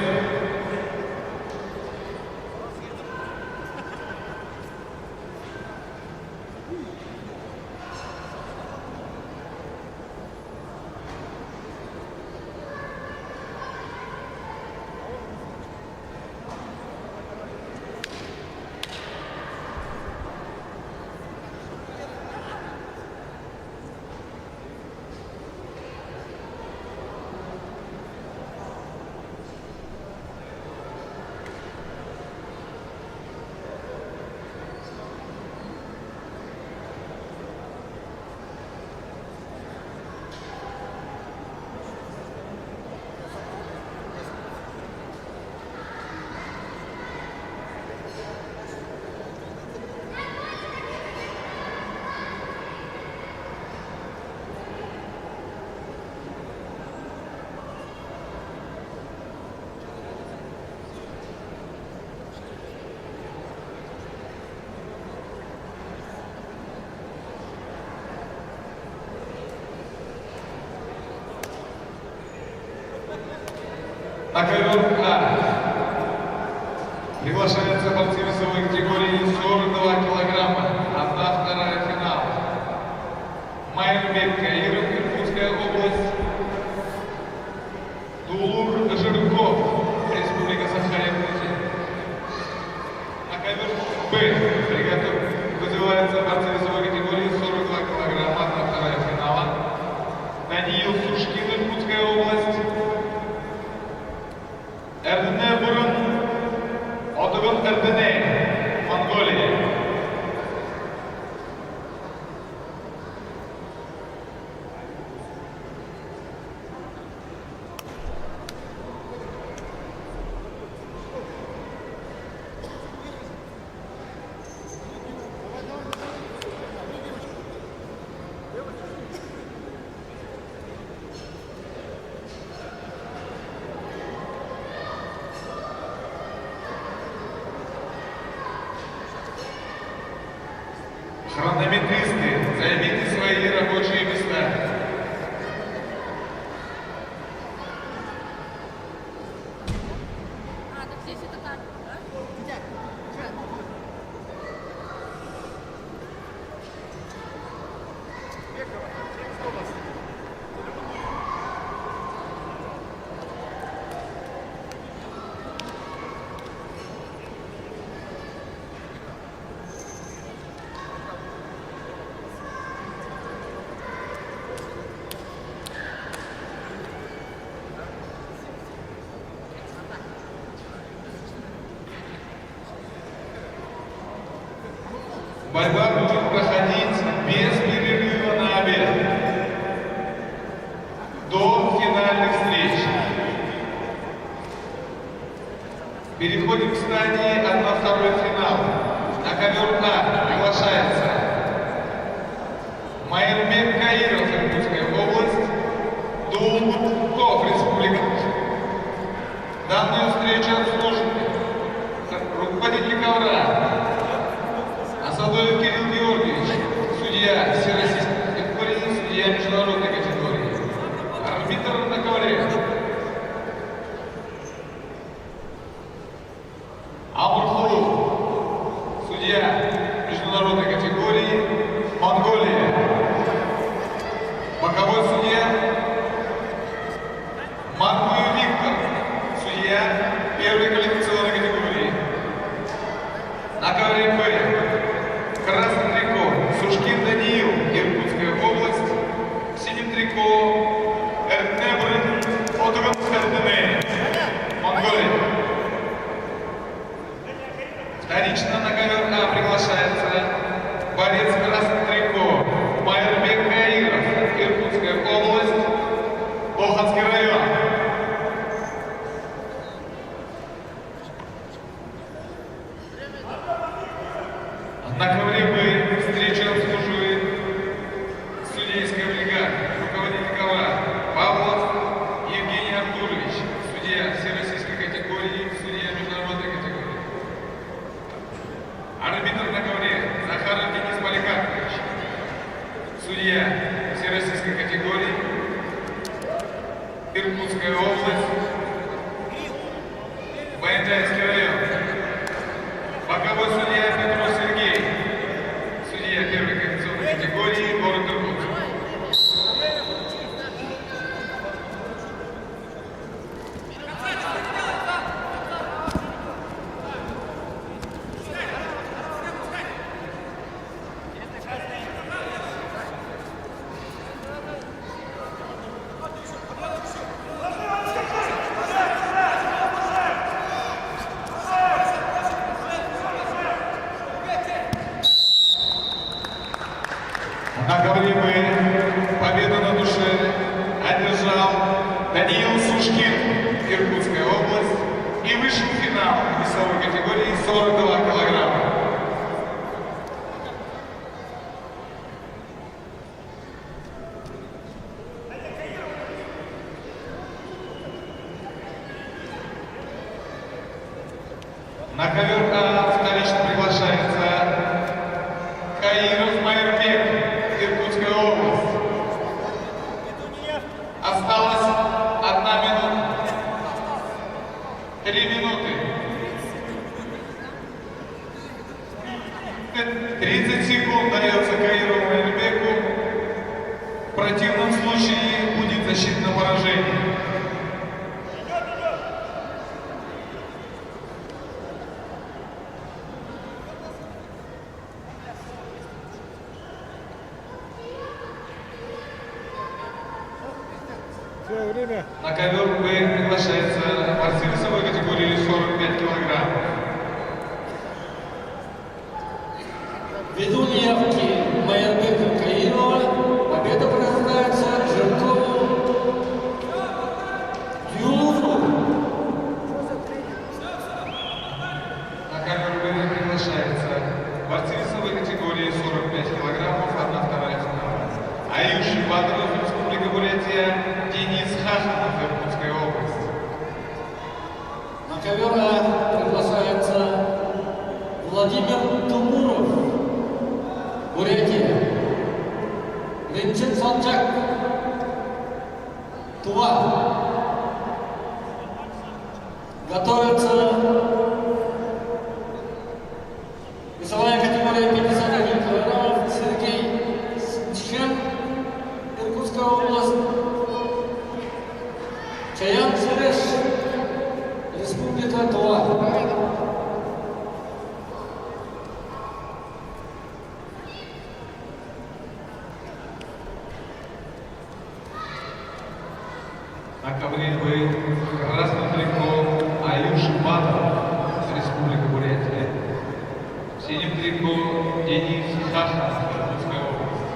На ковер А приглашаются борцы весовой категории 42 килограмма. 1/2 финал. Майрбек Каиров, Иркутская область. Дулур Жирков, Республика Саха-Якутия. На ковер Б вызываются борцы весовой категории 42 килограмма. 1/2 финала. Даниил Сушкин, Иркутская область. Эрдене Бурун, Отогон Эрдене, Монголия. Хронометристы, займите свои рабочие места. Так здесь это так, да? Борьба будет проходить без перерыва на обед. До финальных встреч. Переходим к стадии 1/2 финал. На ковер А приглашается Майрбек Каиров, Иркутская область. Дулгутов, Республика. Данную встречу обслужит руководитель ковра Асадоев Кирилл Георгиевич, судья всероссийской категории, судья международной категории. Арбитр на ковре. Амурхулу, судья международной категории, Монголия. Боковой судья Мангуев Виктор, судья первой На ковре Б встречу обслуживает судейская бригада, руководитель ковра Павлов Евгений Артурович, судья всероссийской категории, судья международной категории. Арбитр на ковре Захаров Денис Поликарпович, судья всероссийской категории, Иркутская область, Баянтайский район. Боковой судья Петров Сергей, судья первой квалификационной категории, город Иркутск. На ковре Б победу на душе одержал Даниил Сушкин, Иркутская область, и вышел в финал весовой категории 42 килограмма. На ковер А вторично приглашается Каиров Майербек, Иркутская область. Осталось 1 минута. 3 минуты. 30 секунд дается Каирову Майербеку. В противном случае будет защитное поражение. Время. На ковер Б приглашается борцы весовой категории 45 килограммов. Ввиду неявки Майербека Каирова победа присуждается Жиркову Юлу. На ковер Б приглашается борцы весовой категории 45 килограммов, 1/2 финала. Аюш Батров, Республика Бурятия, Денис Хаханов, Иркутская область. На ковер А приглашается Владимир Тумуров, Бурятия. Ленчин Санчак, Тува. Готовится весовая категория 51 килограммов Сергей Чхен, Иркутская область. Чаян Суреш, Республика Тува. На ковре Б красным трико Аюш Батров, Республика Бурятия. Синим трико Денис Хаханов, Иркутская область.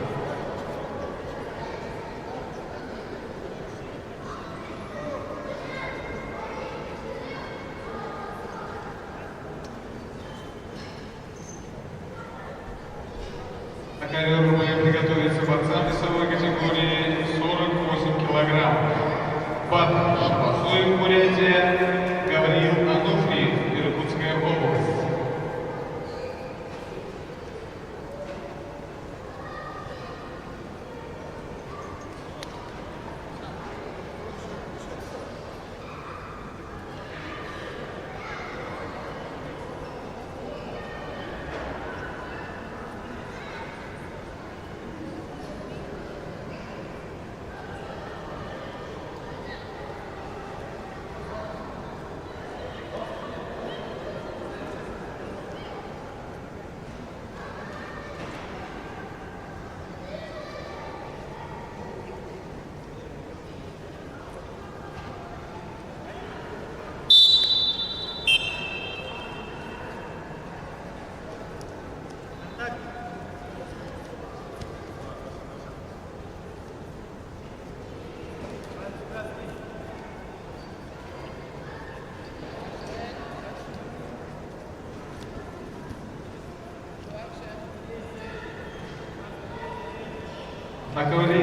На ковре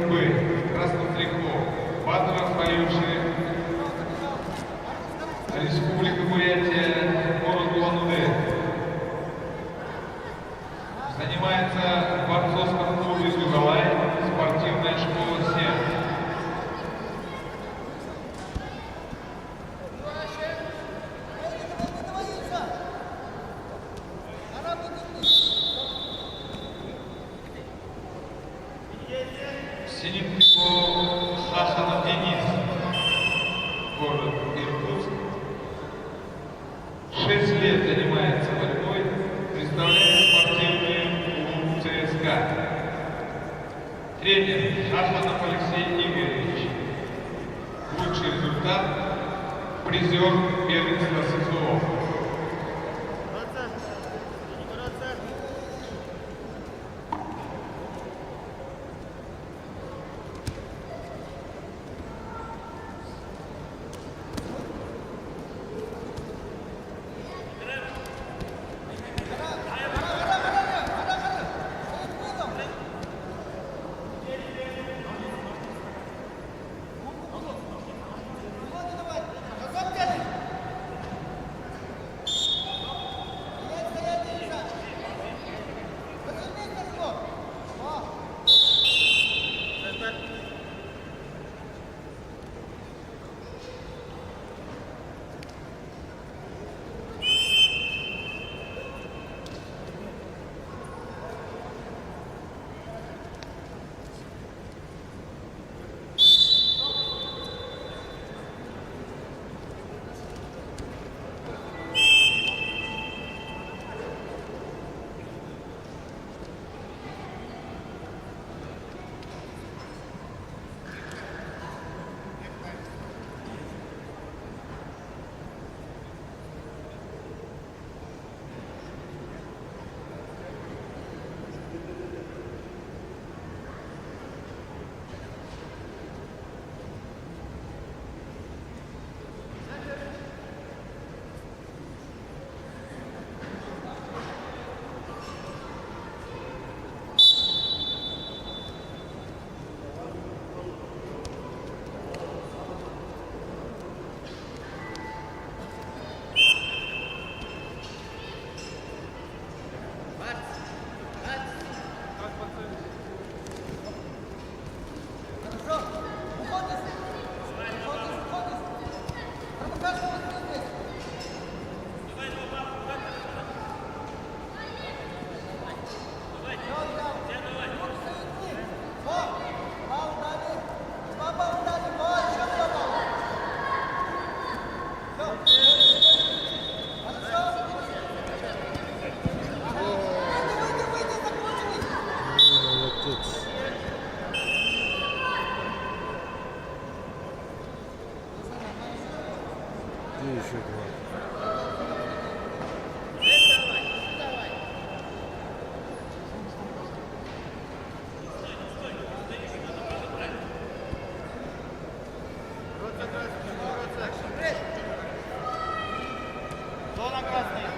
Б. Красным трико. Батуров Аюши. Республика Бурятия. Город Улан-Удэ. Занимается в борцовском клубе «Зюгалай», спортивная школа «Сем». Синим трико Хасанов Денис, город Иркутск. 6 лет занимается борьбой, представляет спортивный клуб ЦСКА. Тренер Шахматов Алексей Игоревич. Лучший результат – призер первенства ССО. И еще два. Зона красная.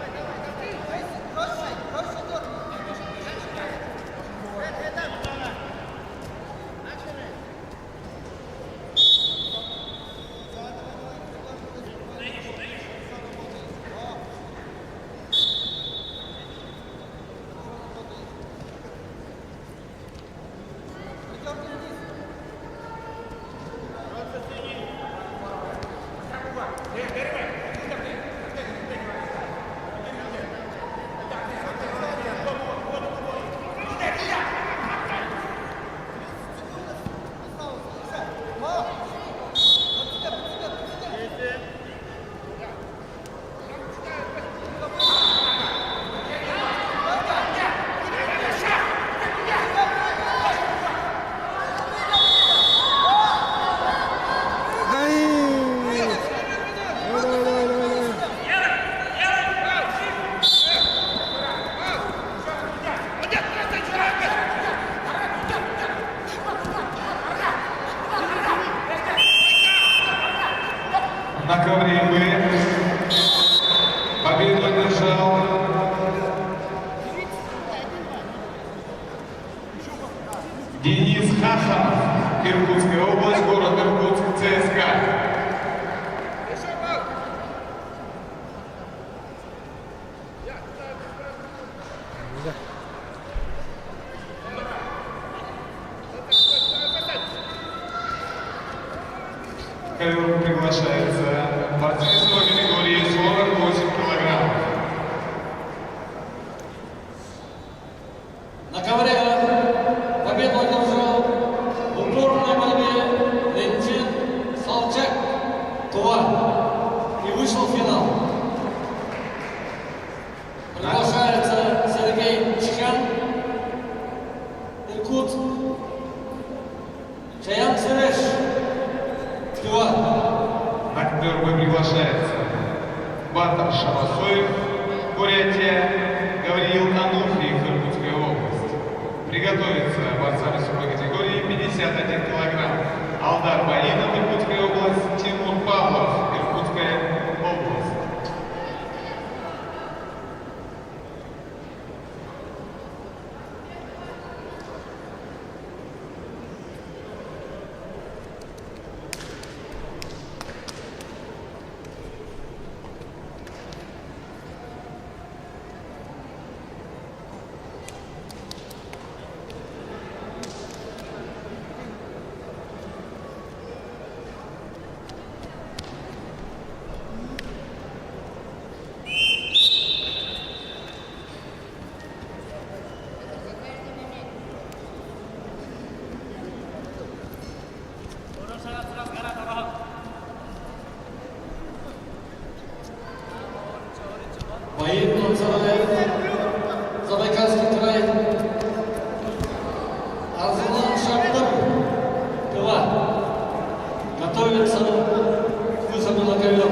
приглашается борцы весовой категории 48 килограммов. На ковре победу одержал в упорной борьбе Валентин Салчак Тува и вышел в финал. Приглашается Сергей Чхан, Иркут, Чаян Сереш, Тува. На который приглашается Батар Шамасоев, Бурятия, Гавриил Ануфриев, Иркутская область. Приготовиться борцам весовой категории 51 килограмм. Алдар Баинов, Иркутская область, Тимур Павлов, Иркутская область. Бои продолжает Забайкальский край. Арзелан Шахтар Тува готовится к вызову на ковер.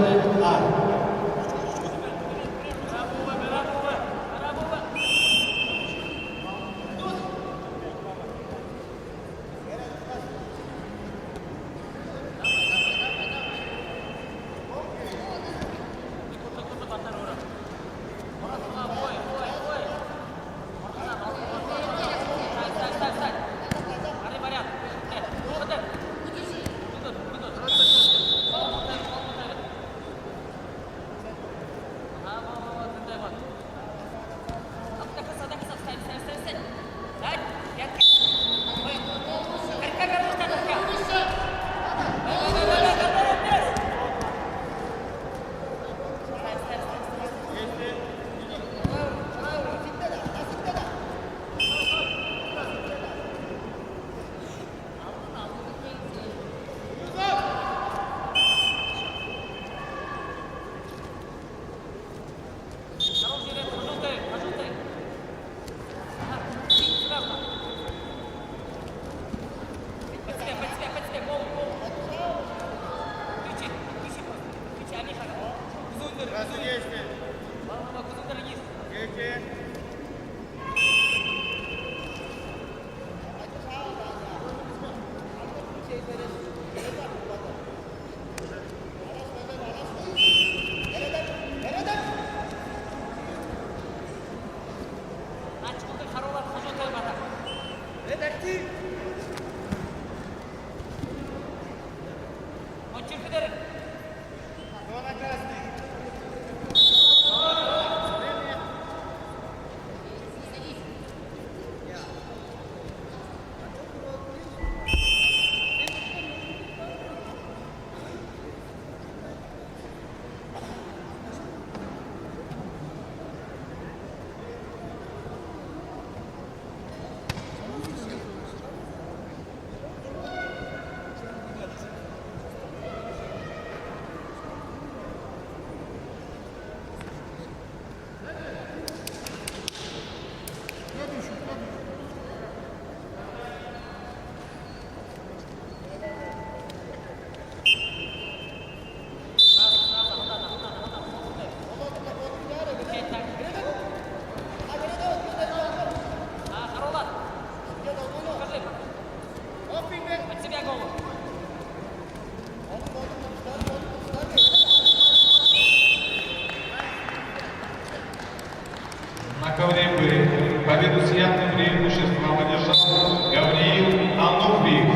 На ковре победу с явным преимуществом одержал Гавриил Ануфриев,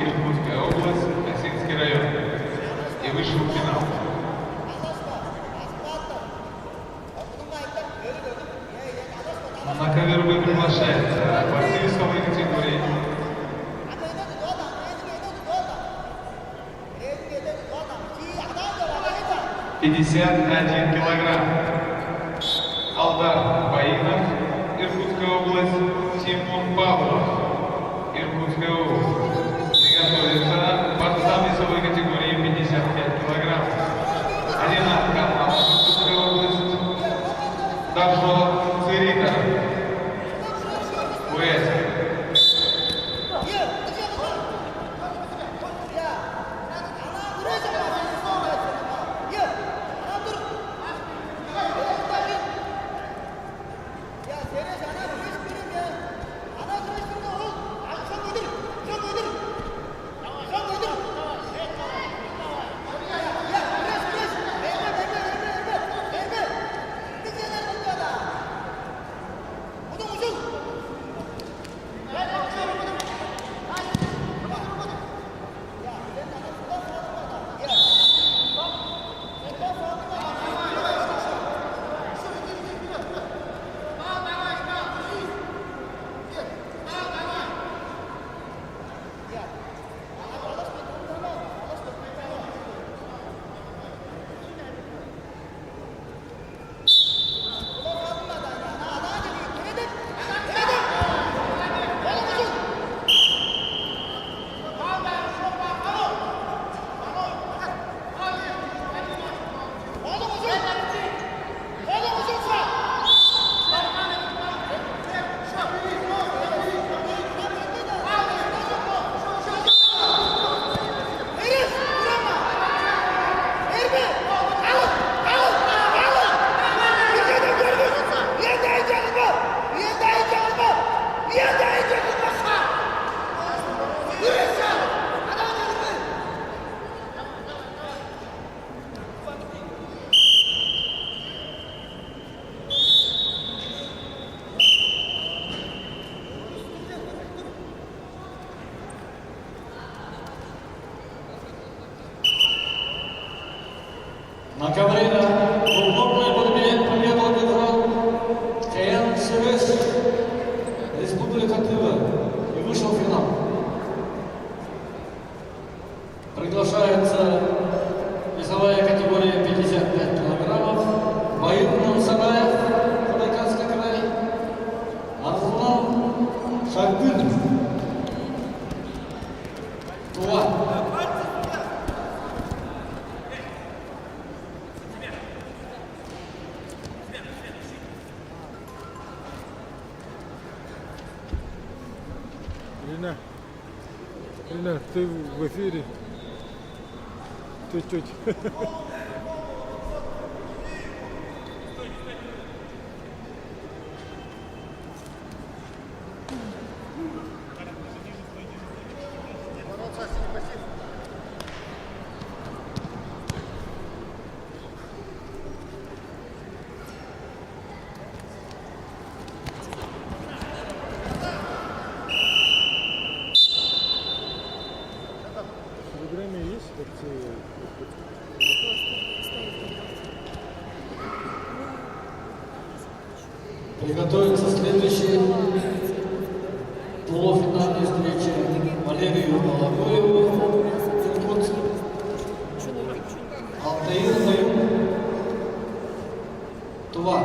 Иркутская область, Осинский район, и вышел в финал. На ковер приглашается борцы весовой категории. 51 килограмм. Алдар Баинов, Иркутская область, Тимур Павлов, Иркутская область. Приготовиться борцам весовой категории 55 килограмм. Ренат Камал, Иркутская область, Дажо Цирита, Уэс. На ковре в двуборной борьбе победу одержал Каян Шевес, Республика Тыва, и вышел в финал. Приглашается весовая категория 55 килограммов, Баирнан Сараев, Забайкальский край, Арслан Шагын, Тува. Рина, ты в эфире. Чуть-чуть. В программе есть акции? Приготовиться следующей полуфинальной встрече Валерию Балагоеву, Иркутск, Алтаир Баюн, Тува.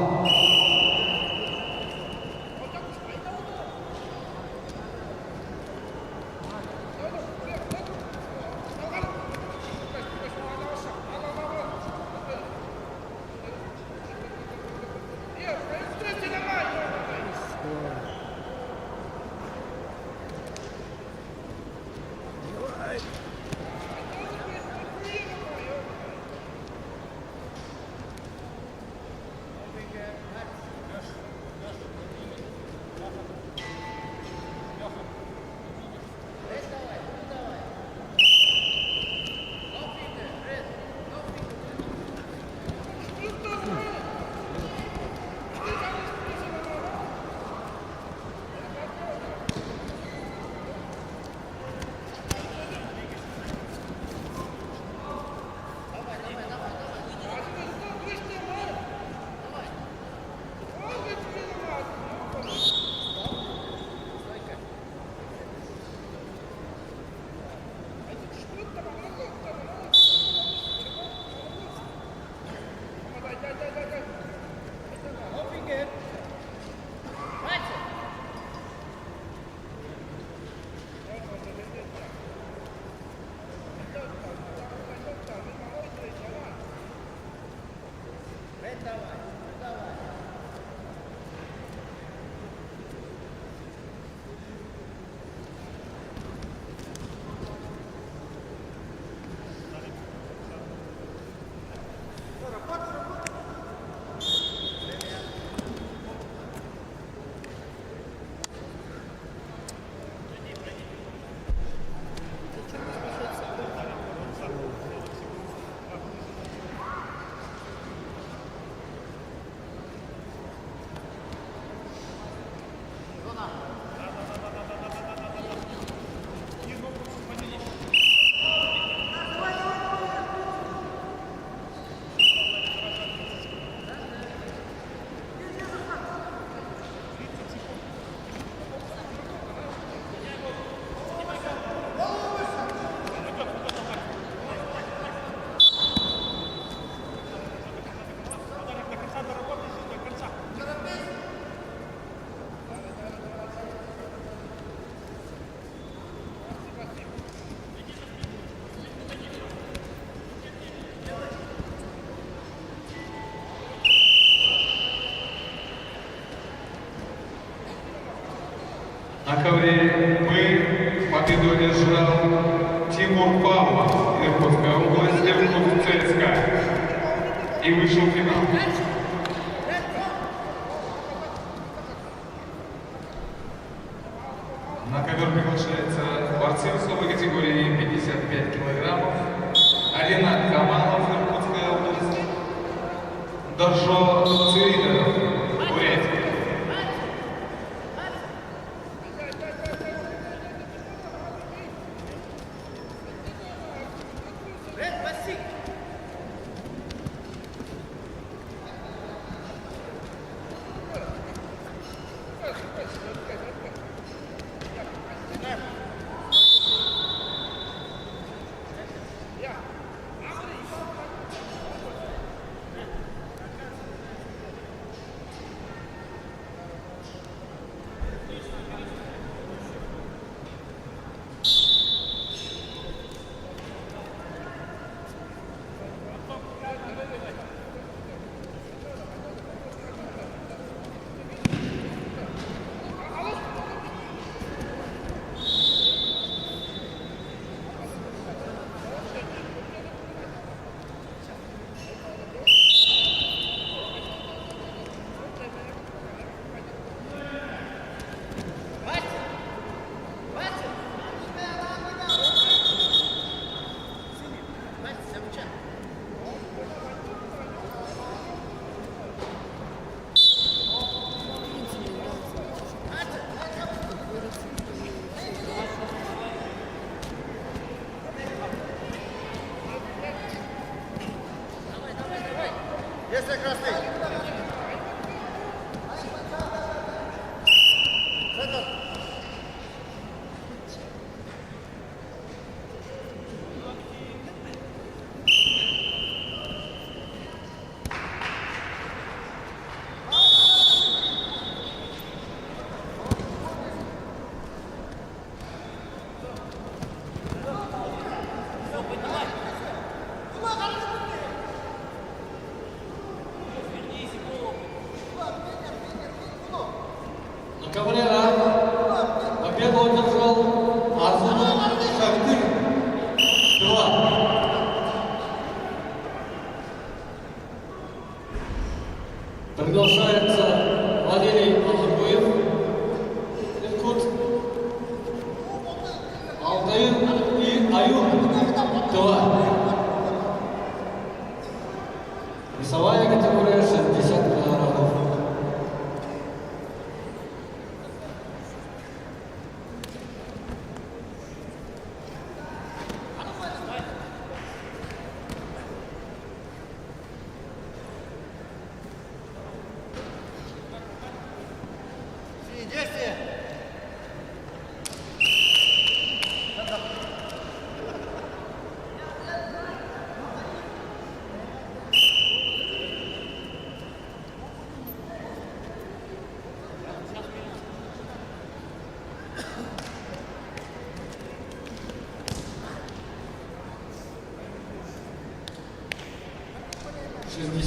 На ковре мы победу одержал Тимур Павлов, Иркутская область, Иркутск ЦСКА. И вышел в финал. На ковер приглашается борцы весовой категории 55 килограммов. Ринат Камалов, Иркутская область. Доржо Циридеров, Бурятия. Кавалера победу одержал Арзуман Шахтыр 2. Приглашается Валерий Алгуев, Иркут, Алтаир и Аюб 2. Весовая категория 60 килограммов.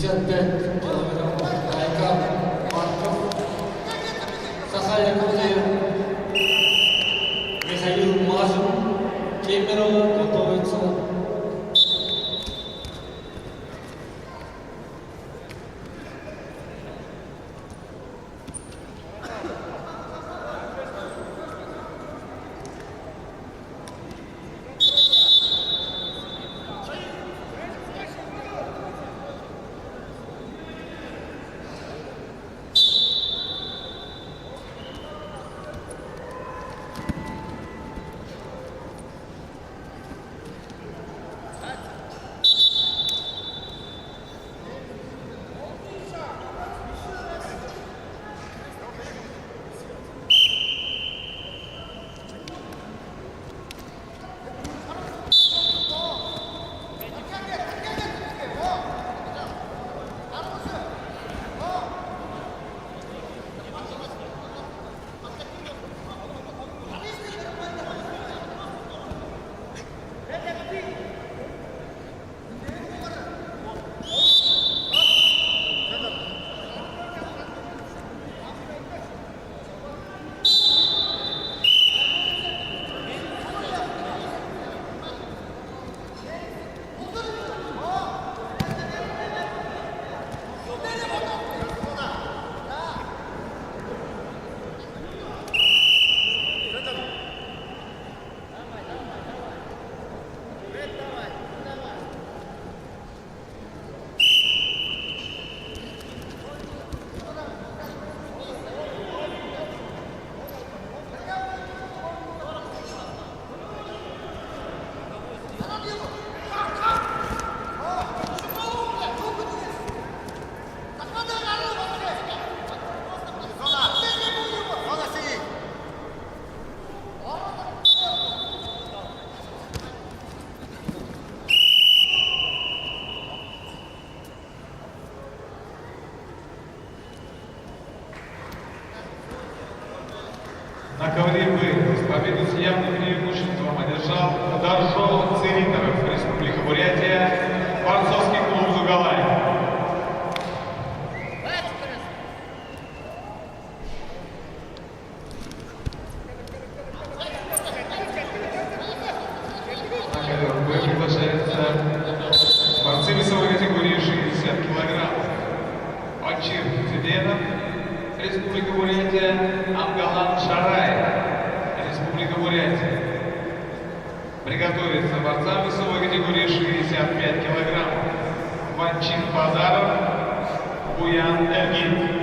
65 килограммов. Айкар Марков. Сахая Кутеев. Михаил Мазин. Кемерова готовится. На ковре Б победу с явным преимуществом одержал Даржол Циринов, Республика Бурятия, борцовский клуб «Зугалай». На ковер Б приглашается борцы весовой категории 60 килограммов. Бачир Тюденов, Республика Бурятия, Амгалан Шарай, Республика Бурятия. Приготовиться борцам весовой категории 65 килограммов. Ванчин Базаров, Буян Эльгин.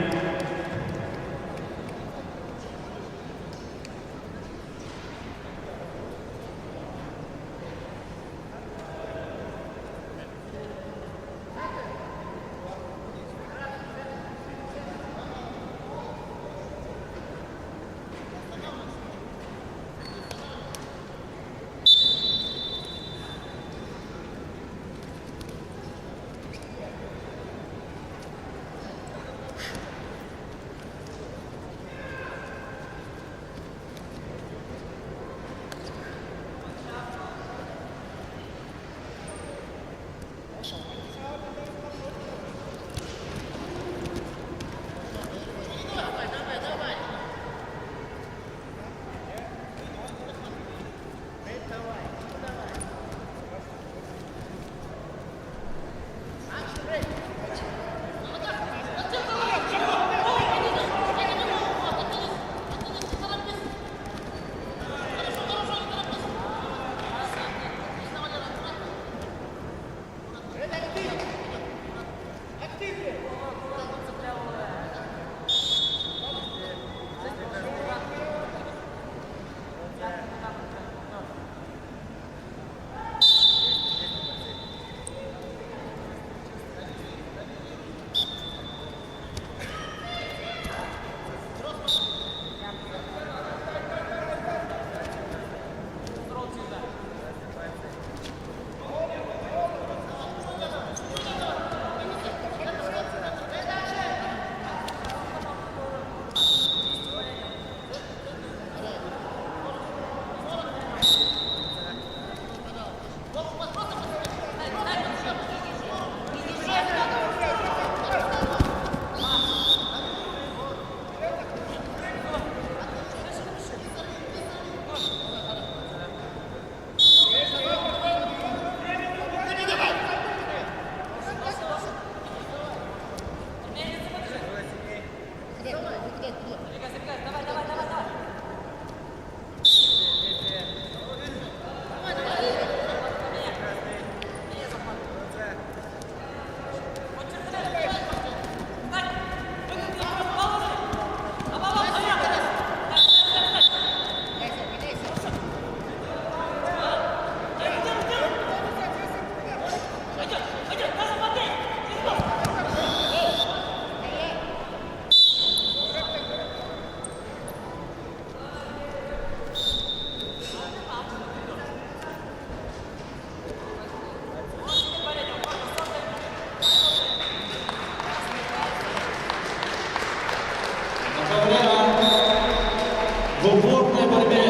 В упорной борьбе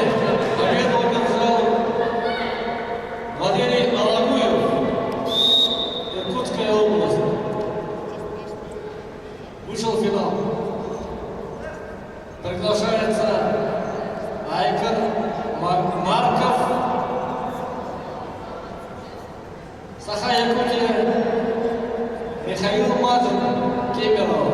победу одержал Валерий Алагуев, Иркутская область. Вышел в финал. Приглашается Айкар Марков, Саха-Якутия, Михаил Мазин, Кемерово.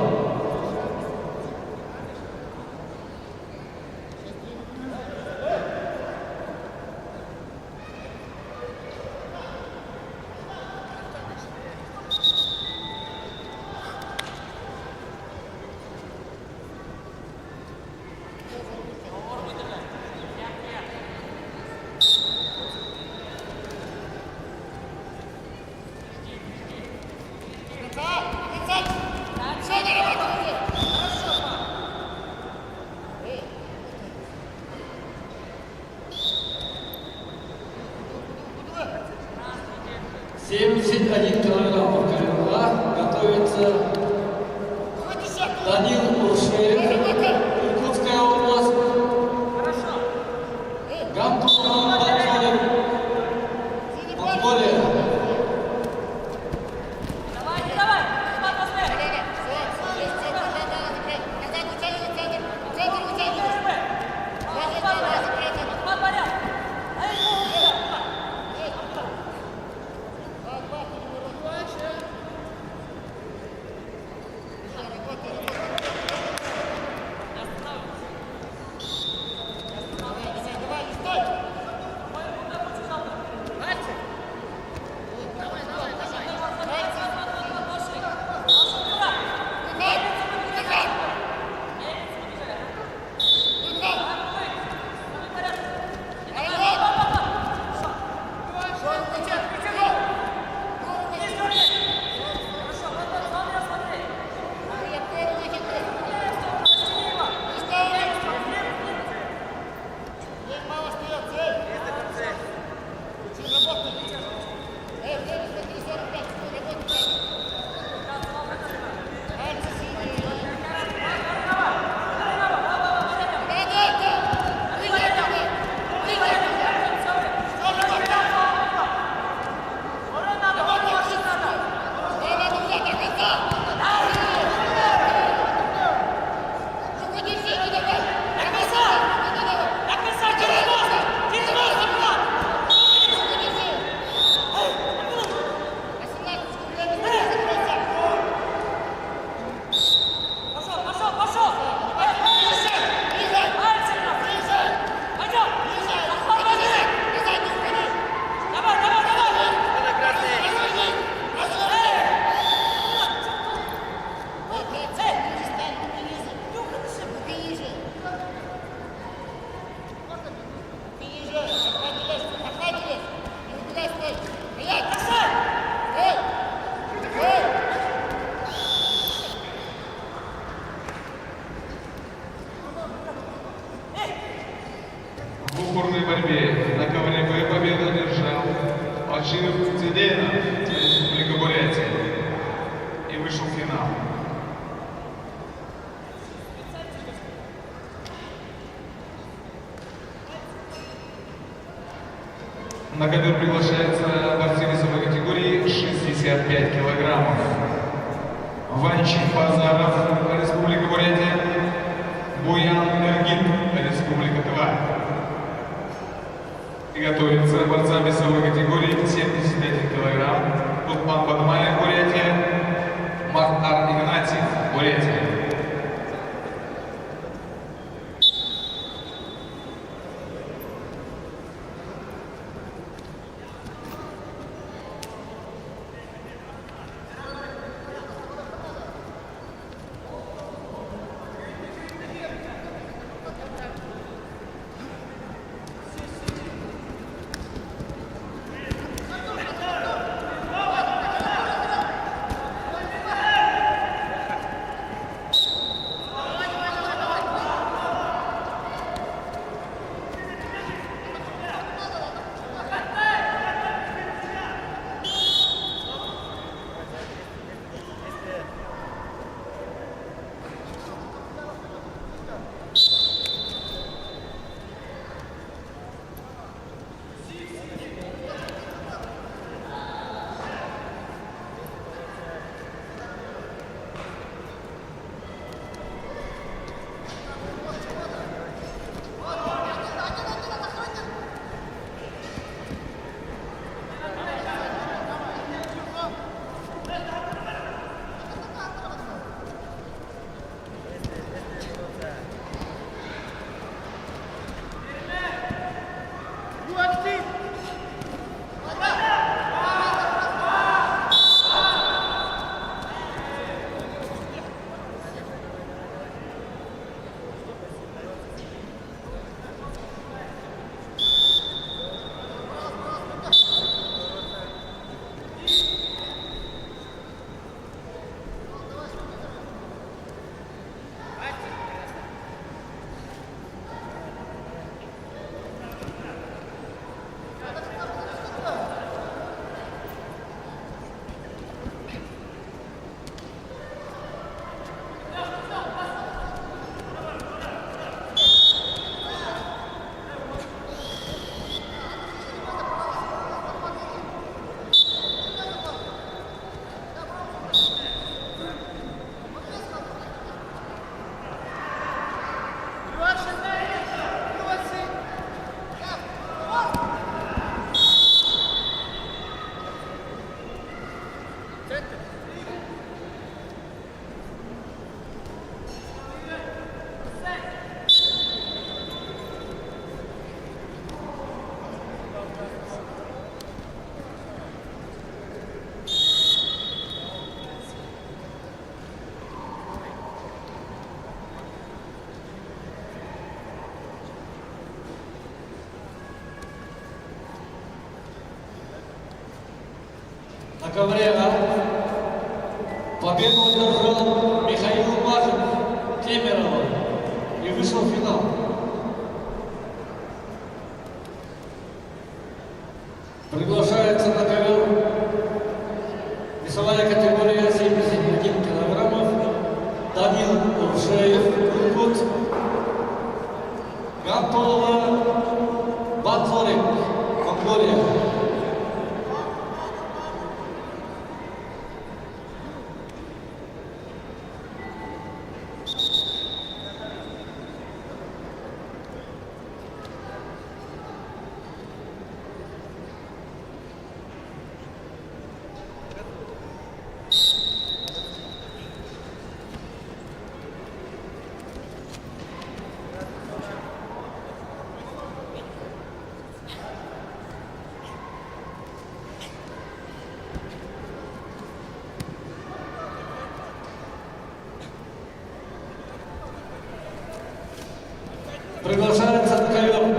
«71 килограмм повторила». Готовится Данил Уршевик, Иркутская область. Гамтун Батюрин, Монголия. В упорной борьбе на КВНБ победу одержал Аджир Цидейна, Республика Бурятия, и вышел в финал. На ковер приглашается борцы весовой категории 65 килограммов. Ванчин Базаров, Республика Бурятия, Буян Эргин, Республика Тыва. И готовится борцам весовой категории 71 килограмм. Кутман Бадмаев, Бурятия, Махтар Игнатьев, Бурятия. ковре А победу одержал Михаил Мажин Кемерово и вышел в финал. Приглашается на ковер весовая категория 71 килограммов Данил Уршеев, Иркут, Гантолова Батлорик, Монголия. Приглашается на ковер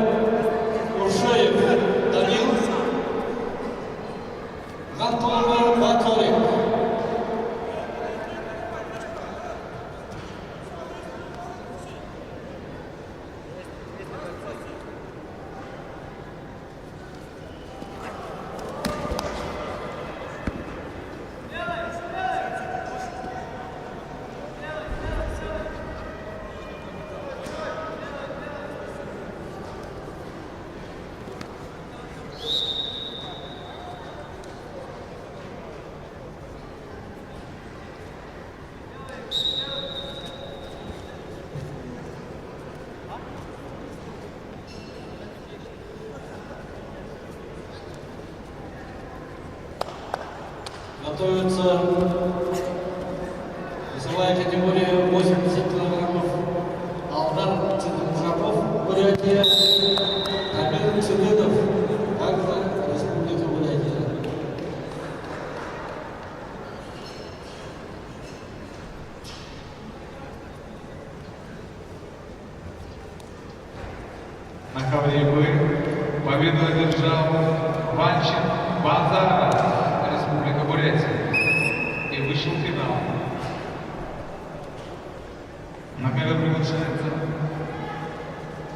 Уршеев Данил, Гантолова Батлорик. Готовится весовая категория 80 килограммов Алдар Цидмужапов, Бурятия, Амир Цидынов, также Республика Бурятия. На ковре Б победу одержал Ванчин Базара, Республика Бурятия, и вышел в финал. На ковер приглашается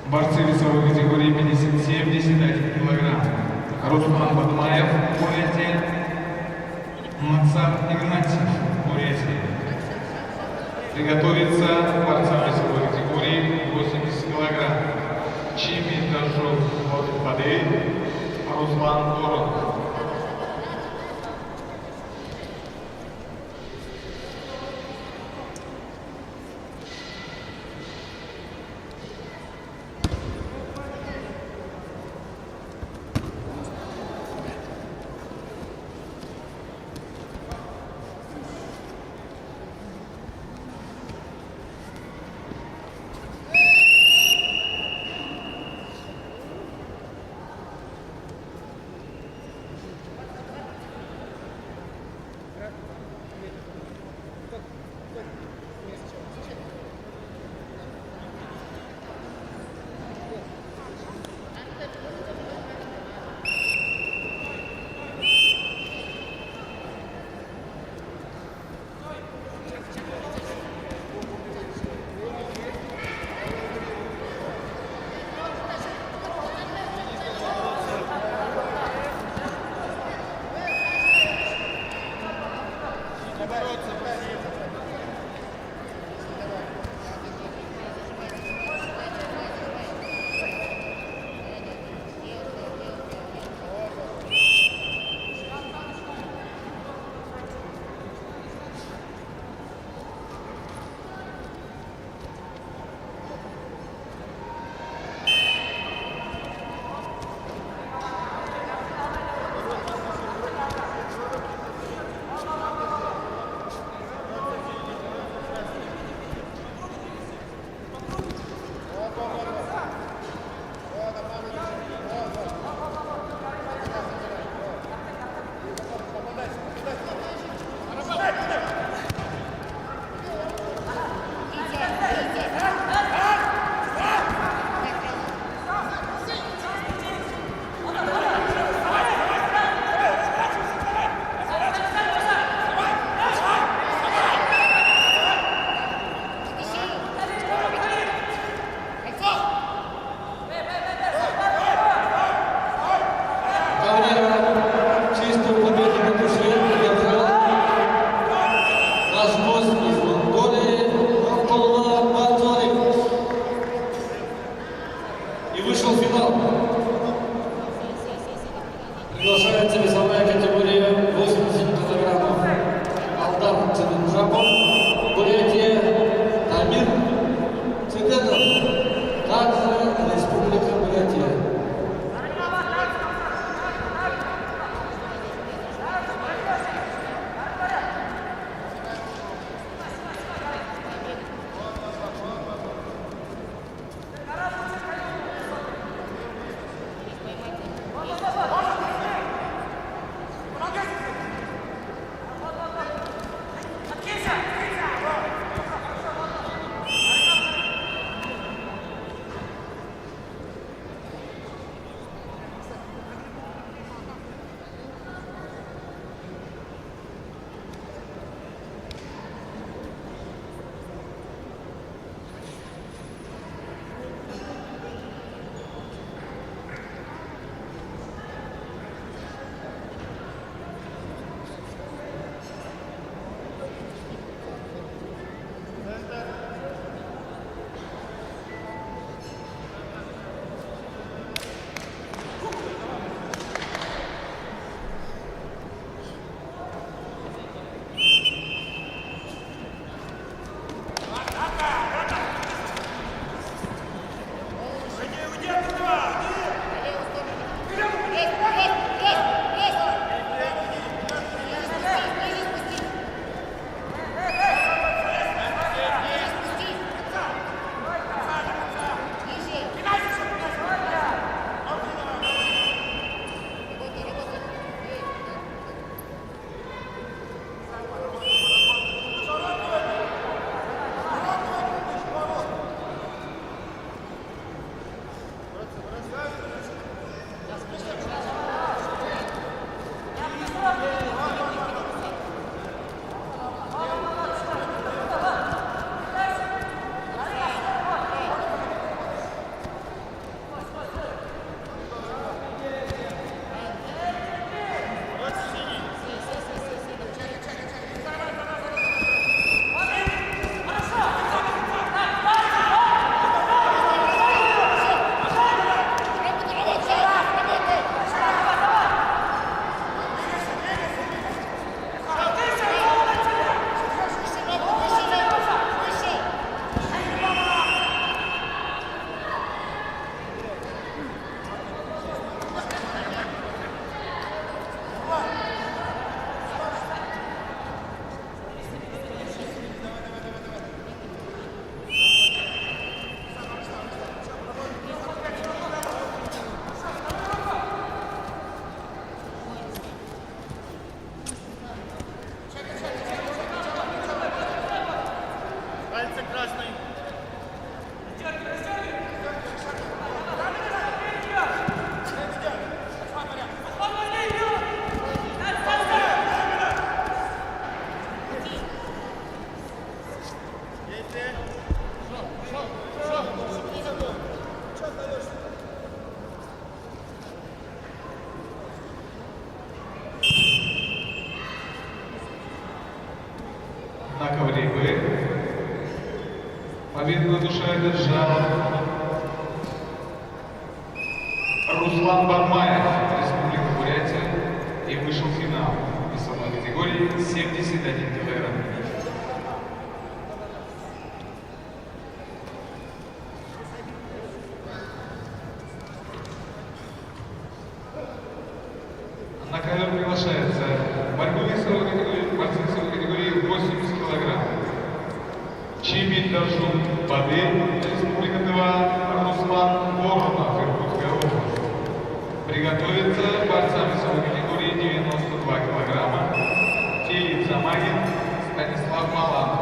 борцы весовой категории 50-71 килограмм. Руслан Бадмаев, Бурятия, Максар Игнатьев, Бурятия. Приготовиться борцам весовой категории 80 килограмм. Чими Дажов Бадей, Руслан Торон. На ковре Б победу на душе одержал Руслан Бармаев, Республика Бурятия, и вышел в финал весовой категории 71 килограмм. На ковер приглашается борьбу весовой категории, борцы весовой категории 80 килограмм. Чемин Даржун Бады, Республика Тыва, Руслан Воронов, Иркутская область. Приготовиться борцам весовой категории 92 килограмма. Филипп Замагин, Станислав Маланов.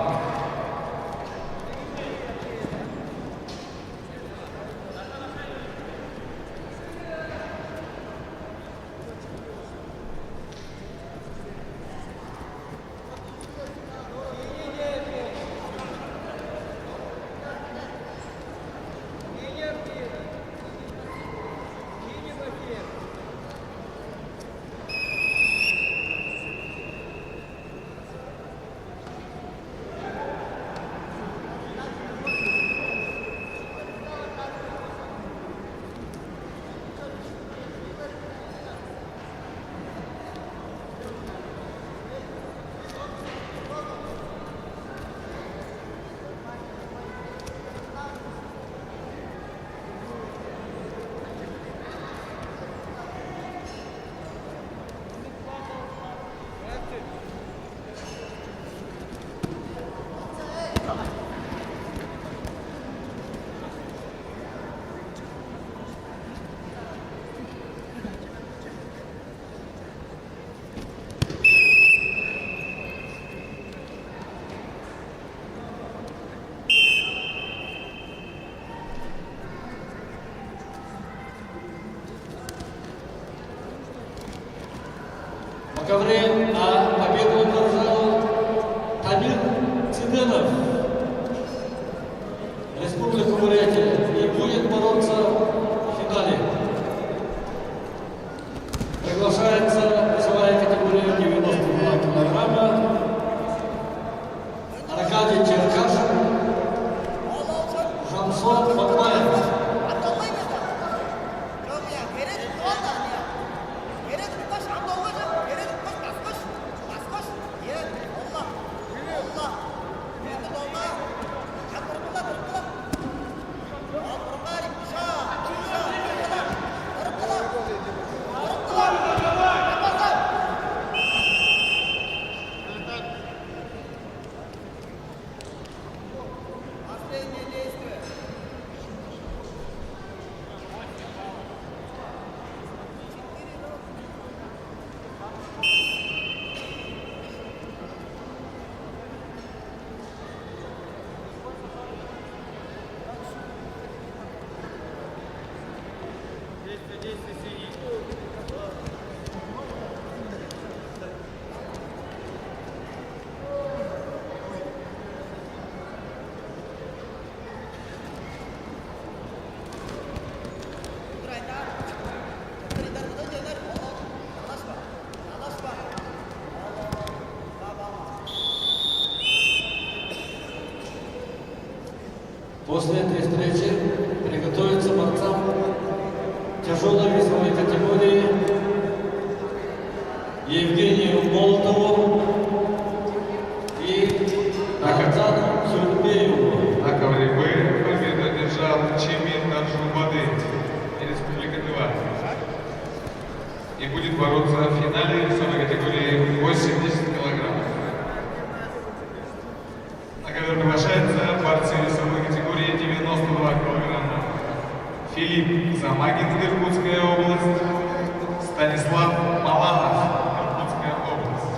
На ковре А победу одержал Тамир Циденов, Республика Бурятия, и будет бороться в финале. Приглашается весовая категория 92 килограмма Аркадий Черкашин, Шамсон Батмаев. После этой встречи приготовиться борцам тяжелой весовой категории Евгению Молотову и Рамзану Сюрбееву. На ковре Б победу одержал Чемин Даржун Бады, Республика Тыва. И будет бороться в финале весовой категории 80 килограмм. На ковер приглашается борцы весовой категории 92 килограмма. Филипп Замагин, Иркутская область, Станислав Маланов, Иркутская область.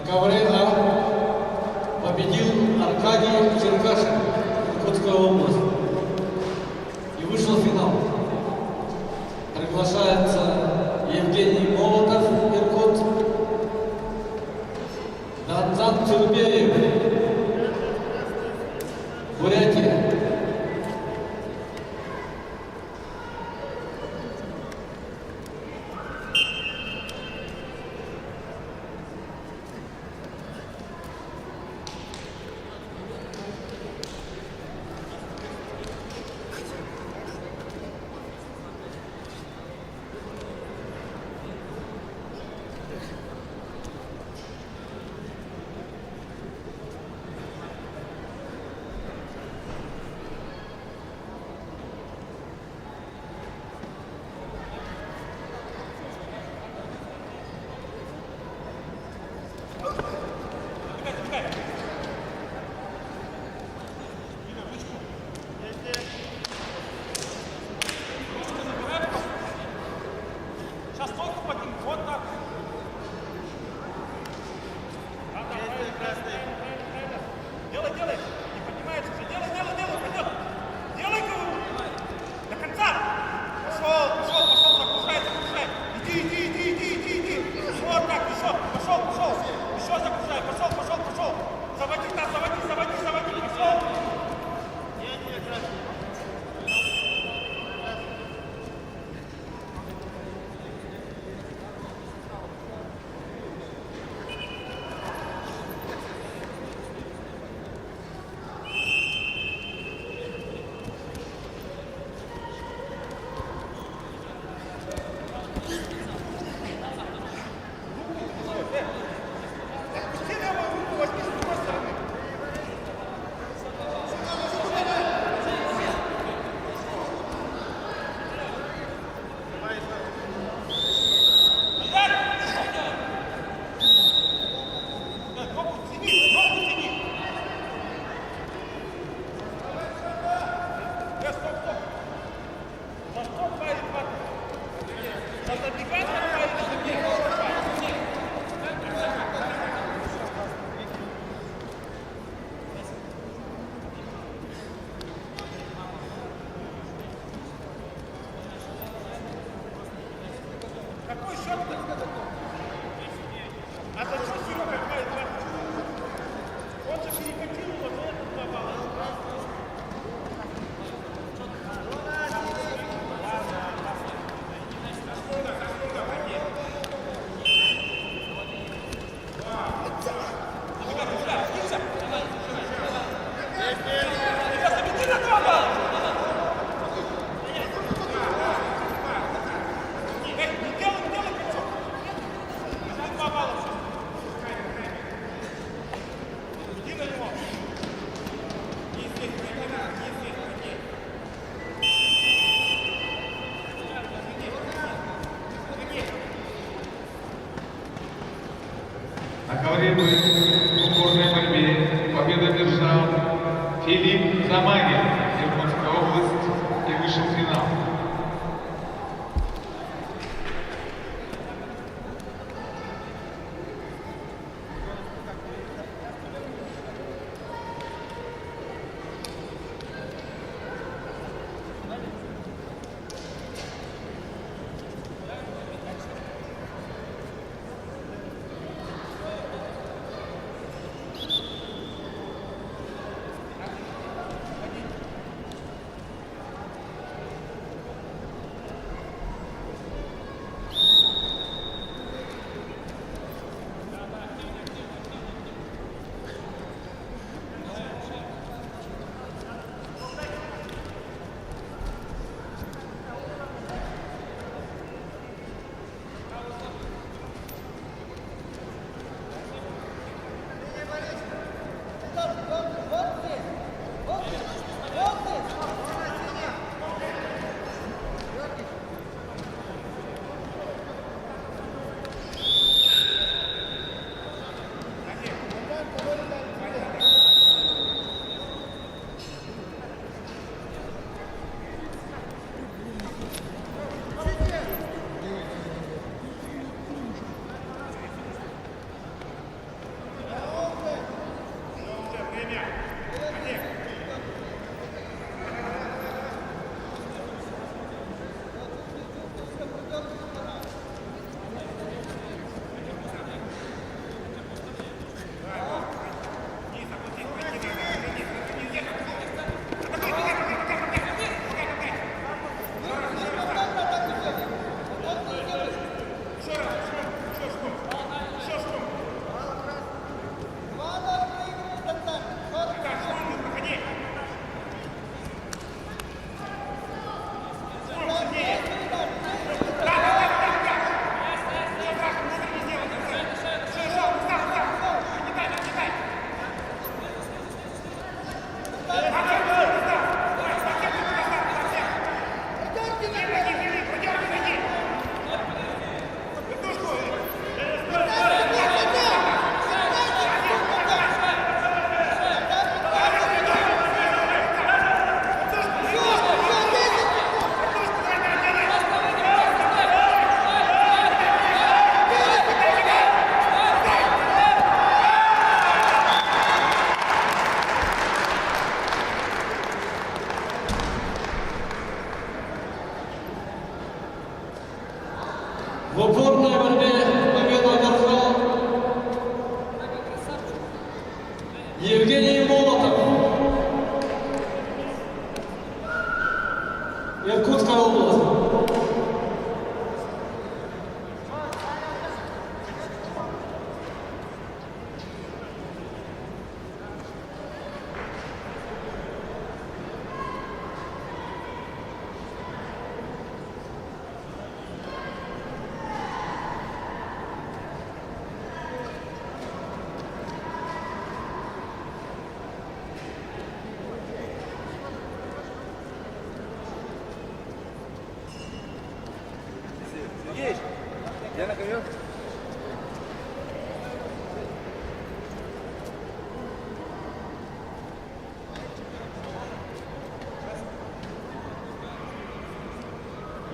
ковре А победил Аркадий Черкашин, Иркутская область, и вышел в финал. Приглашается Евгений Молотов, Иркут, Данзан Тюрбеев, Бурятия. Сейчас только поднимем. Вот так. Делай, делай. Не поднимается уже. Делай, пойдет. Делай, говорю. До конца. Пошел, загружай. Иди. Вот так, еще. Пошел. Еще загружай. Пошел. Заводи. Пошел. Какой счет-то? А то что Серега играет 20? Он же перекатил его, но это 2 балла. На ковре в упорной борьбе победу одержал Филипп Замагин, Иркутская область, и вышел в финал.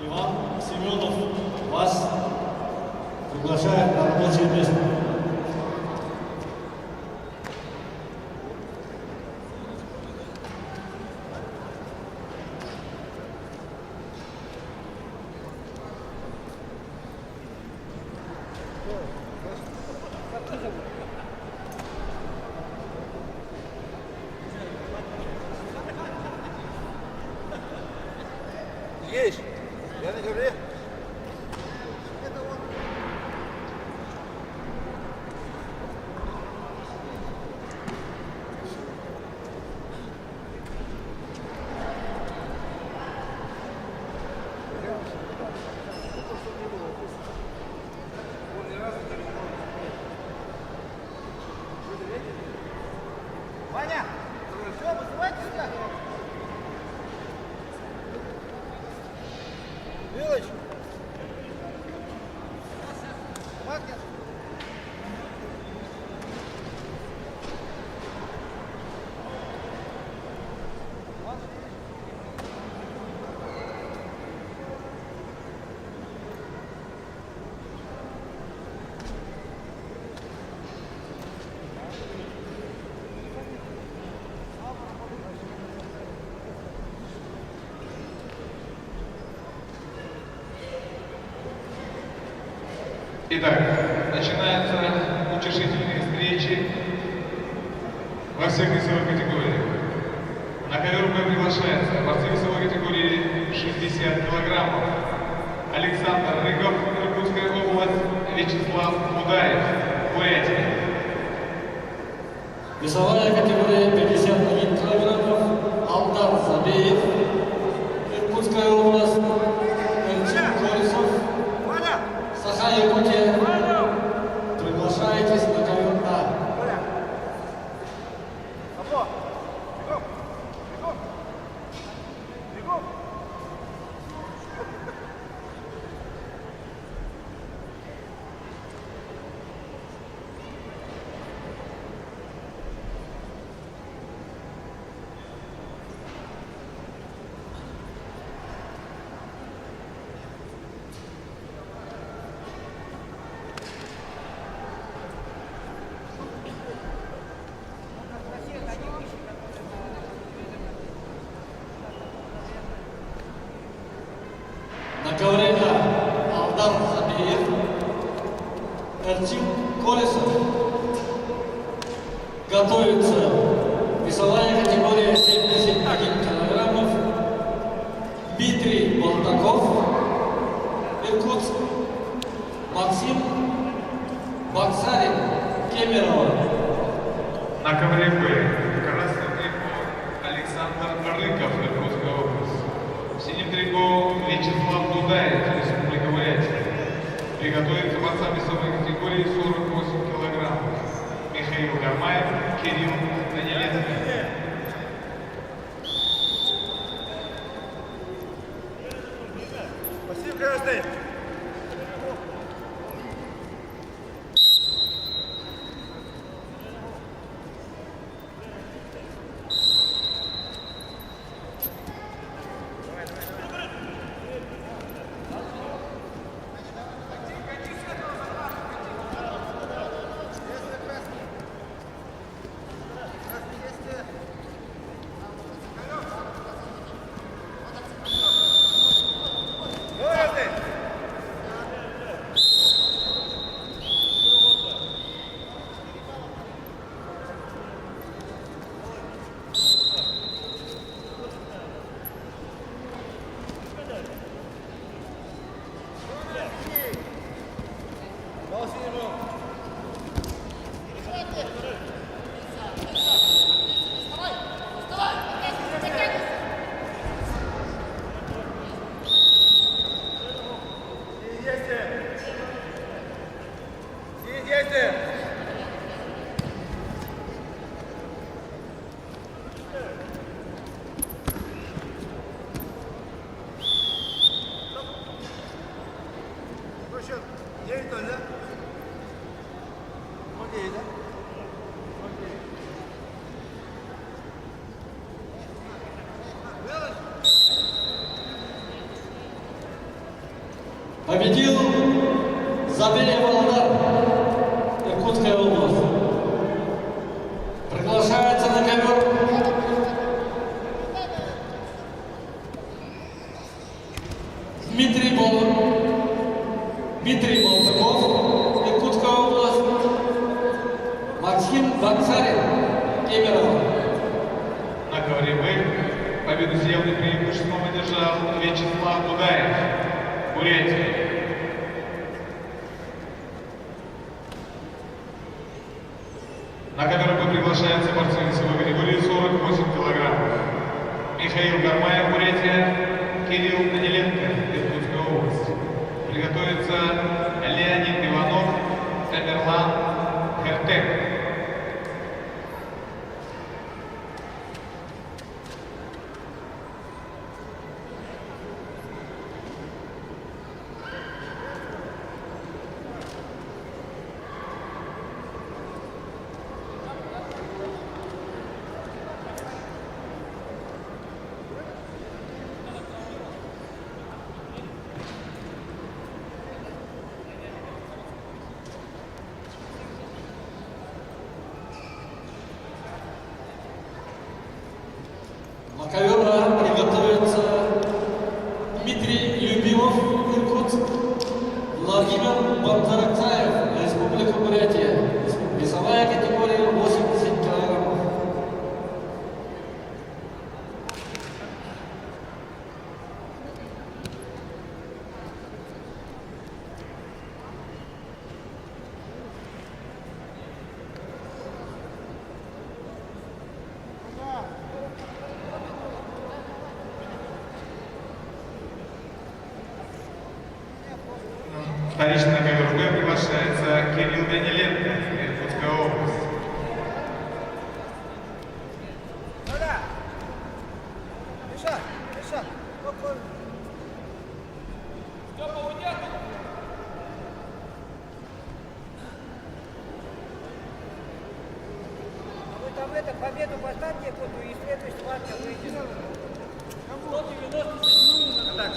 Иван Семенов вас приглашает на рабочее место. Есть. Я не говорю. Ваня, все, вызывайте сюда. Милыч. Маткин. Итак, начинаются утешительные встречи во всех весовых категориях. На ковер приглашается борцы весовой категории 60 килограммов. Александр Рыков, Иркутская область, Вячеслав Мудаев, Бурятия. Весовая категория 51 килограммов. Алдар Забеев, Иркутская область, Эрчин Колесов, Саха-Якутия. Приглашаетесь на ковер А. На ковре А Алдар Забеев, Эрчин Колесов. Готовится весовая категория 71 килограммов. Дмитрий Болтаков, Иркутск. Максим Баксарин, Кемерово. На ковре Б красным трико Александр Рыков, Иркутская область. В синем трико Вячеслав Дудаев, Республика Бурятия. Приготовится борцам весовой категории 48 килограммов. Михаил Гармаев, Кирилл Данилецкий. Спасибо, каждый. День Победил Забелев Володар, Иркутская область. Приглашается на ковер Дмитрий Болтаков, Иркутская область. Максим Баксарин, Кемерово. На ковре «Б» победу с явным преимуществом одержал Вячеслав Дудаев, Бурятия. На ковер «Б» приглашаются борцы весовой категории 48 килограммов. Михаил Гармаев, Бурятия, Кирилл Даниленко, Иркутская область. Приготовится Леонид Иванов, Тамерлан Хертек. На ковер А приготовится Дмитрий Любимов, Иркутск, Владимир Бондаракцаев, Республика Бурятия. Весовая категория 80 килограммов. Вторично на ковер «Б» приглашается Кирилл Даниленко, Иркутская область. Вы там победу поставьте фото и следующий матч выйдет. 197 так.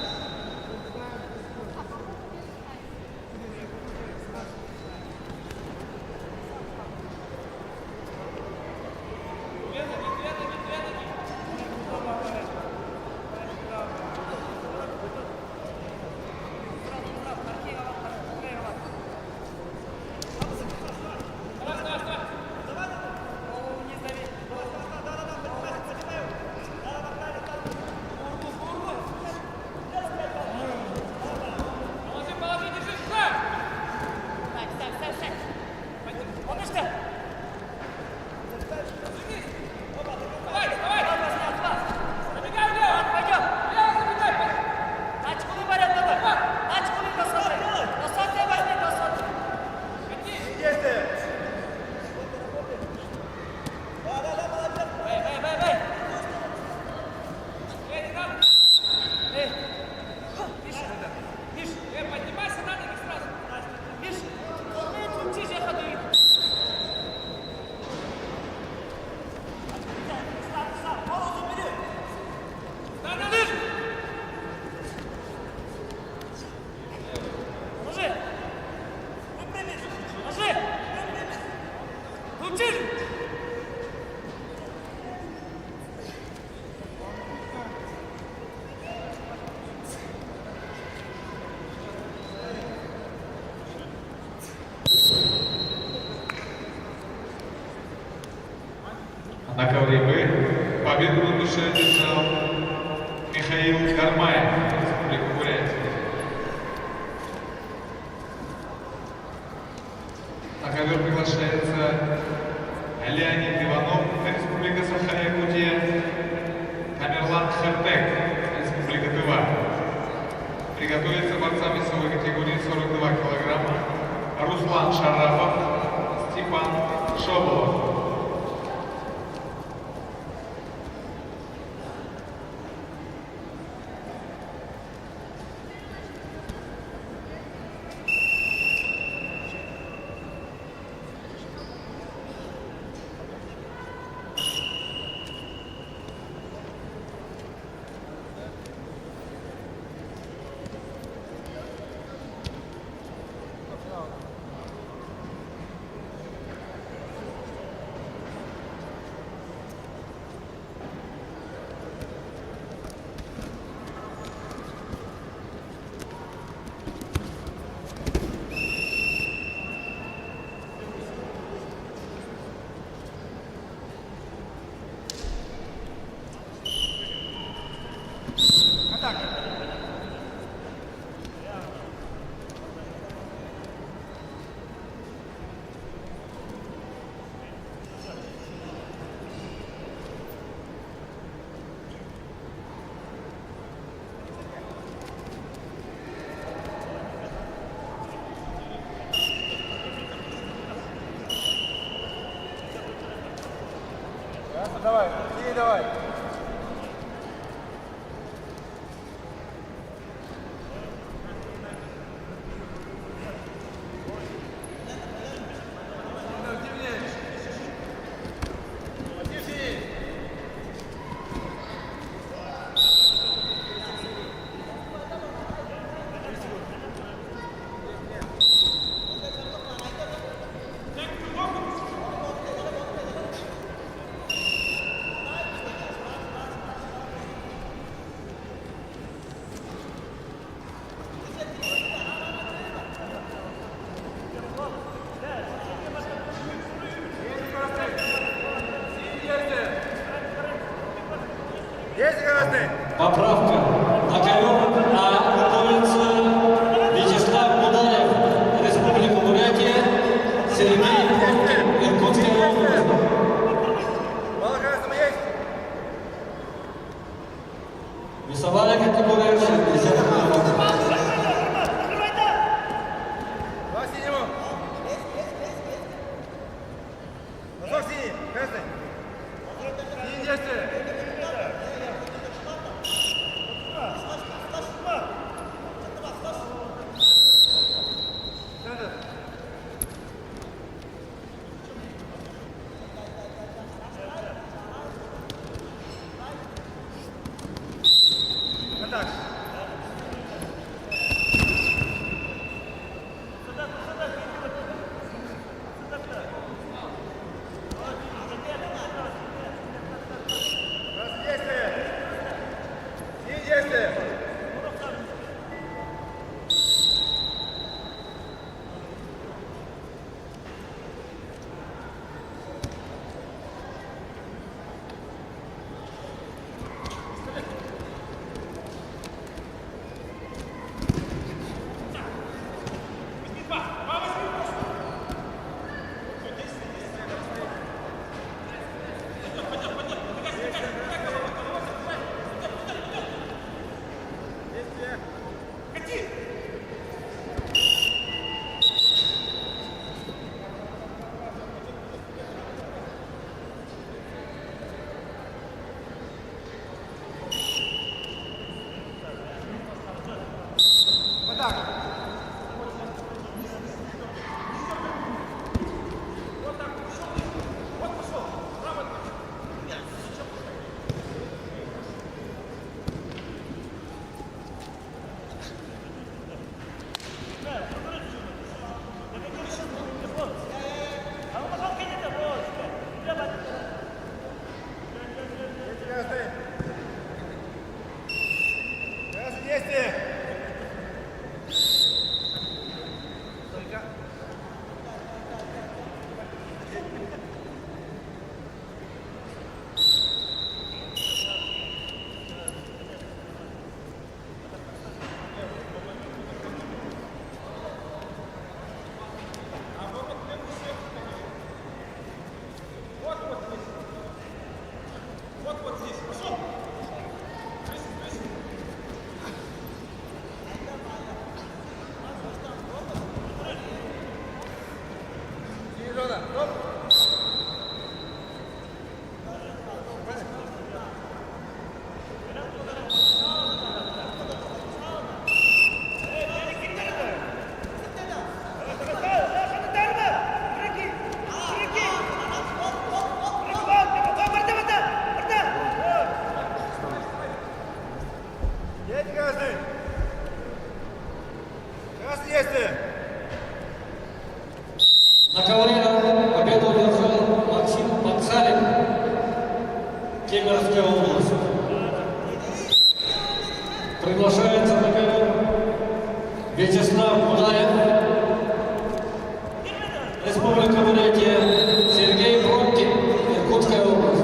На ковре «Б» победу на душе одержал Михаил Гармаев, Республика Бурятия. На ковер приглашается Леонид Иванов, Республика Саха-Якутия, Тамерлан Хертек, Республика Тыва. Приготовиться борцам весовой категории 42 килограмма Руслан Шарапов, Степан Шоболов. Давай, и давай. Есть красный? Поправка. На ковер готовится Вячеслав Будаев, Республика Бурятия, Сергей Пронкин, Иркутская область. Мало красного есть? Весовая категория 60 кг. Два синего. Носок синий, красный. Синий действие. Контакт. Красный действие. Синий действие. Красный действие. Зона. Стоп. Есть красный. Красный действие. На ковре победу одержал Максим Панцалин, Кемеровская область. Приглашается на ковер Вячеслав Будаев, Республика Бурятия, Сергей Пронкин, Иркутская область.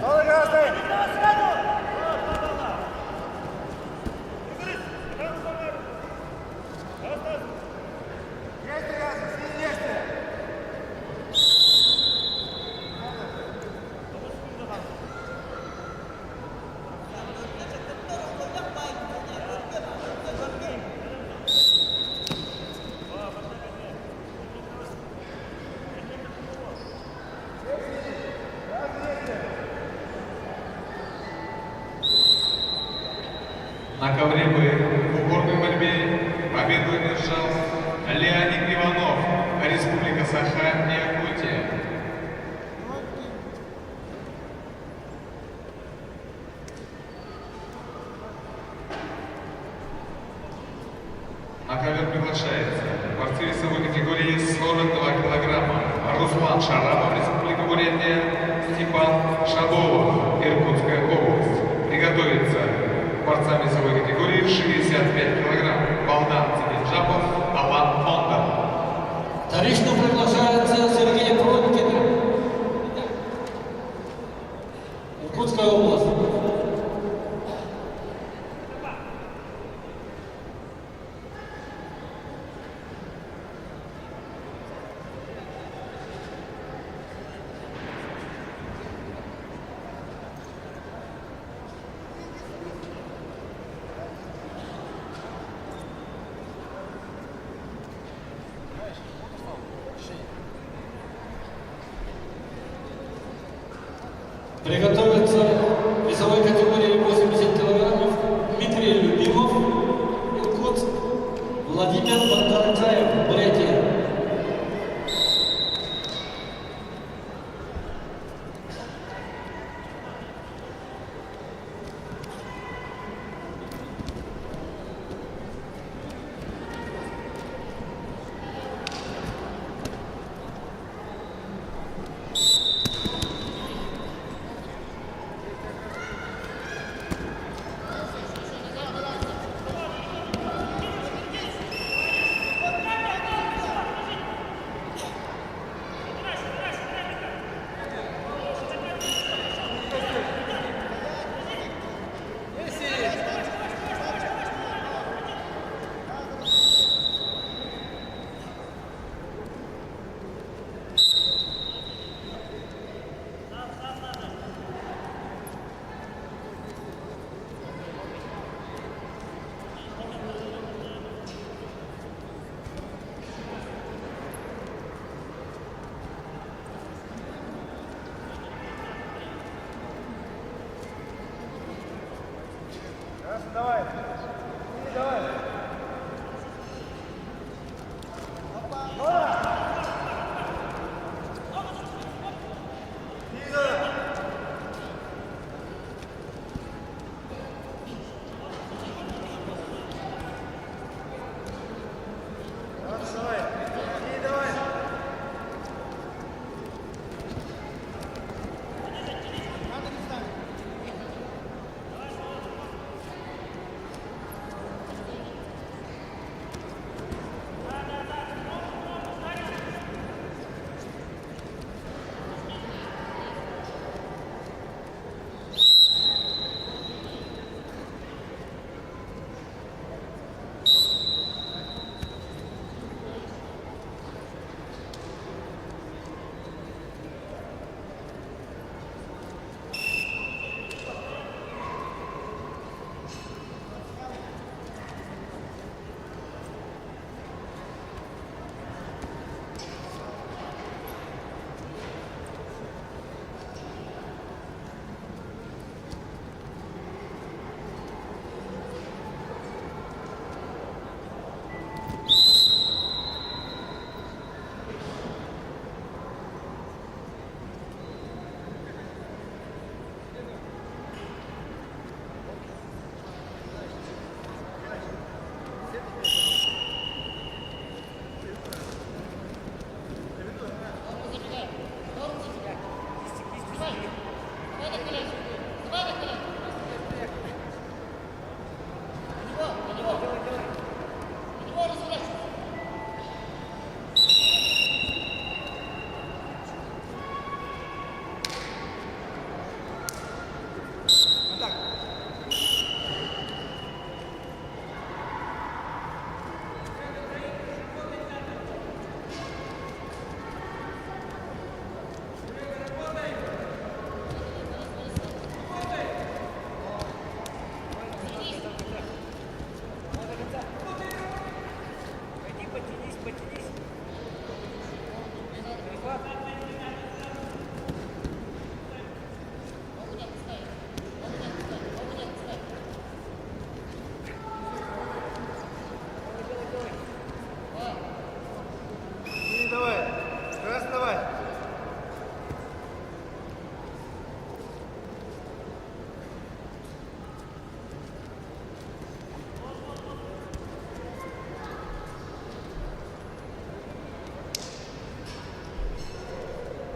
Новый красный. На ковре в упорной борьбе победу одержал Леонид Иванов, Республика Саха-Якутия. На ковер приглашается борцы весовой категории 42 килограмма Руслан Шарапов, Республика Бурятия, Степан Шаболов, Иркутская область. Приготовиться борцам весовой категории 65 килограмм Балдан Цидинджапов, Алан Фондер. Вторично приглашается Сергей Пронькин, Иркутская область. Приготовиться в весовой категории 80 килограммов Дмитрий Любимов, Иркутск, Владимир Бондарчаев, Бурятия.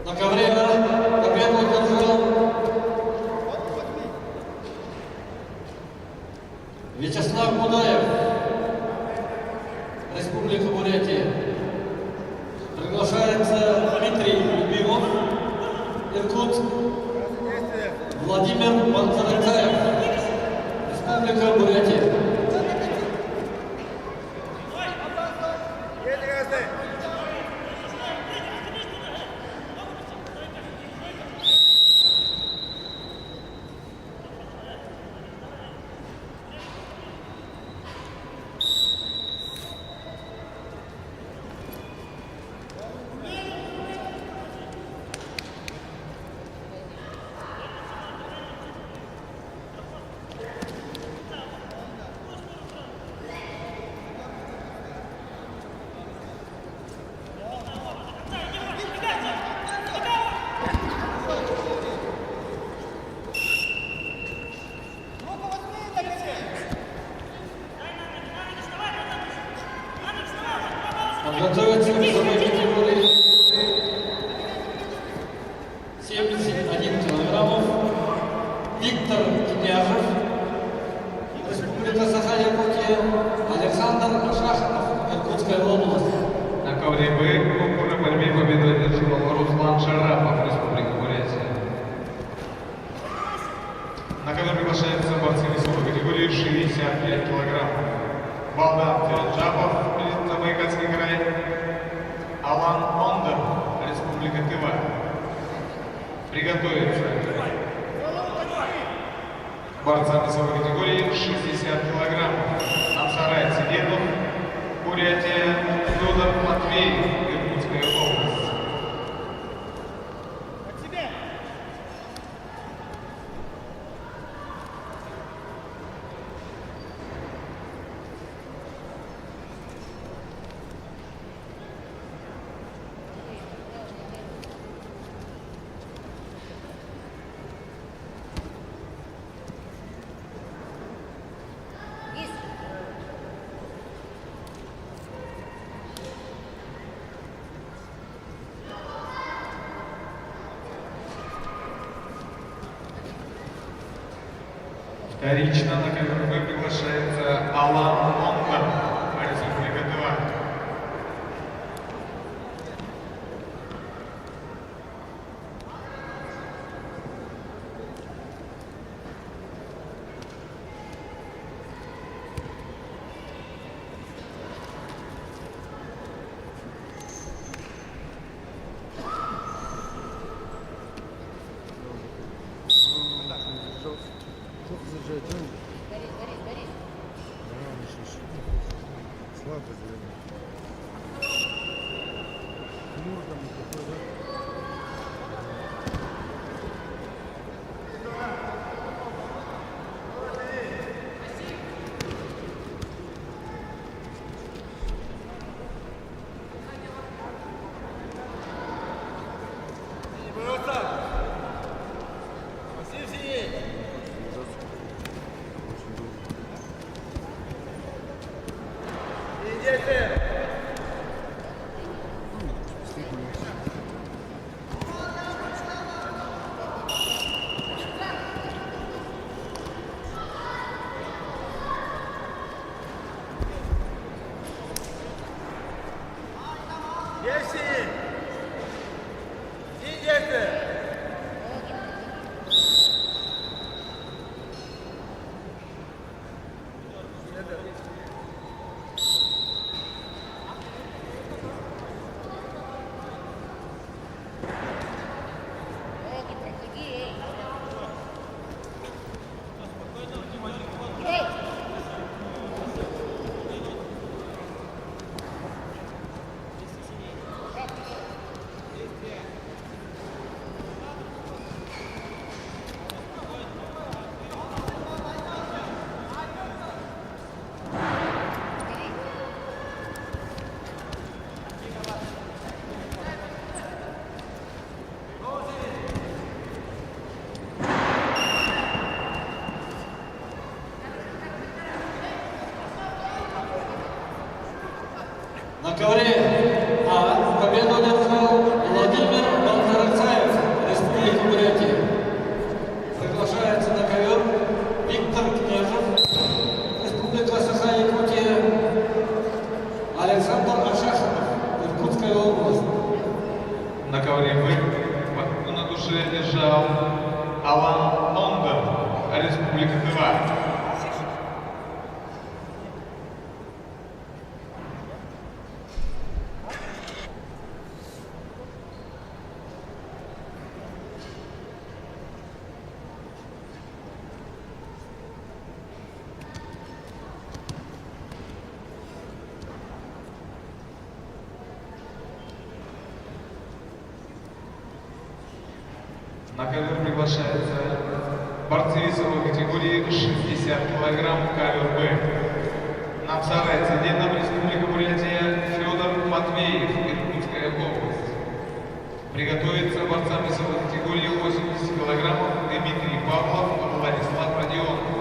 На ковре победу одержал Вячеслав Будаев, Республика Бурятия. Приглашается Дмитрий Любимов, Иркутск. Владимир Манцаракаев, Республика Бурятия. Подготовиться к весовой категории 71 килограммов Виктор Князев, Республика Саха-Якутия, Александр Шахов, Иркутская область. На ковре Б в упорной борьбе победу одержал Руслан Шарапов, Республика Бурятия. На ковер приглашаются борцы весовой категории 65 килограммов. Балдан Тираджапов, Забайкальский край. Алан Ондер, Республика Тыва. Приготовиться. Борца весовой категории 60 килограммов. Амсарай Сидетов, Бурятия, Федор Матвеев, Иркутская область. Вторично на ковер Б приглашается Алан Ондер, Республика Тыва. На ковре А победу одержал Владимир Манцаракаев. На ковер приглашаются борцы весовой категории 60 кг ковер Б. На Сарайте, Денном, Республика Бурятия, Федор Матвеев, Иркутская область. Приготовиться борцам весовой категории 80 кг Дмитрий Павлов, Владислав Родионов.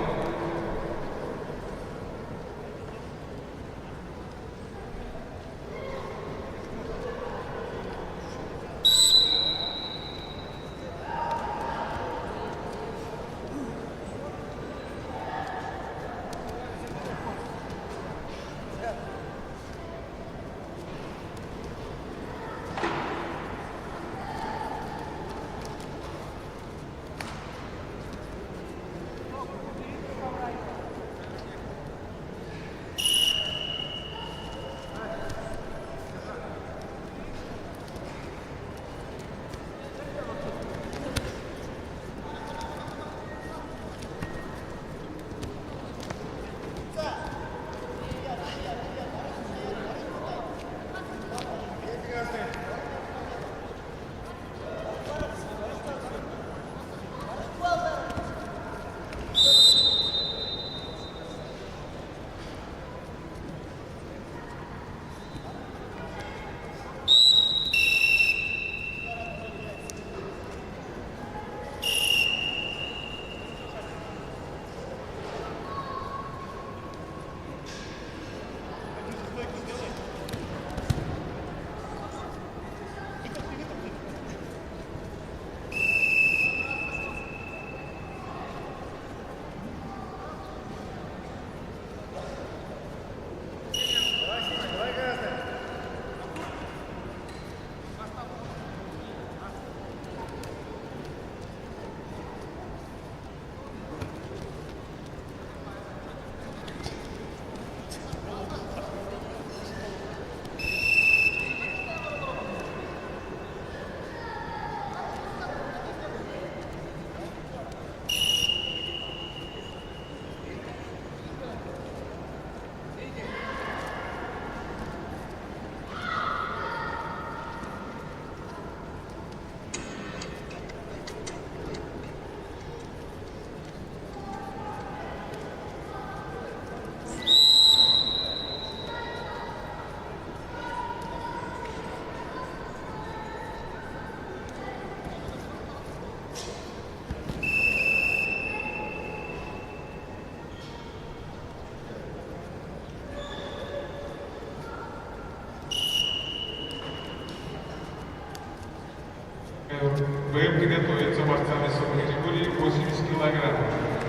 Б приготовится борцам весовой категории 80 кг.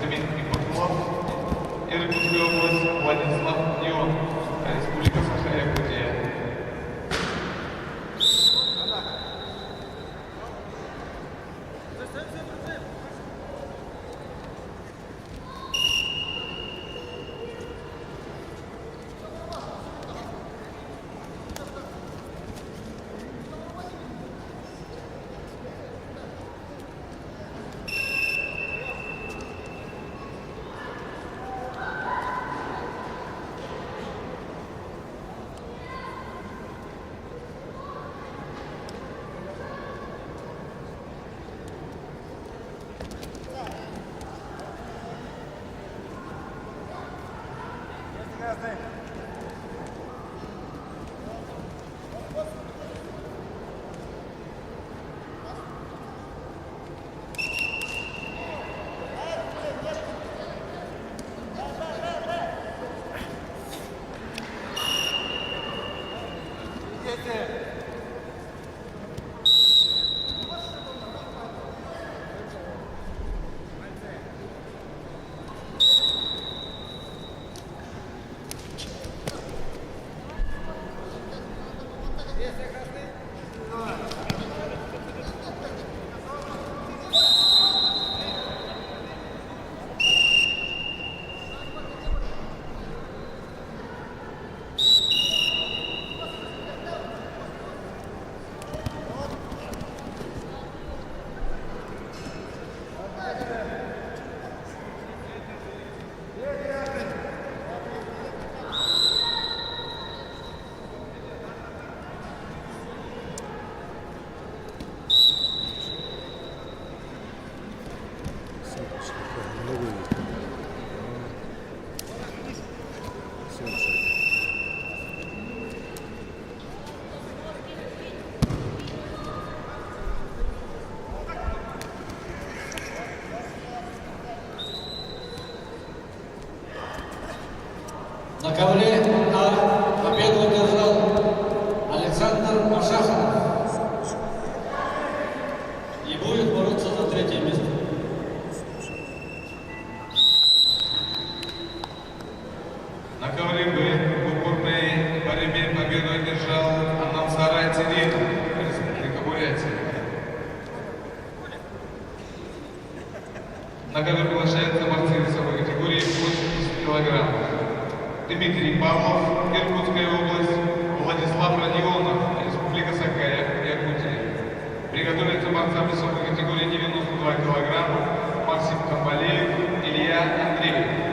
Дмитрий Павлов, Иркутская область, Владислав Родионов, Республика Саха-Якутия. ковре А победу одержал Александр Машахов и будет бороться за третье место. На ковре Б в упорной борьбе победу одержал Анансарай Цидин, Республика Бурятия. На ковер приглашаются борцы весовой категории 80 килограммов. Дмитрий Павлов, Иркутская область, Владислав Родионов, Республика Сака, Якутия. Приготовятся борцам весовой категории 92 килограмма Максим Камбалеев, Илья Андреев.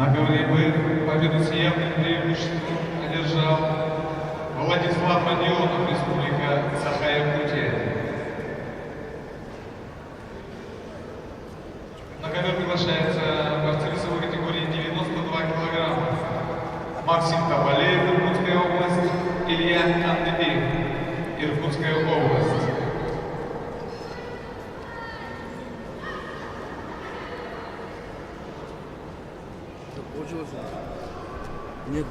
На ковре Б победу с явным преимуществом одержал Владислав Родионов, Республика Саха-Якутия. На ковер приглашается борцы весовой категории 92 килограмма. Максим Табалеев, Иркутская область, Илья Андебеев, Иркутская область. Получилось? Нет.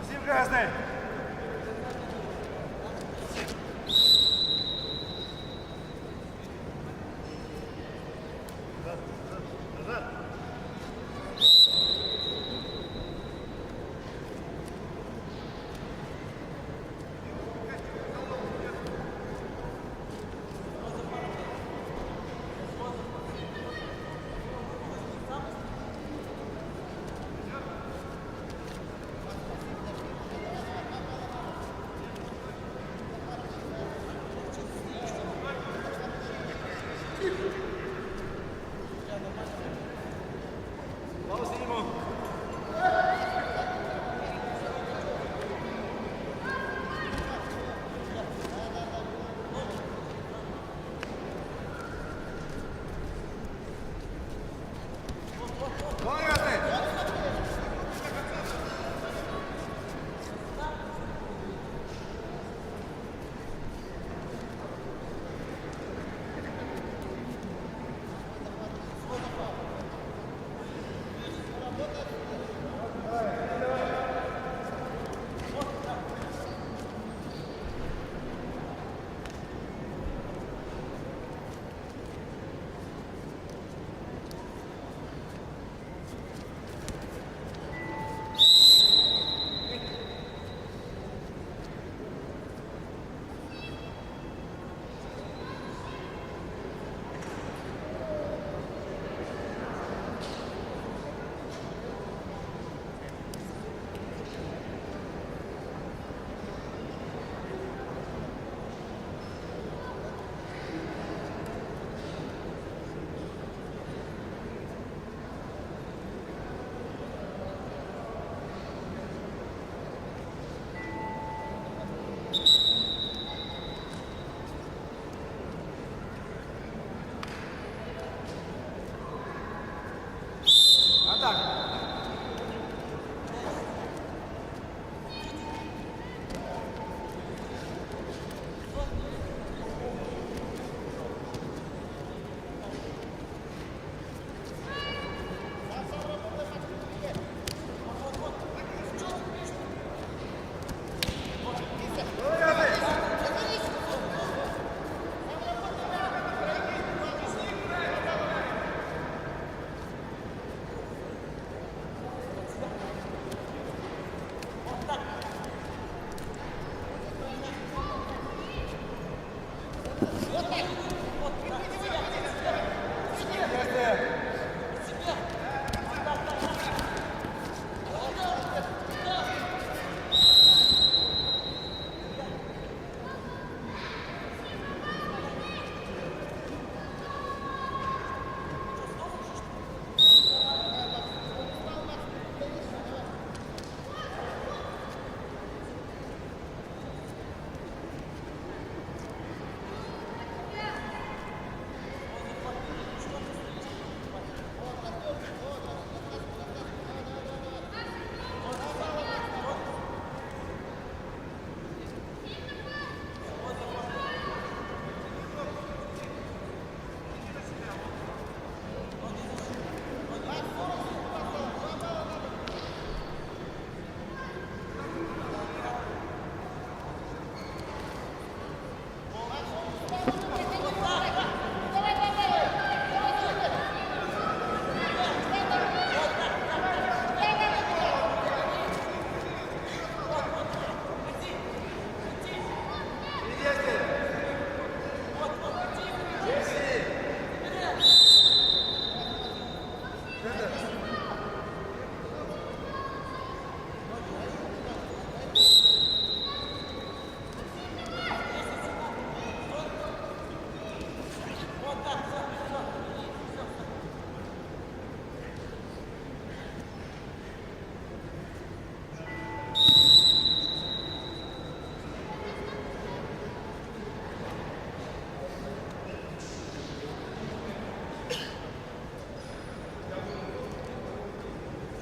Всем красный!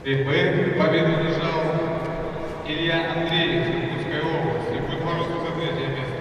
Победу одержал Илья Андреев, Иркутская область. И будет бороться за третье место.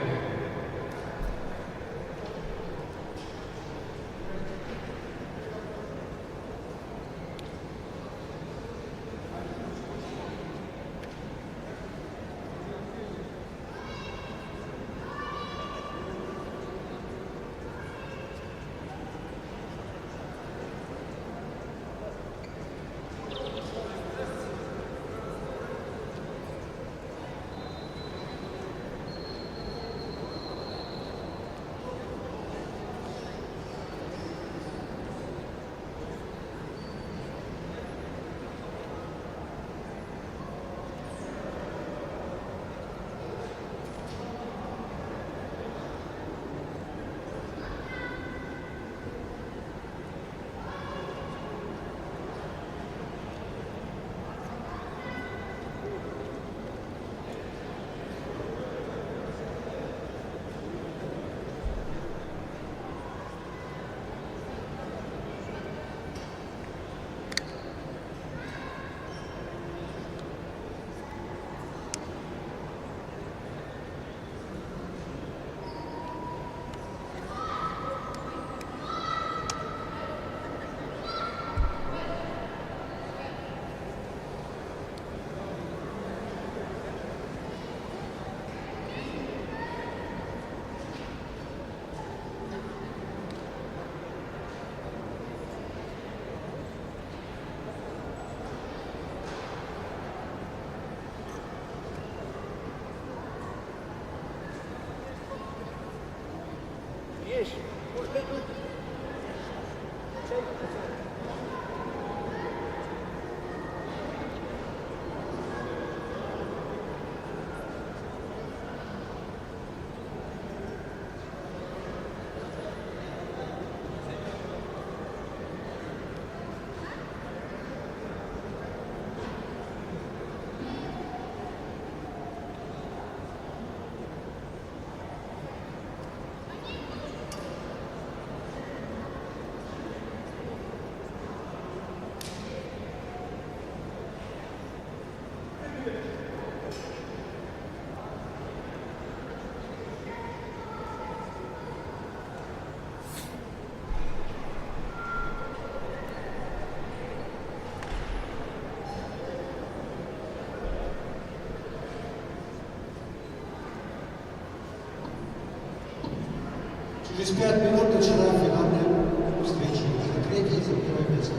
Через 5 минут начинаем финальную встречу. За третье и за второе место.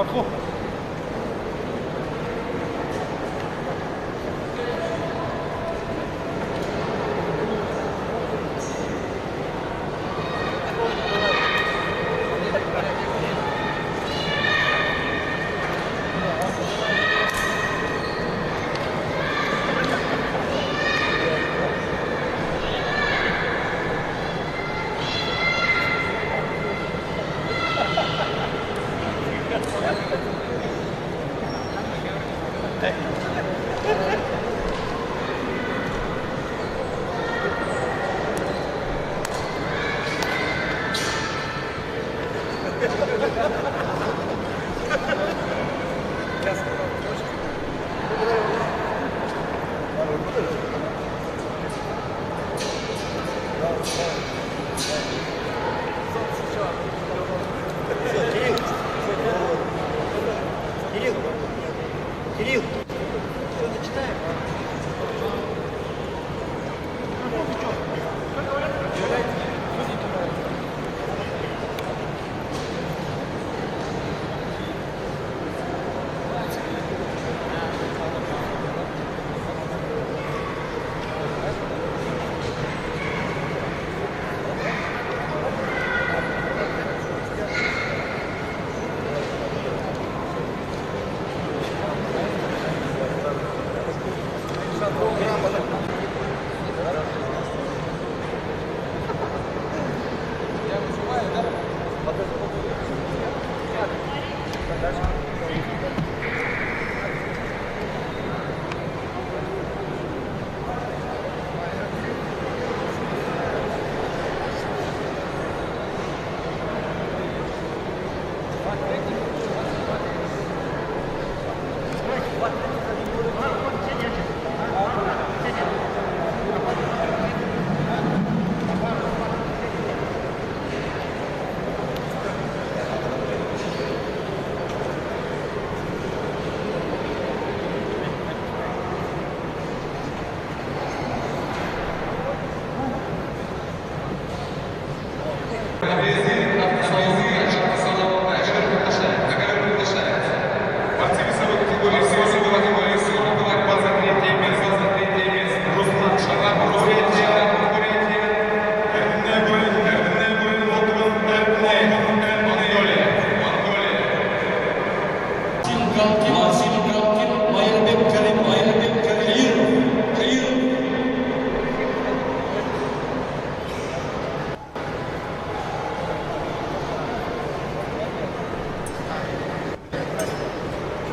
Подход. Кирилл, все, начинаем.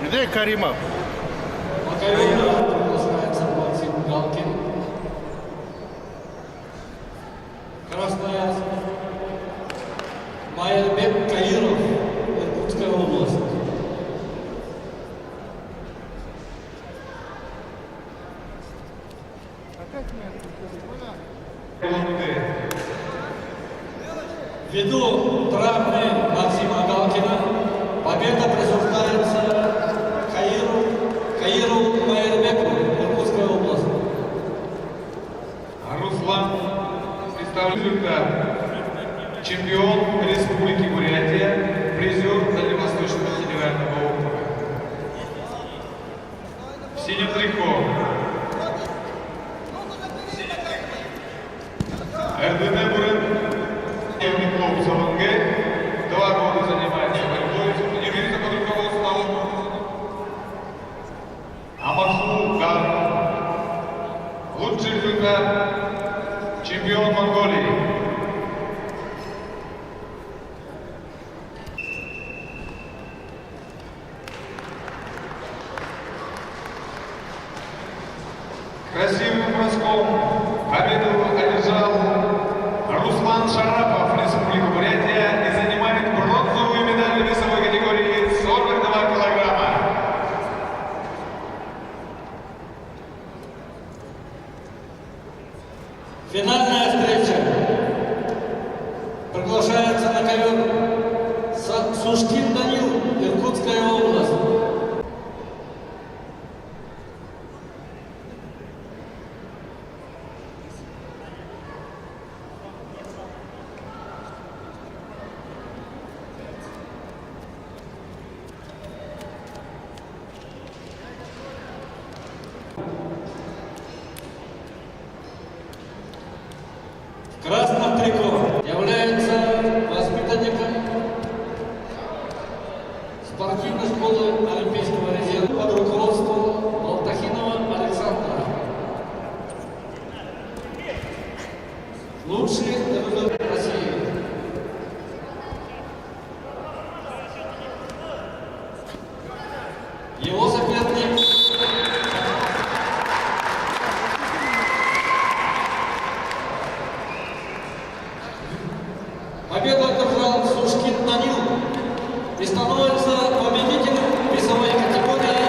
Где Каримов? Приглашается Максим Галкин. Красная Майербек Каиров, Иркутская область. Ввиду травмы Максима Галкина победа присуждается Каиру Майербеку, Иркутская область. Руслан представляет результат. Чемпион Республики Бурятия, призер Дальневосточного федерального округа. В синем трико. РДН Бурят, клуб СВНГ, 2 года занимается борьбой, тренируется под руководством Амарху Гар. Лучший результат чемпион Монголии. Красивым броском победу одержал Руслан Шарапов, Республика Бурятия, и занимает бронзовую медаль в весовой категории 42 килограмма. Финальная встреча. Приглашается на ковер Сушкин Данил, Иркутская область. В красном трико является воспитанником спортивной школы Олимпийского резерва под руководством Балтахинова Александра. Лучший результат России. Его соперник победу одержал Сушкин Данил и становится победителем весовой категории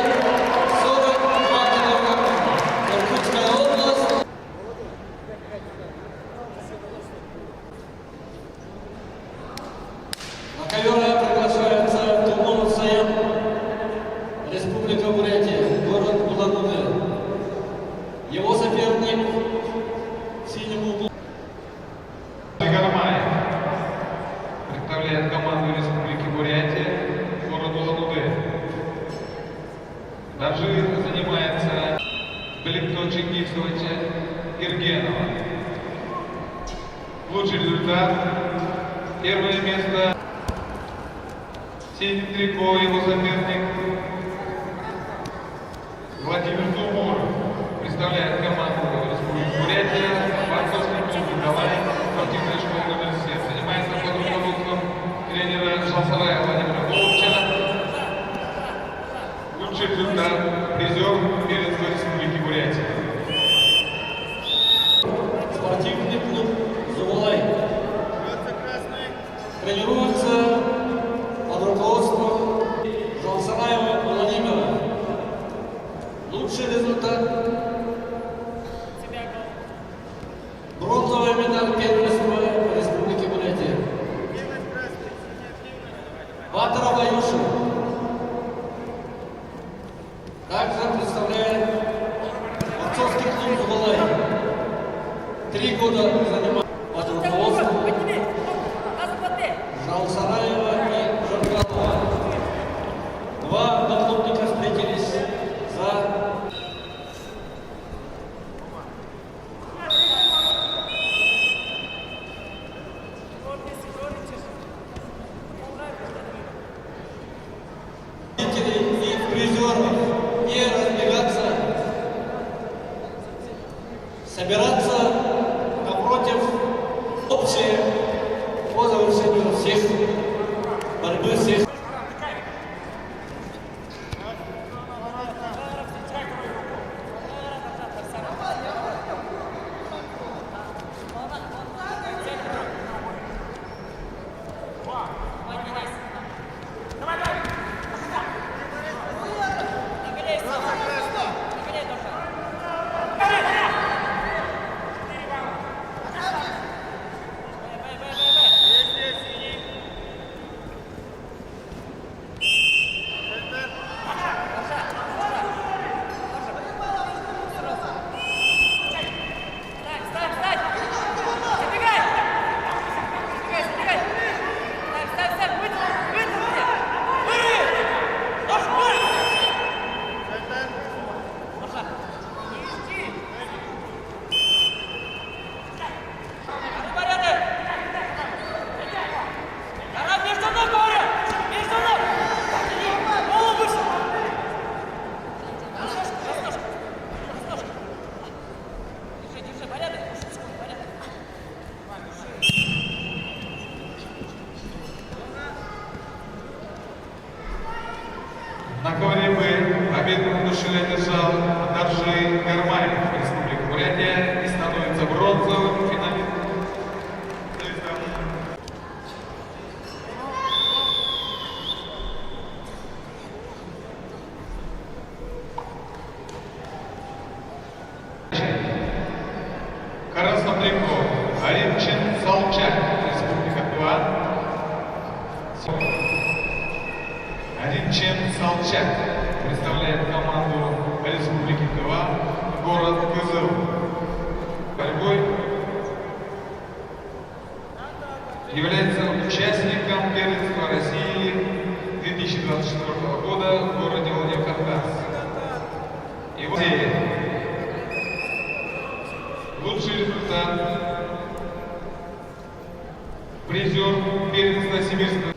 42 килограмма. Иркутская область. На ковер приглашается Тумонов Саян, Республика Бурятия, город Улан-Удэ. Его соперник в синем углу. Гармаев представляет команду Республики Бурятия, город Улан-Удэ. Также занимается Беликто Чингисовича Иргенова. Лучший результат. Первое место. Синий трико, его соперник Владимир Тумуров. Представляет команду Республики Бурятия, Борцовский клуб Николай, спортивная школа номер 7. Занимается под руководством тренера Шалсарая Владимира Голубчина. Лучший результат. Призер первенства Республики Бурятия. Спортивный клуб «Зубалай» тренируется под руководством Шалсараева Владимира. Лучший результат. Бронзовая медаль первенства Республики Бурятия. Батаров Аюшин также представляет борцовский клуб «Зубалай». 3 года занимается под руководством Шалсараева и Жаргалова. 2 одноклубника встретились за и призеров не разбегаться, собираться напротив общее по завершению всех борьбы всех. На ковре Б победу на душе одержал Даржи Гармаев, Республика Бурятия, и становится бронзовым финалистом. Красном трико Аринчин Салчак, Республика Туа. Аринчин Салчак представляет команду Республики Тыва, город Кызыл. Борьбой является участником первенства России 2024 года в городе Владикавказ. Его лучший результат Призер первенства Сибирского.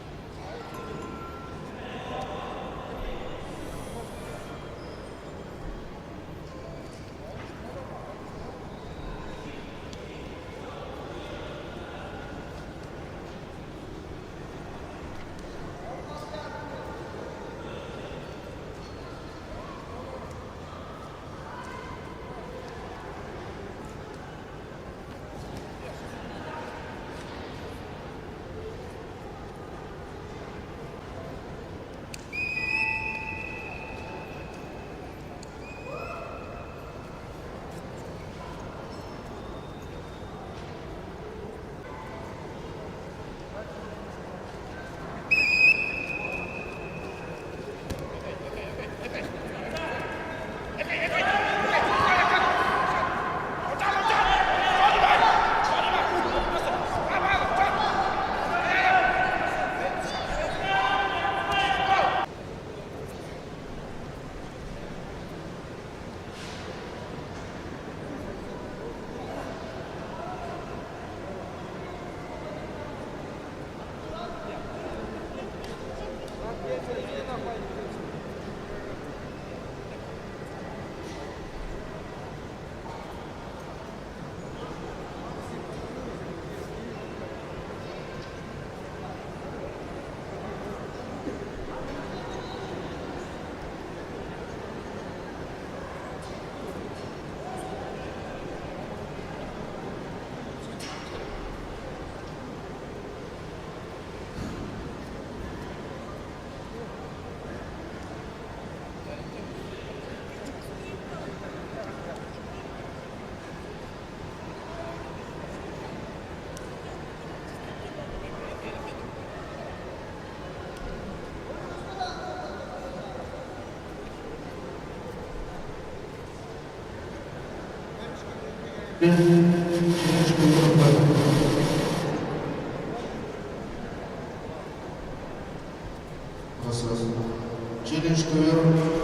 Челлендж КВР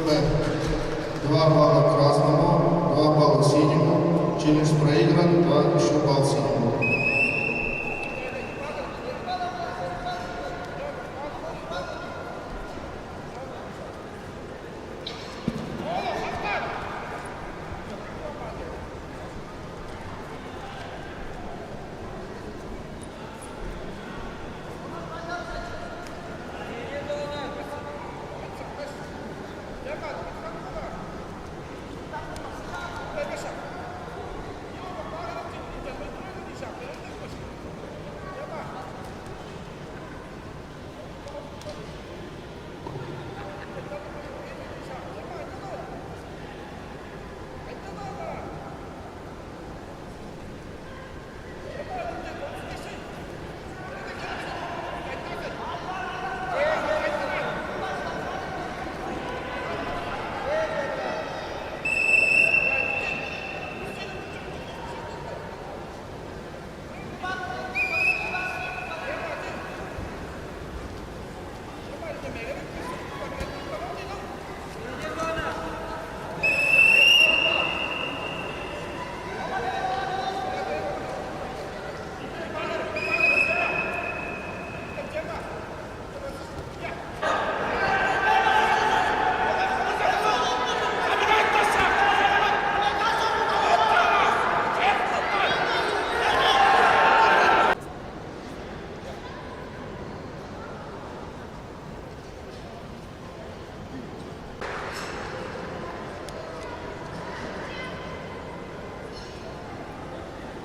Б. 2 балла красному, 2 балла синему. Челлендж проигран, 2 еще балл синему.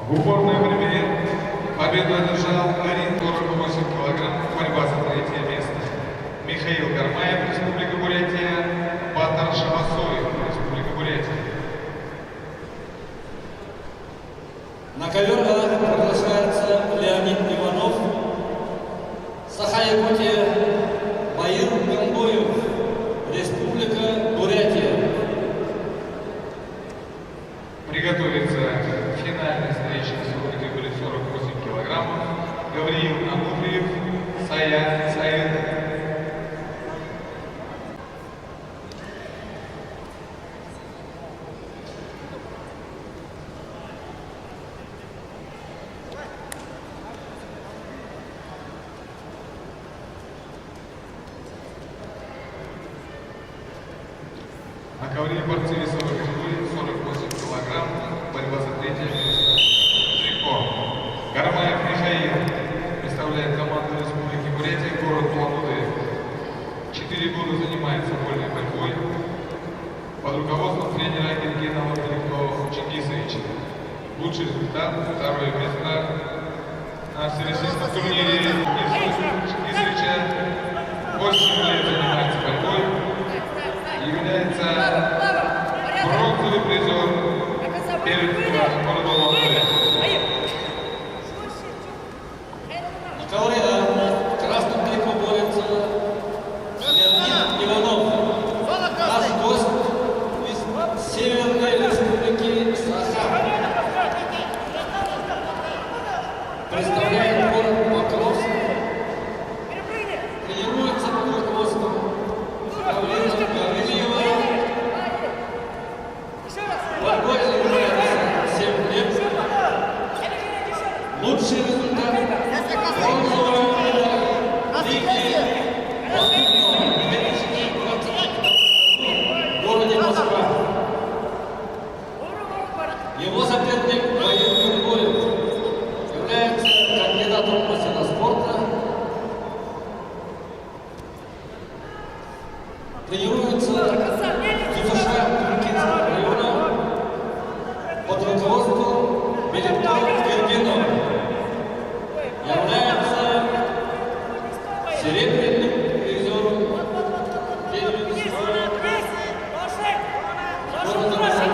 В упорной борьбе победу одержал Арин 48 килограмм, борьба за третье место. Михаил Гармаев, Республика Бурятия, Батар Шамасоев, Республика Бурятия. На ковер приглашается Леонид Иванов, Саха-Якутия, Баир Гамбоев, Республика Бурятия. Приготовиться к финальной встрече в категории 48 килограммов Гавриил Амуфриев, Саян Саид. Говорили борцы весовой категории 48 килограмм, борьба за третье место. Трико. Гармаев Михаил представляет команду Республики Бурятия, город Улан-Удэ. 4 года занимается вольной борьбой под руководством тренера Евгения Великого Чингисовича. Лучший результат, второе место на всероссийском турнире Чингисовича. 8 лет занимается борьбой и является бронзовый призер перед городом Улан-Удэ. Николай, в красном трико борется Леонид Иванов. Наш гость из Северной Республики Саха. Представляет город Покровск. Тренируется под руководством Павлина Гаврилева. Борьбой занимается 7 лет. Лучший результат бронзовая медаль Лиги Восточного в городе Москва. Его соперник Вадим Григорьев является кандидатом в мастера спорта. Тренируется в ЮФШ Туркинского района под руководством Беликтор Гергенова. Является серебряным призером города Москвы.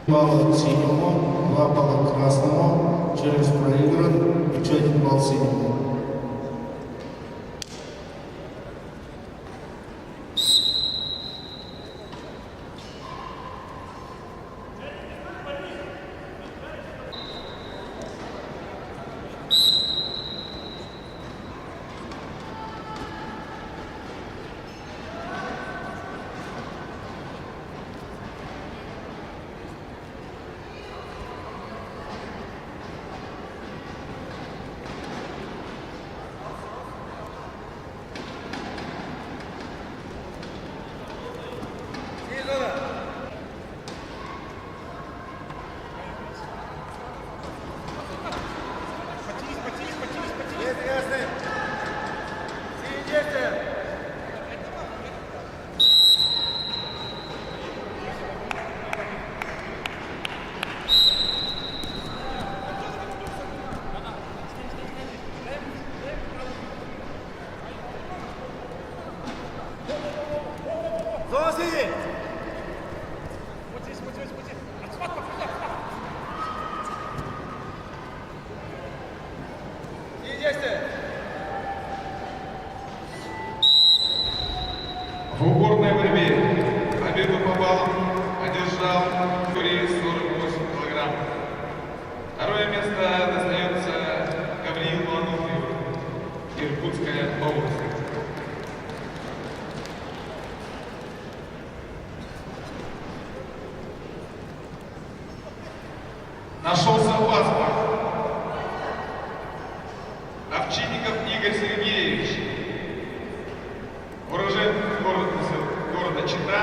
балла синему, 2 балла красному, челлендж проигран, еще 1 балл синему. В упорной борьбе победу по баллам одержал Юрий 48 килограмм. Второе место достается Гавриилу Ануфриеву, Иркутская область. Нашелся паспорт. Овчинников Игорь Сергеевич, уроженец города Чита.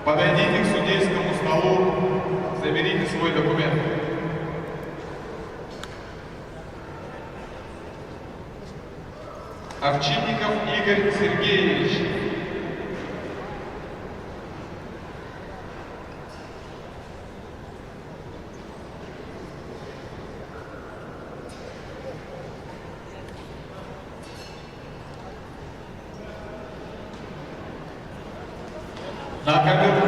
Подойдите к судейскому столу, заберите свой документ. Овчинников Игорь Сергеевич. На ковер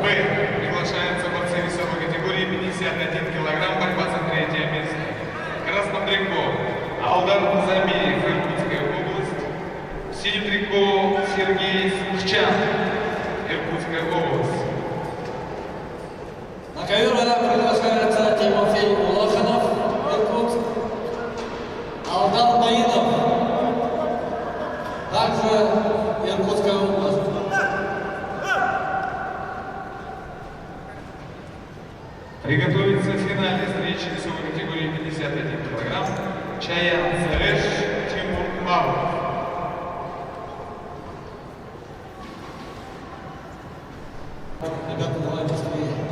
Б приглашаются борцы весовой категории 51 килограмм, борьба за третье место. Красном трико Алдар Замиев, Иркутская область. В синем трико Сергей Сухчан, Иркутская область. На ковер приглашается Тимофей Улаханов, Иркутск. Алдан Баинов, также Иркутская область. Приготовиться к финальной встрече весовой категории 51 килограмм Чаян Зареш Тимур Мавов. Ребята, давай быстрее.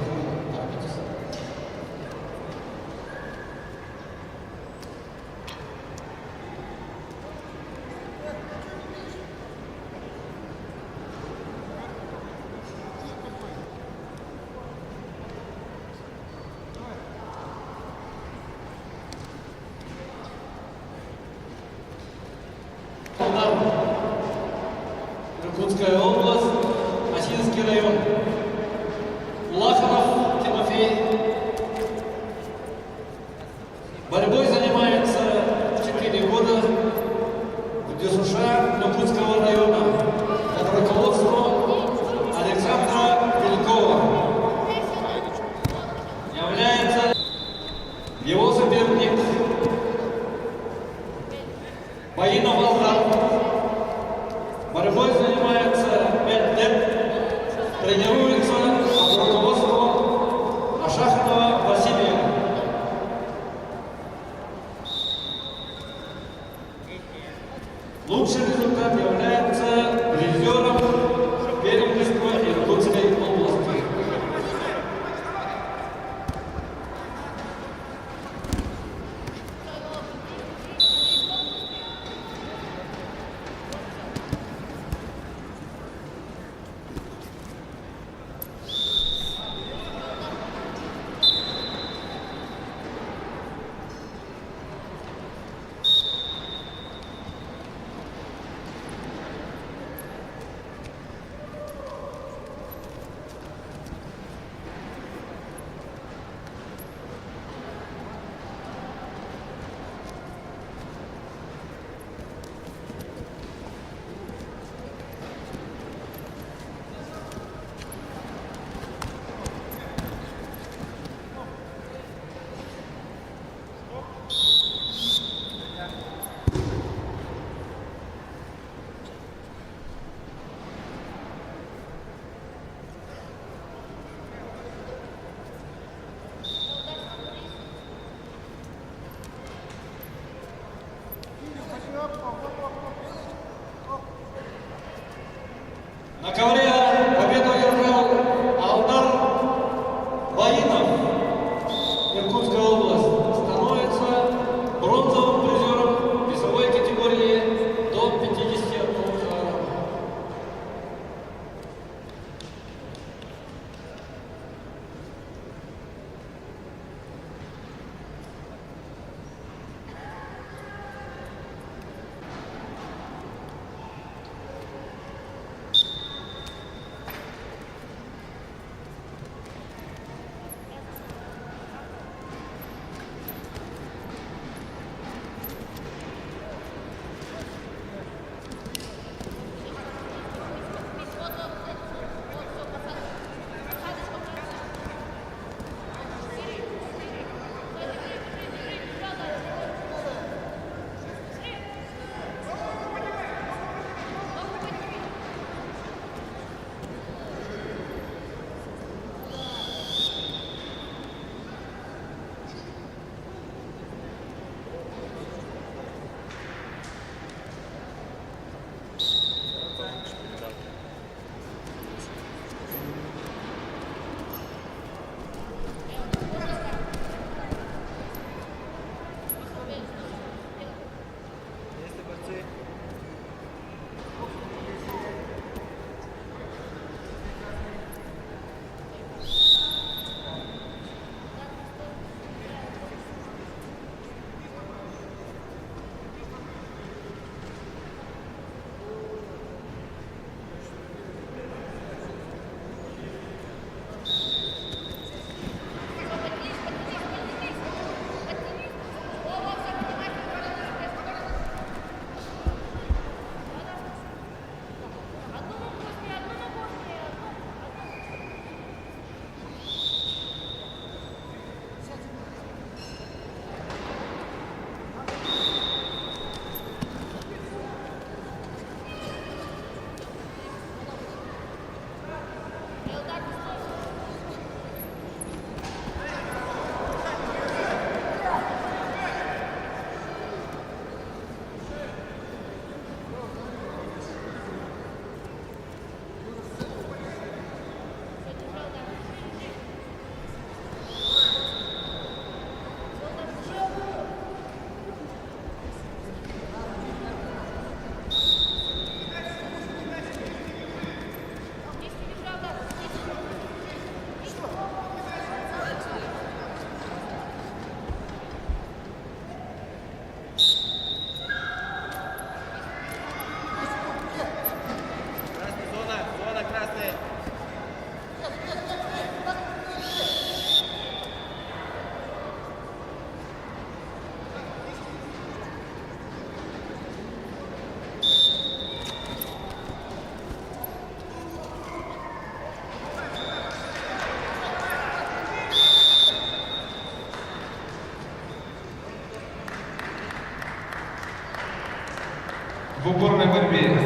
В упорной борьбе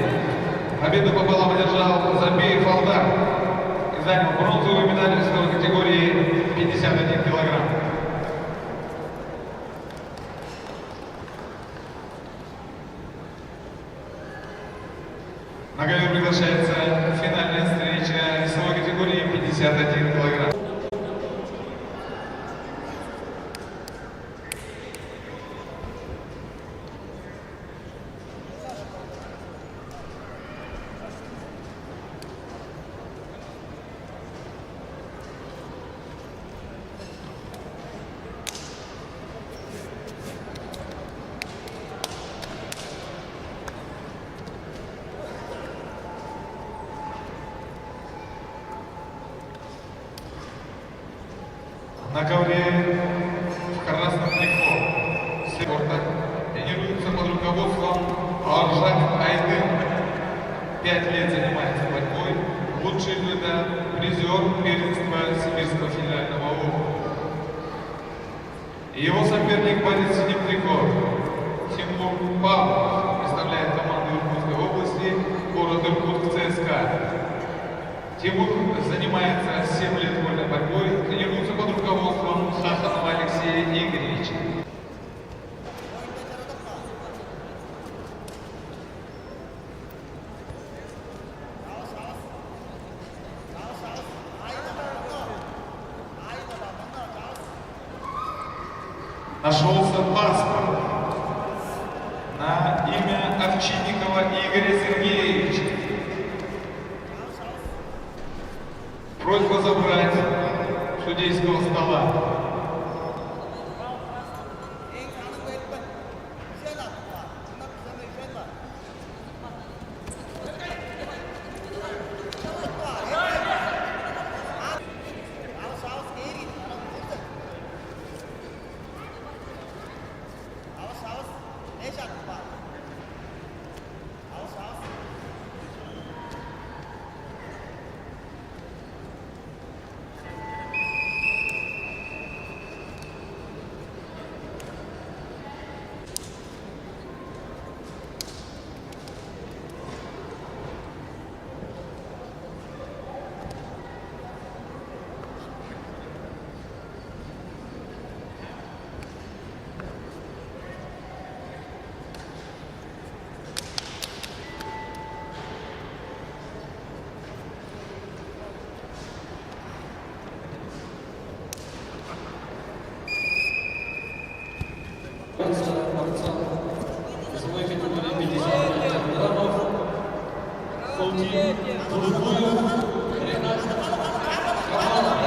победу пополам одержал Забиев Алдар и занял бронзовую медаль в весовой категории 51 килограмм. На ковер приглашается финальная встреча весовой категории 51 килограмм. На ковре в красном трико спорта тренируется под руководством Аржак Айдын. 5 лет занимается борьбой, лучший года призер первенства Сибирского федерального округа. Его соперник борец в синем трико Тимур Павлов представляет команду Иркутской области, город Иркутск ЦСКА. Тимур занимается 7 лет вольной борьбой, тренируется под руководством Саханова Алексея Игоревича. Нашелся паспорт на имя Овчинникова Игоря Сергеевича. Просьба забрать с судейского стола. Борца весовой категории 50 килограммов. Фаутин Тулугуев Ренат Камалов.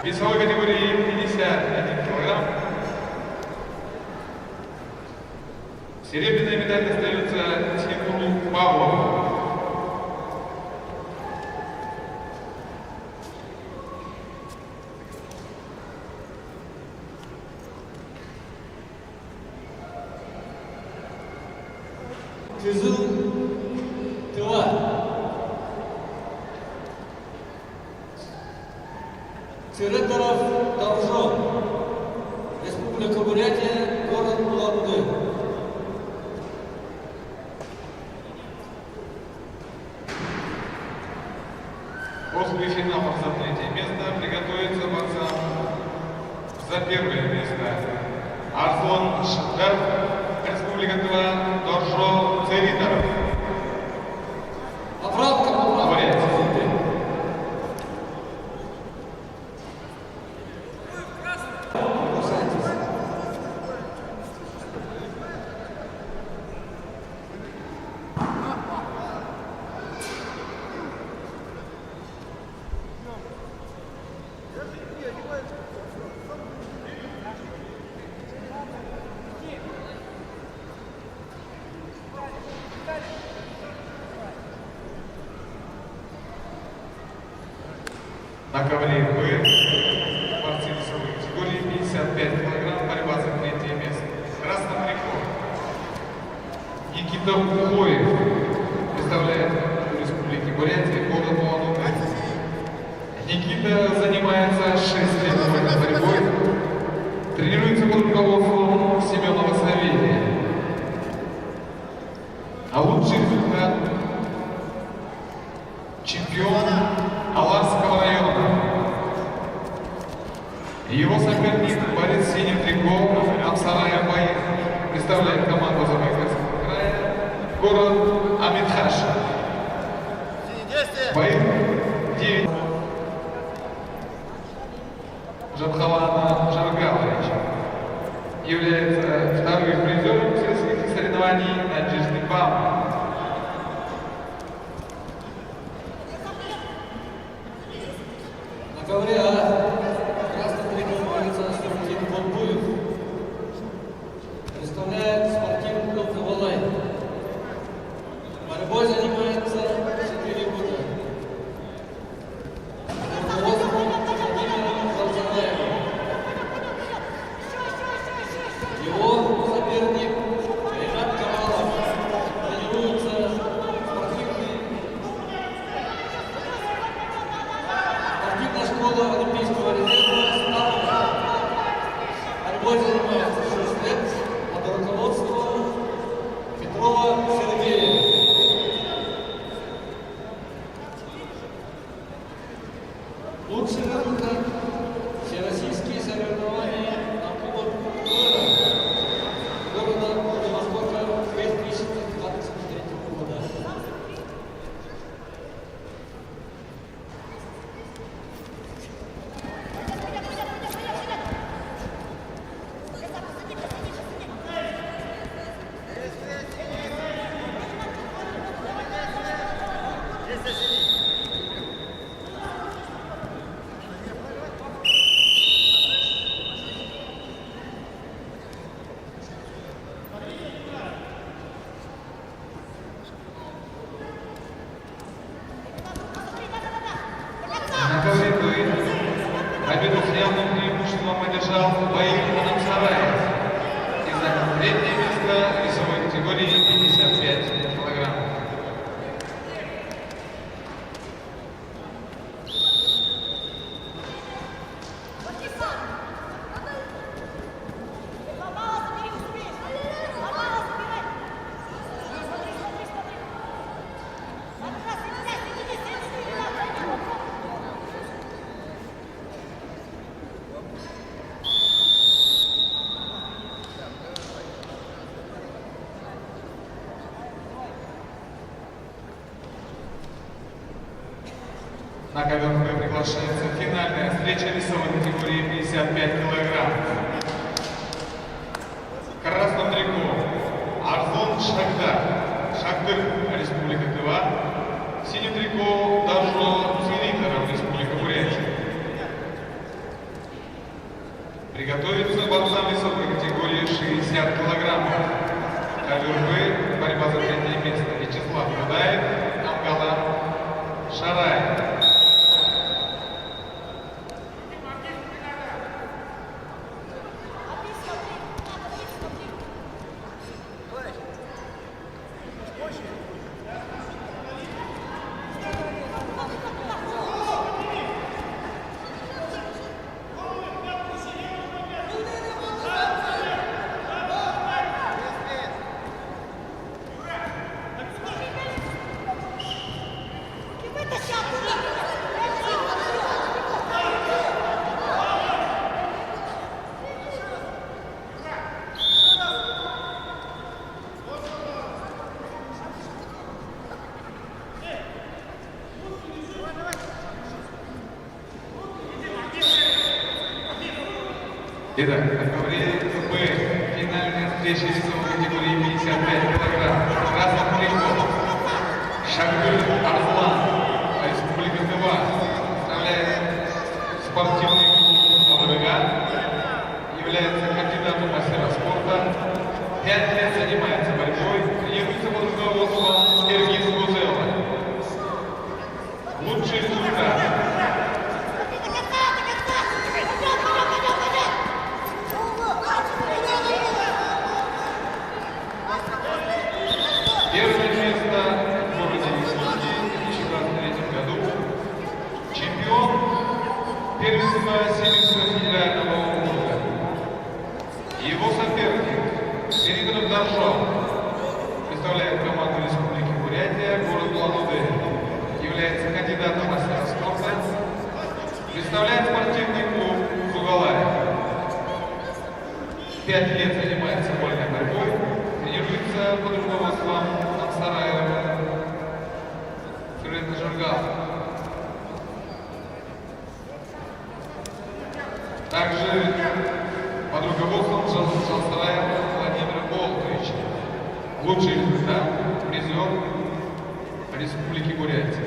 В весовой категории 51 килограмм серебряная медаль достается Тимуру Павлову. Кызыл Тыва. Церетаров Торжон. Республика Бурятия, город Улан-Удэ. После финалов за 3-е место приготовится борцам за 1-е место. Арслан Шахтар, Республика Тыва, Торжон Церетаров. Поправка, Бурятия. На ковре Б, борцы весовой категории 55 килограмм, борьба за третье место. В красном трико Никита Ухоев представляет Республики Бурятия, город Улан-Удэ. Никита занимается 6 лет борьбой, тренируется под руководством Семенова Савелия. А лучший результат чемпион Аларского района. Его соперник борец в синем трико Амсарая Баир представляет команду Забайкальского края, город Амитхаш. Баир 9. Жабхалана Жаргалович является вторым призером всероссийских соревнований Наджишный Бам. На ковре А красный трико борется Сергей Бонбуев. Представляет спортивный клуб «Новолай». Борьбой занимается 4 года. Руководством Владимира Залзанаева. Его соперник Ренат Камалов тренируется спортивная школа Олимпийского резерва «Спарта». Борьбой занимается 6 лет под руководством Петрова Сергея. Лучший результат всероссийские соревнования на Кубок мэра города Владивостока 2023 года. На ковре Б победу с явным преимуществом одержал Баир Амсараев и занял третье место в весовой категории 55 килограммов. На ковер Б приглашается финальная встреча весовой категории 55 килограммов. В красном трико Арзон Шахтыр, Республика Тыва. В синем трико Дажо Цвинитаров, Республика Бурятия. Приготовиться борцам весовой категории 60 килограммов. Ковер Б, борьба за третье место. Вячеслав Будаев, Амгалам Шарай. Итак, на ковре Б финальная встреча весовой категории 55 килограмм. В красном трико Шахтыр Арслан, Республика Тыва, представляет спортивный клуб ОВГ, является кандидатом мастера спорта, 5 лет занимается борьбой, тренируется под руководством Сергея Гузела. Лучший результат первенства Сибирского федерального округа. Его соперник Серединов Доржов представляет команду Республики Бурятия, город Улан-Удэ, является кандидатом в мастера спорта, представляет спортивный клуб «Сугалай». 5 лет занимается вольной борьбой, тренируется под руководством Ансараева Ферета Жиргала. Также под руководством Ансараева Владимира Болтовича, лучший результат, призер Республики Бурятия.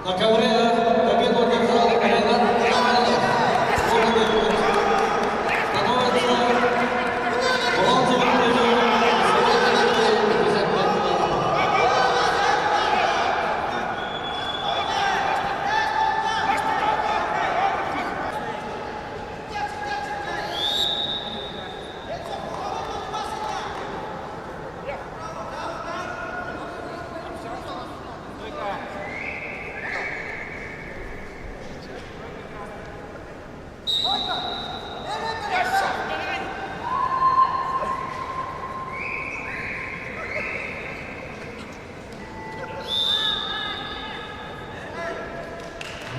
На ковре победу одержал Ренат Камалев. Становится бронзовым призером категории 55 килограммов.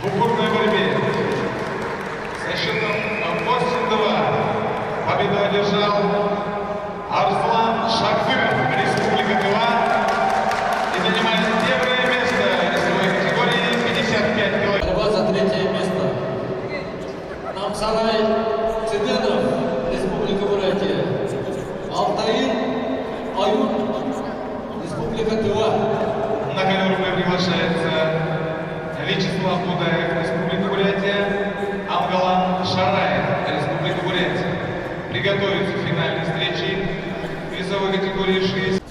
В упорной борьбе со счетом 8-2 победу одержал Арслан Шакыров, Республика Тыва, и занимает первое место весовой категории 55 килограмм. Борьба за третье место. Намсарай Циденов, Республика Бурятия. Алтаир Аюн, Республика Тыва. На ковер приглашается Вячеслав Будаев, Республика Бурятия, Амгалан Шараев, Республика Бурятия. Приготовиться к финальной встрече весовой категории 6.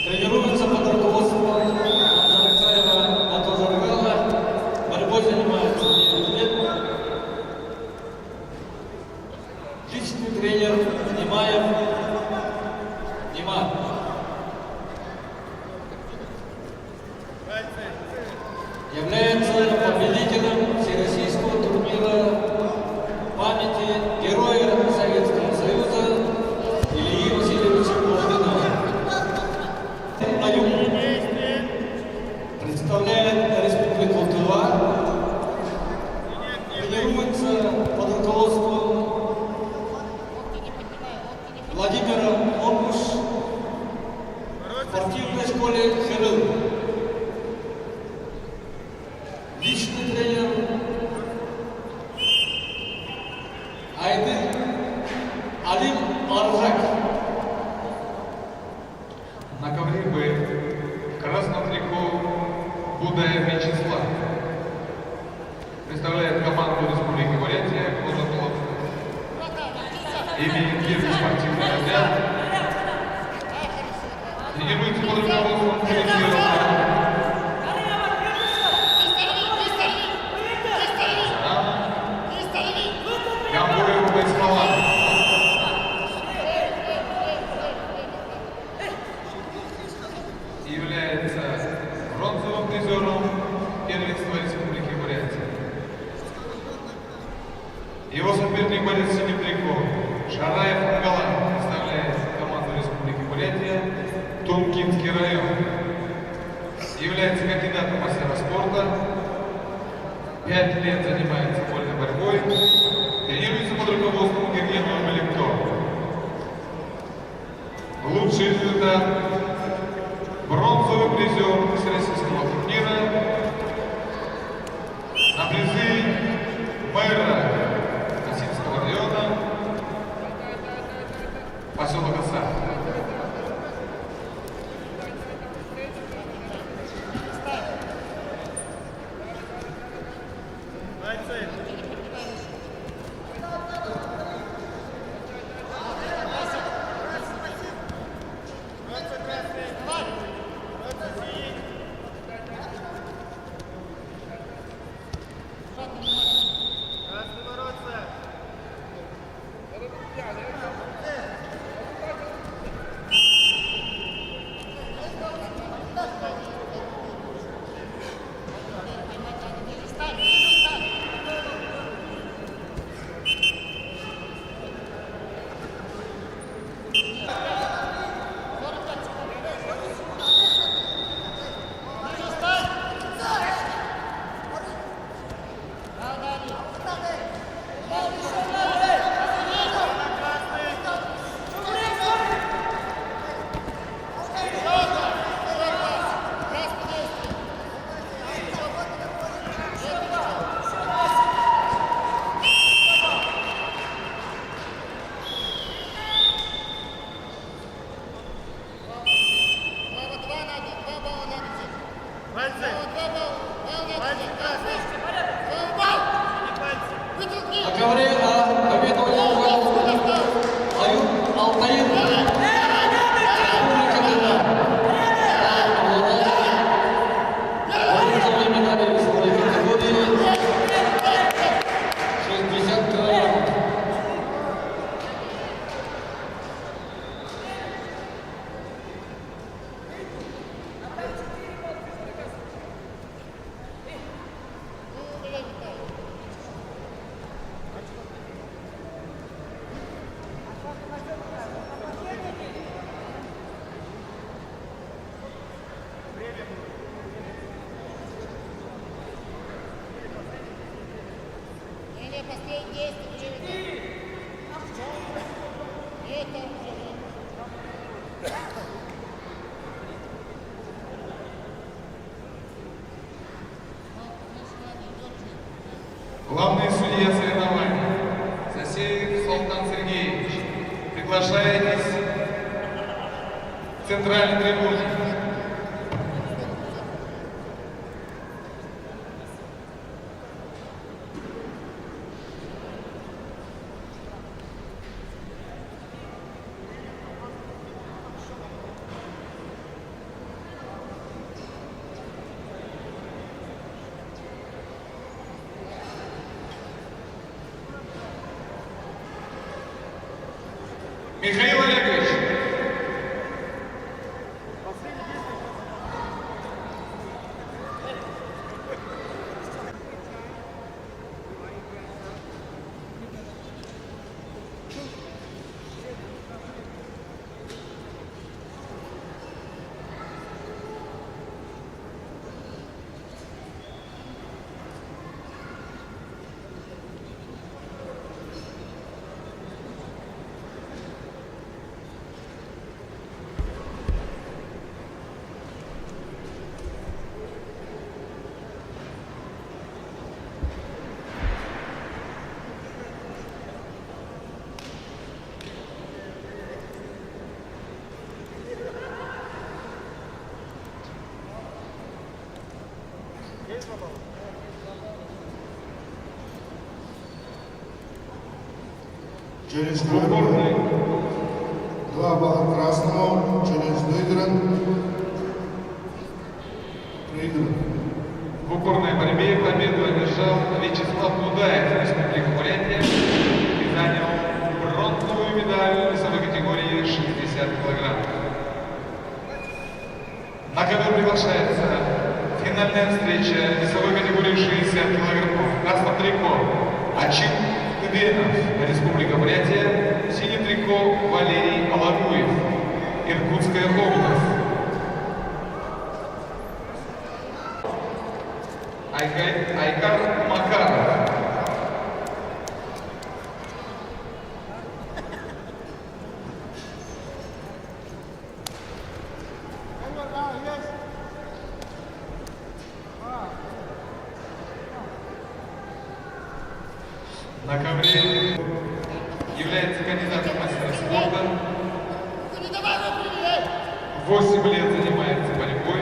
Тренируется под руководством Ансараева Ферета Жиргала. Борьбой занимается 9 лет. Личный тренер Немаев Тишина. Является победителем всероссийского турнира памяти Героя Советского Союза Ильи Васильевича Головина. Аюб представляет Республику Тыва, тренируется под руководством Владимира Опуш в спортивной школе Херыл. Личный тренер Айдын Алим Аржак. На ковре Б в красном трико Будаев Вячеслав. Представляет команду Республики Бурятия Козаплов. Имеет первый спортивный разряд. Тренируется под руководством тренера Гамбуров Байсмала. Является бронзовым призером первенства Республики Бурятия. Его соперник борец с синим трико Шараев Ангала представляет команду Республики Бурятия Тункинский район. Является кандидатом мастера спорта. 5 лет занимается вольной борьбой. Тренируется под руководством Германа Меликто. Лучший результат — бронзовый призер всероссийского турнира на призы мэра Осинского района поселок Оса. На ковре А победу удержал Аюб Алтаир. Республика Тыва. Бронзовые медали в своей категории 60 килограммов. Главный судья соревнований Засеев Султан Сергеевич. Приглашаетесь в центральной трибуне. Михаил Олегович. Челлендж В упорной, 2 балла красному. Челлендж выигран. Проигран. в упорной борьбе победу одержал Вячеслав Будаев, Республика Бурятия, и занял бронзовую медаль в весовой категории 60 кг. На ковер приглашается финальная встреча весовой категории 60 кг. В красном трико Ачим Тыденов, Республика Бурятия, в синем трико Валерий Алагуев, Иркутская область. Айкар Макаров. На ковре является кандидатом в мастера спорта. 8 лет занимается борьбой.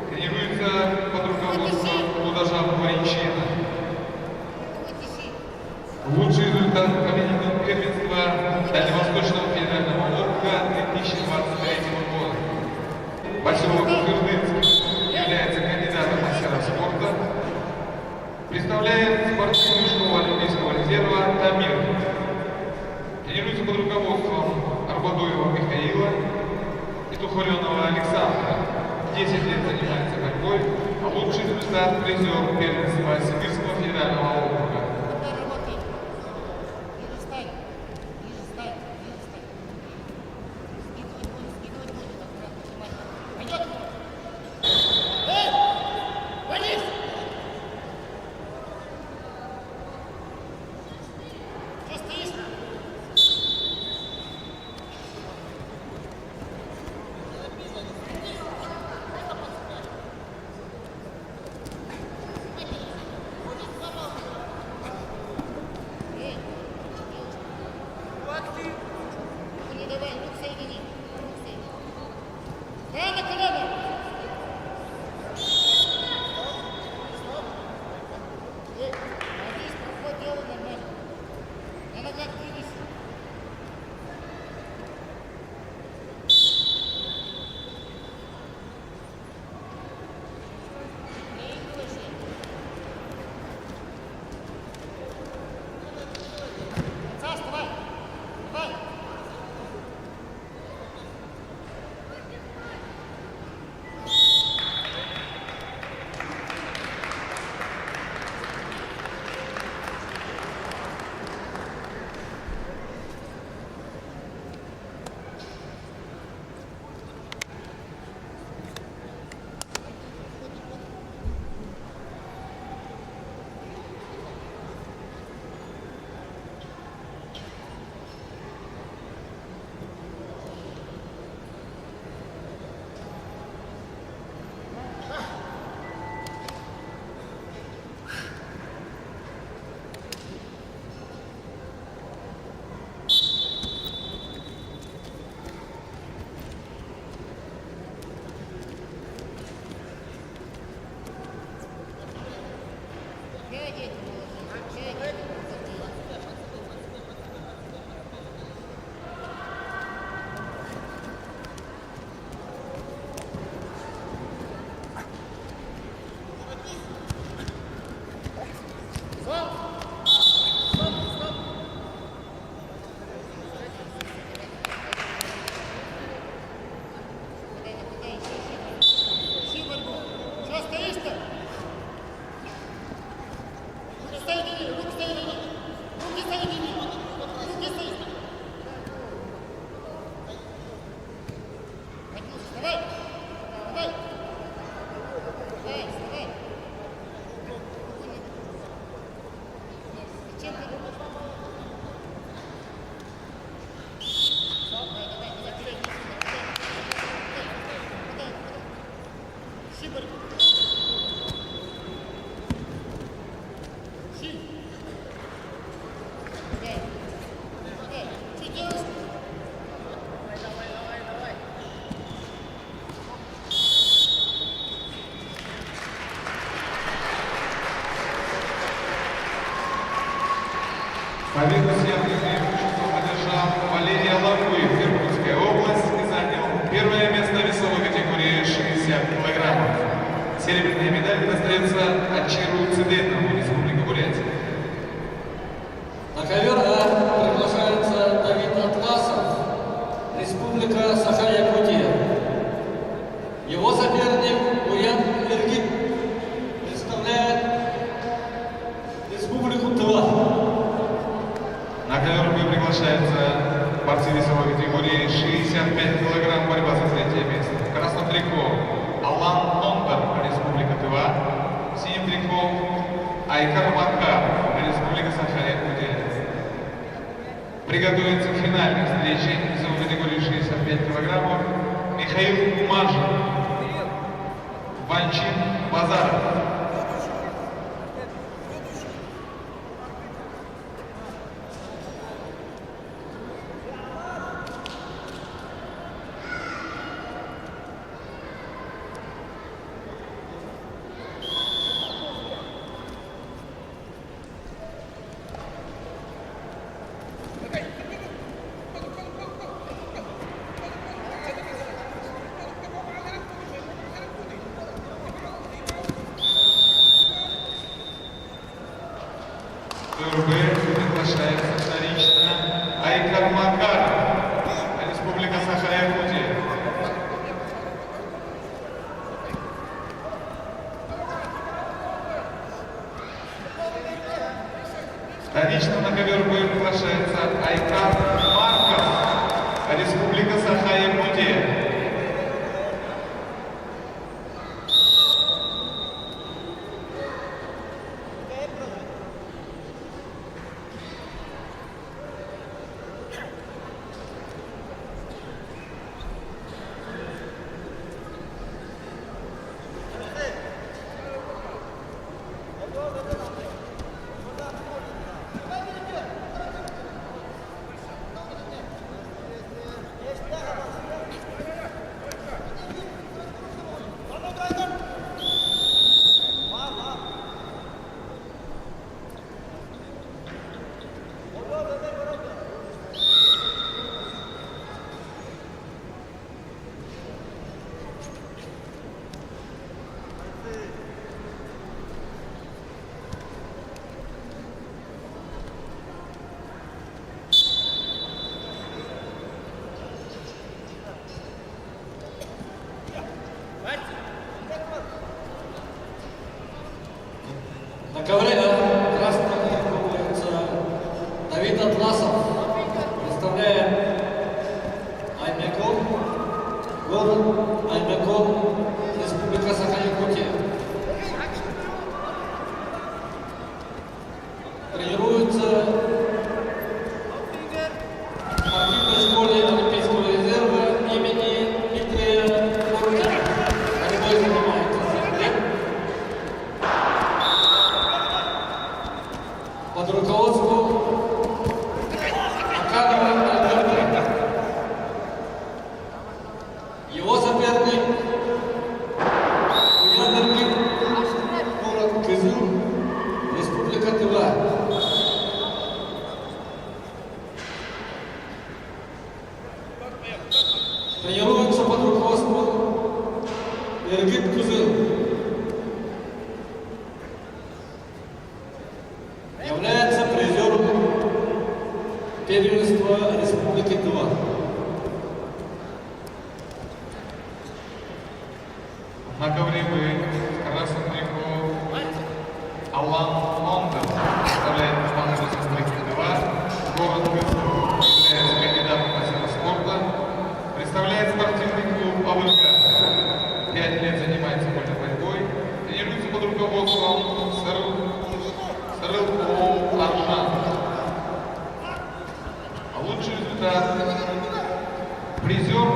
Тренируется под руководством Лудожа Маричина. Лучший результат победителя первенства Дальневосточного федерального округа 2023 года. Поселок Кырдынск является кандидатом в мастера спорта. Представляет спортивную школу Олимпийского резерва «Тамир». Тренируется под руководством Арбадуева Михаила и Тухаренова Александра. 10 лет занимается борьбой, а лучший результат призер первенства Сибирского федерального округа. Победу всем ковер приглашаются борцы весовой категории 65 килограмм, борьба за третье место. В красном трико Алан Ондер, Республика Тыва. В синем трико Айкар Макар, Республика Саха-Якутия. Приготовиться к финальной встрече весовой категории 65 килограммов Михаил Мажин, Ванчин Базаров. Приглашается вторично Айкар Макар, Республика Саха-Якутия. Вторично на ковер боя приглашается Айкар Марков, Республика Саха-Якутия. На ковре красного находится Давид Атласов, представляя Аймекон, город Аймекон, Республика Саха-Якутия. Тренируется в спортивной школе Олимпийского резерва имени Дмитрия Куркина. Борьбой занимается 7 лет. Под руководством Аканова Альберта. Его соперник Уянергин, город Кызыл, Республика Тыва. Тренируется под руководством Эргит Кызыл. Является призером первенства Республики Тыва. На ковре боя в красном трико Алан Ондер, представляет команду Республики Тыва. Город Кызыл, является кандидатом мастера спорта. Представляет спортивный клуб АВК. 5 лет занимается вольной борьбой. Тренируется под руководством Сарыл Аржан. А лучший результат — призер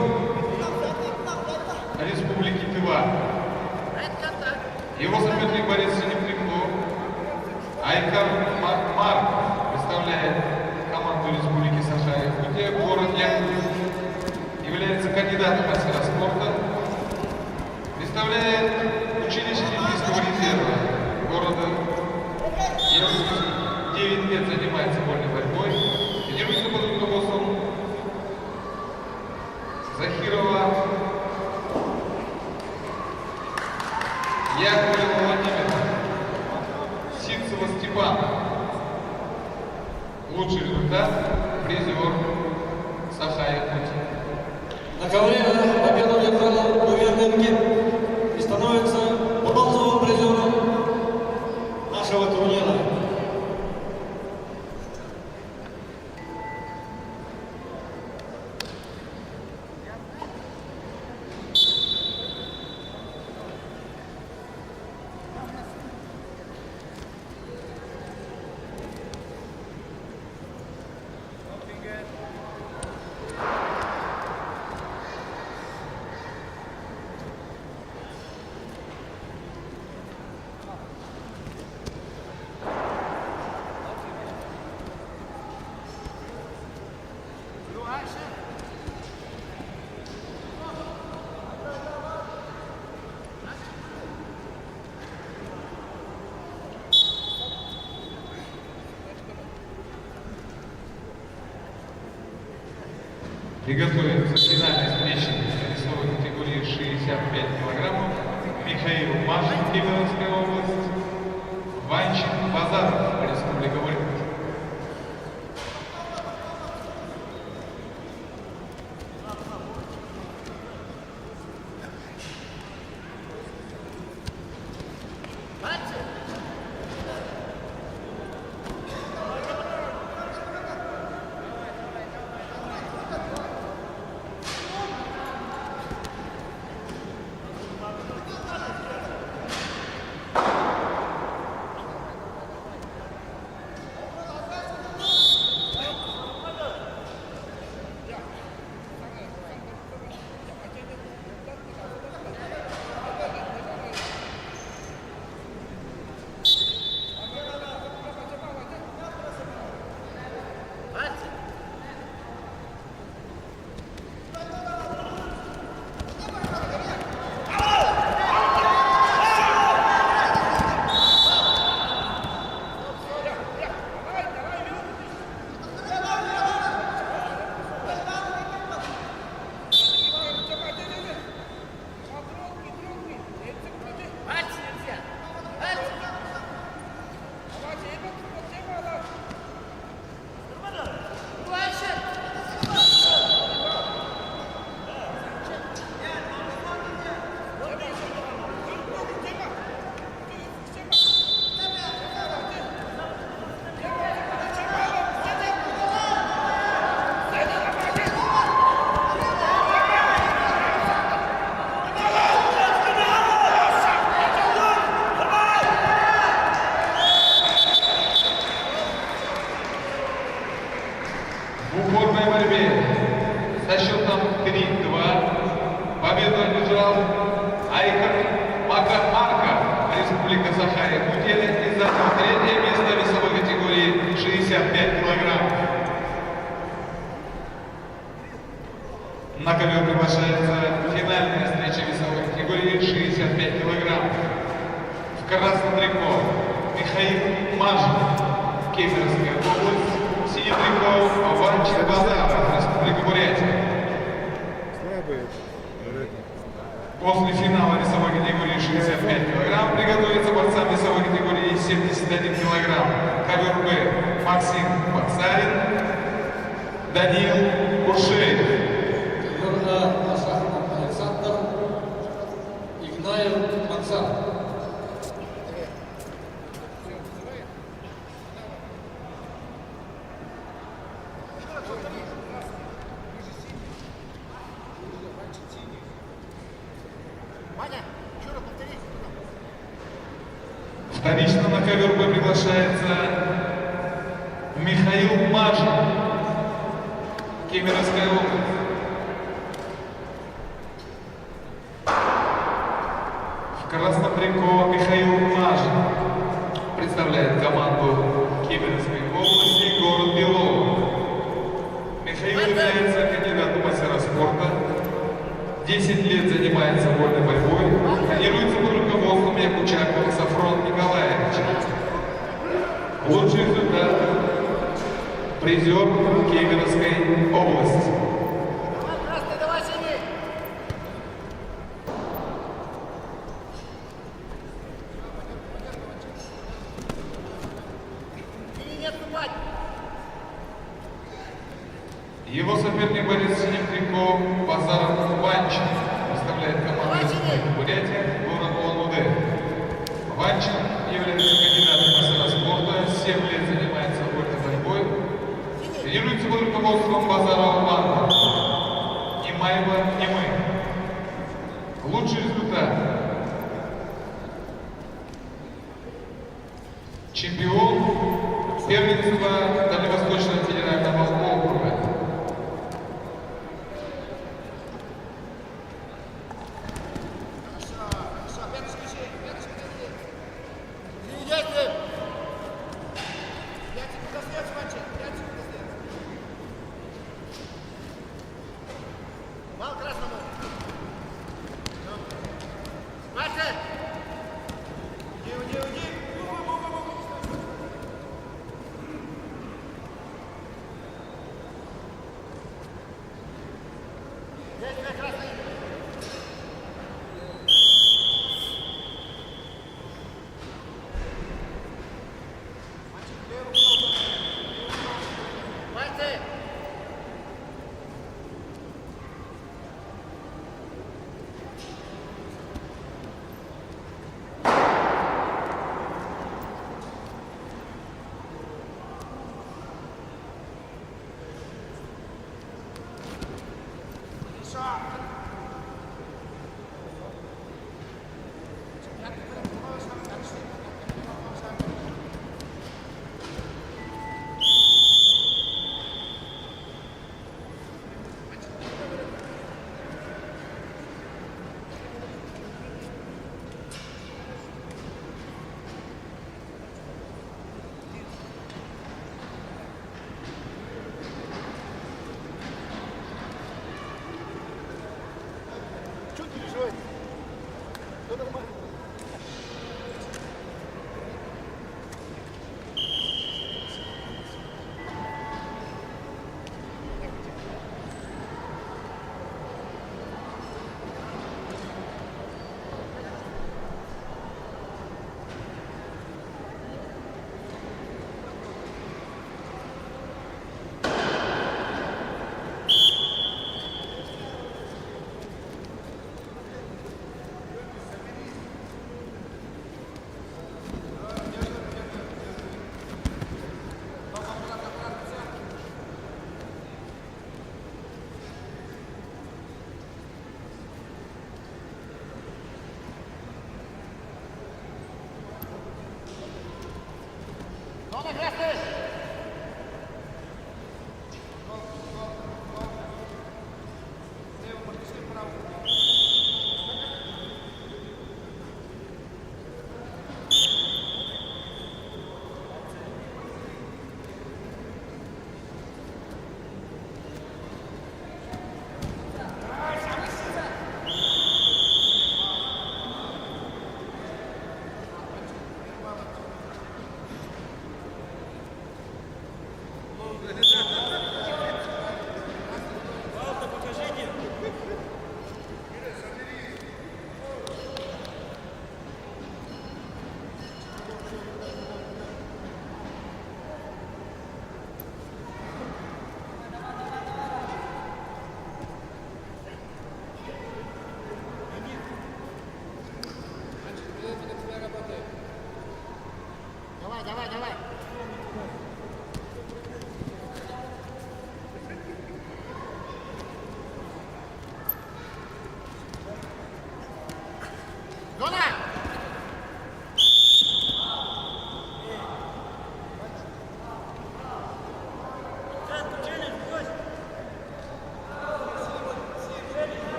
Республики Тыва. Его соперник борец с синим трико Айкар Марк представляет команду Республики Саха-Якутия, город Якутск. Является кандидатом мастера спорта. Представляет училище Олимпийского резерва города Якутск. 9 лет занимается вольной борьбой. Тренируется под руководством Захирова Яковлева Владимира, Ситцева Степана. Лучший результат — призер Саха-Якутия. На ковре Приготовится финальной встречи весовой категории 65 килограммов Михаил Мажин, Кемеровская область, Ванчин Базаров, Республика Бурятия. В упорной борьбе со счетом 3-2 победу одержал Айкар Макамарка, Республика Саха-Якутия, и занял третье место весовой категории 65 килограммов. На ковер приглашается финальная встреча весовой категории 65 килограммов. В красном трико Михаил Мажин, Кемеровская область, синий трико Ванчин Базаров, Республика Бурятия. После финала весовой категории 65 килограмм приготовится борцам весовой категории 71 килограмм. Ковер Б Максим Баксарин, Даниил Куршеев. Ковер А Ашахман Александр, Игнаев Максим. Вторично на ковер Б приглашается Михаил Мажин, Кемеровская область. В красном трико Михаил Мажин представляет команду Кемеровской области, город Белово. Михаил является кандидатом в мастера спорта, 10 лет занимается вольной борьбой, тренируется под руководством Якучакова Сафрона Николаевича. Лучший результат – призер Кемеровской области. Его соперник борец с синим трико Базаров Ванчин представляет команду Республики Бурятия, город Улан-Удэ. Ванчин является кандидатом в мастера спорта, 7 лет занимается вольной борьбой, тренируется под руководством Базарова Ванна, Немаева Немы. Лучший результат – чемпион первенства Дальневосточного федерального округа.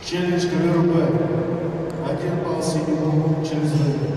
Челлендж КВРБ. 1 балл синему через время.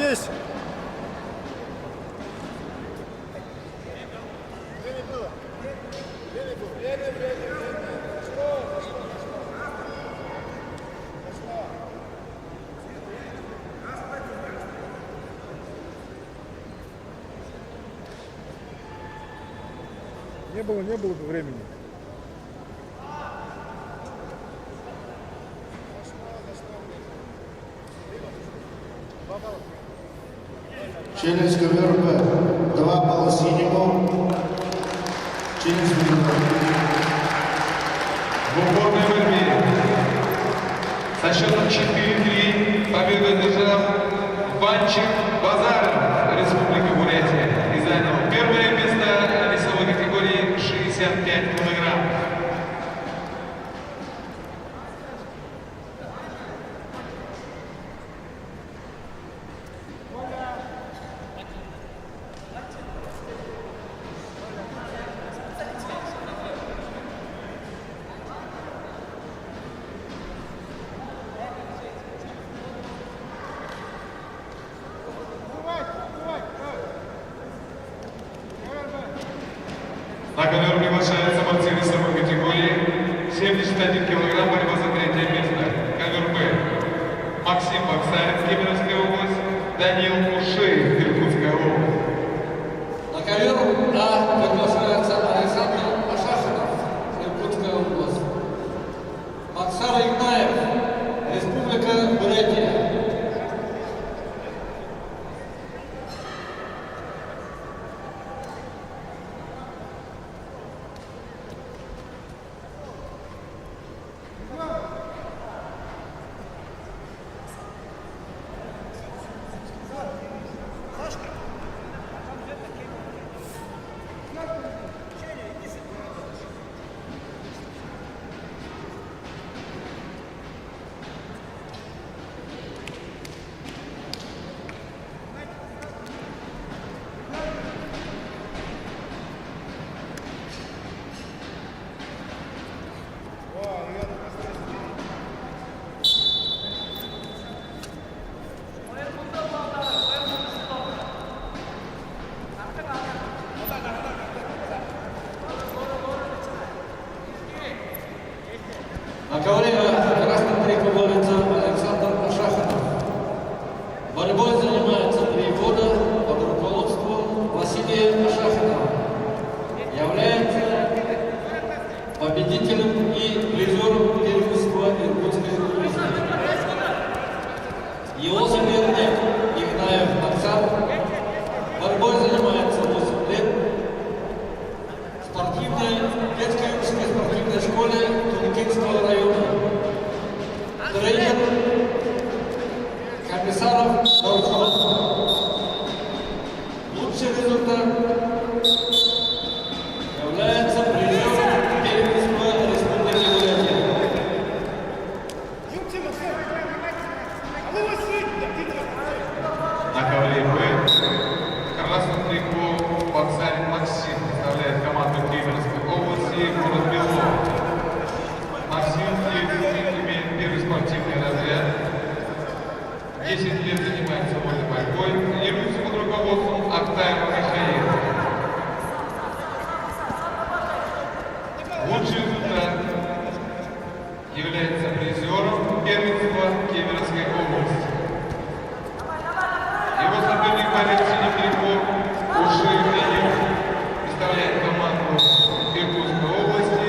Есть! Не было бы времени. Челлендж ковер Б. 2 балла синему. Челлендж В упорной борьбе со счетом 4-3 победу одержал Банчик Базаров, Республика Бурятия, и занял первое место весовой категории 65 килограмм. На ковер приглашаются борцы весовой категории 71 килограмм, борьба за третье место. Ковер Б. Максим Баксарин, Кемеровская область, Данил Мушеев, Иркутская область. На ковер А приглашается Александр Ашахов, Иркутская область. Максар Игнаев, Республика Бурятия. На ковре красным трико борется Александр Ашахов. Борьбой занимается 3 года под руководством Василия Ашахова. Является победителем и призером первенства Иркутской области. Его соперник Игнаев Максар борьбой занимается 8 лет в детской юношеской спортивной школе Туникинского района. Тренер Комиссаров Даутхов. Лучший результат является призером первенства Республики Бурятия. На ковре Б красным трико Баксарин Максим представляет команду Кемеровской области, город Белов. Максим имеет первый спортивный разряд, 10 лет занимается вольной борьбой, тренируется под руководством Актаева Михаила. Лучший результат является призером первенства Кемеровской области. Его соперник борец в синем трико Ушиев Данил представляет команду Иркутской области,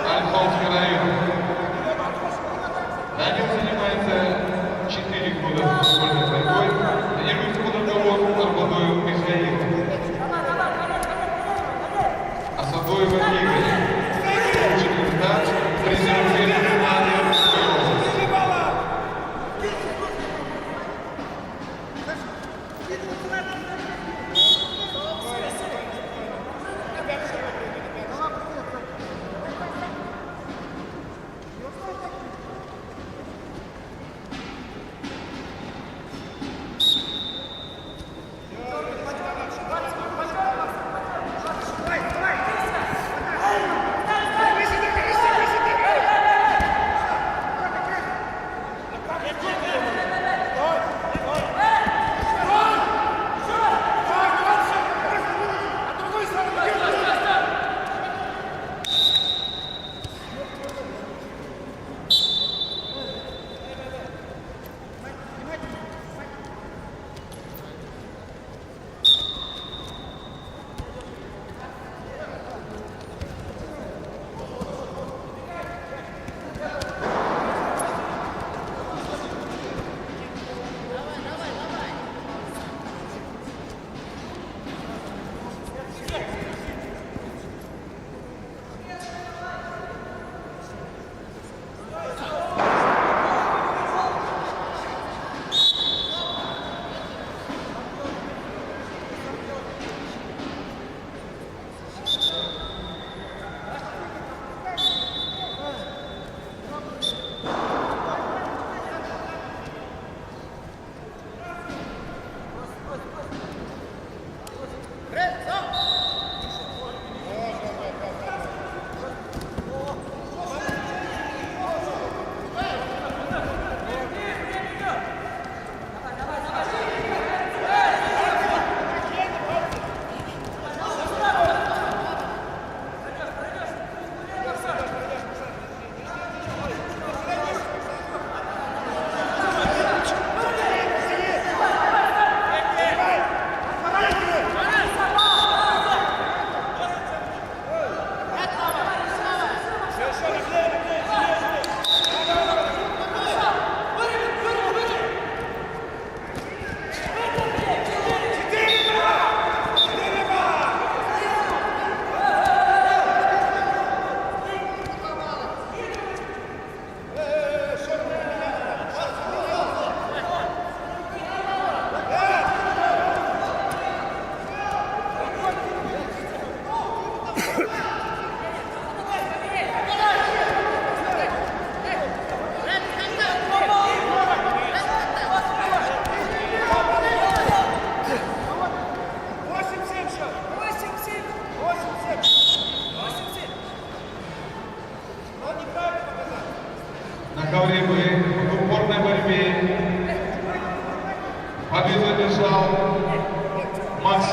Альфонский район. Данил занимается 4 года вольной борьбой, тренируется под руководством Арбадоева Михаила.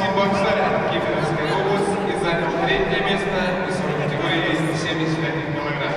Максим Баксарин, Кемеровская область, и занял 3-е место в весовой категории 71 килограмм.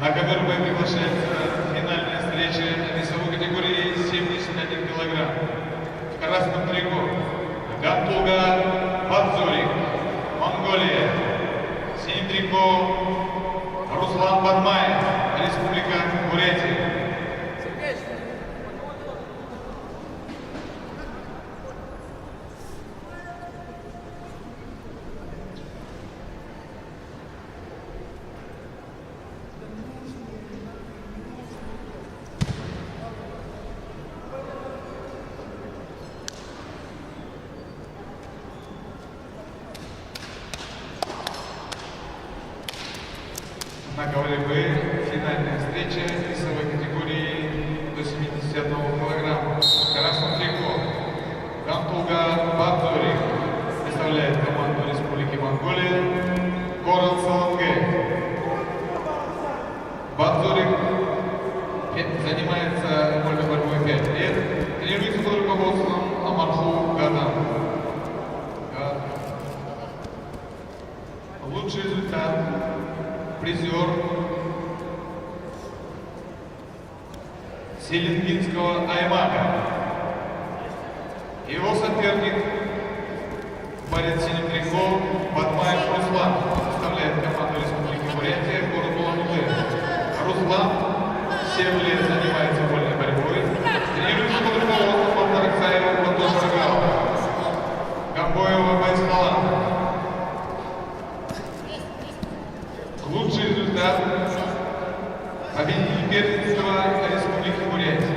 На КВРБ приглашается финальная встреча весовой категории 71 килограмм. В красном трико Гантуга Бадзорик, Монголия. В синем трико Руслан Бадмаев, Республика Бурятия. На КВРБ финальная встреча весовой категории до 70 килограмма. В красном трико Гантуга Бадзорик представляет команду Республики Монголия, город Салангэ. Бадзорик занимается вольной борьбой 5 лет, тренируется под руководством Амарху Гадам. Лучший результат призер Селенгинского Аймака. Его соперник борец синим трико Бадмаев Руслан, представляет команду Республики Бурятия, город Улан-Удэ. Руслан 7 лет занимается вольной борьбой, тренируется под руководством Тараксаева Батоша Рагала, Гамбоева Байсхала. Лучший результат победитель первенства Республики Бурятия.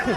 Ю.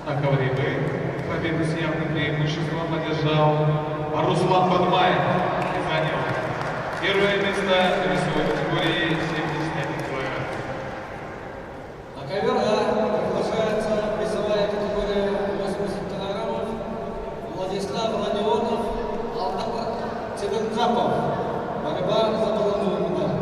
На ковре Б победу с явным преимуществом одержал Руслан Бадмаев и занял первое место в весовой категории 71 килограмм. На ковер А приглашается весовая категория 80 килограммов Владислав Родионов, Алтапа Циберджапов. Борьба за бронзовую медаль.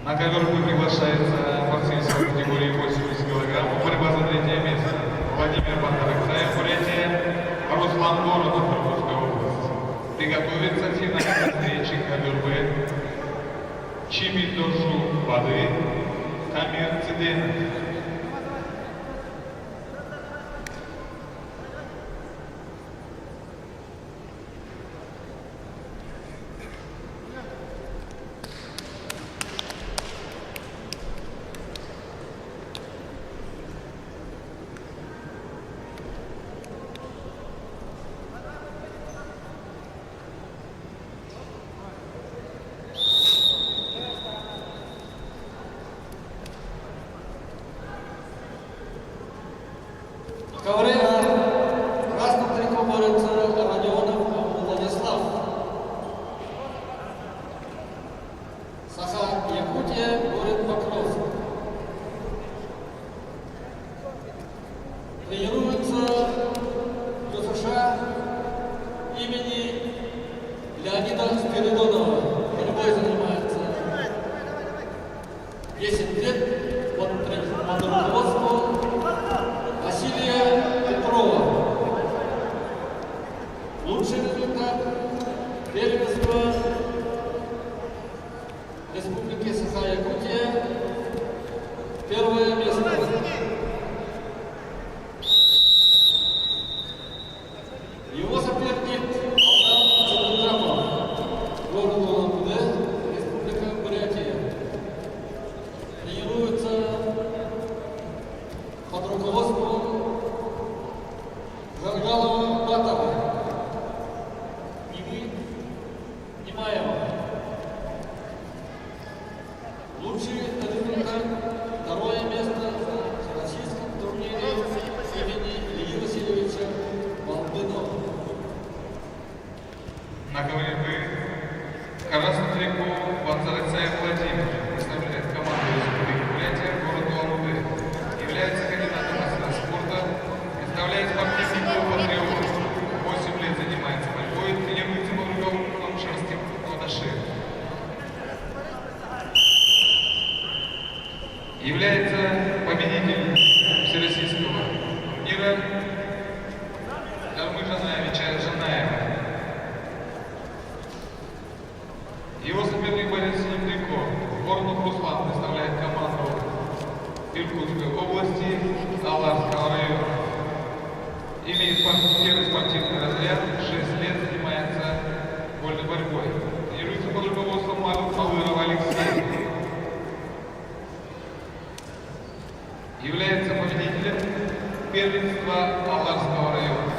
На ковер Б приглашается борцы весовой категории 80 килограммов. Борьба за третье место. Владимир Бондарев, Бурятия, Руслан Воронов, Иркутская область. Приготовиться к финальной встрече ковер Б. Чимитошу Бады, Камир Циденов. В ковре А в красном трико борется Родионов Владислав. Саха-Якутия борет Покров. Тренируется ЮСШ имени Леонида Спиридонова. Борьбой занимается 10 лет под руководством Василия Петрова. Лучший результат первенства Республики Саха-Якутия. Первое место. Его соперник Алтан Циберджапов, город Улан-Удэ, Республика Бурятия. Тренируется под руководством Жаргалова Батова, Немаева. Лучший результат, второе место На ковре красный трико Ванзарацаев Владимир представляет команду Республики Бурятия, город Улан-Удэ. Является кандидатом мастера спорта, представляет спортивный клуб «Патриот». 8 лет занимается борьбой, тренируется под руководством Шерстим Кладашев. Является победителем всероссийского турнира Дармы Жанаевича Жанаева. Его соперник борец с синим трико Горнов Руслан представляет команду Иркутской области Аларского района. Имеет первый спортивный разряд, 6 лет занимается вольной борьбой. Тренируется под руководством Малырова Алексея. Является победителем первенства Аларского района.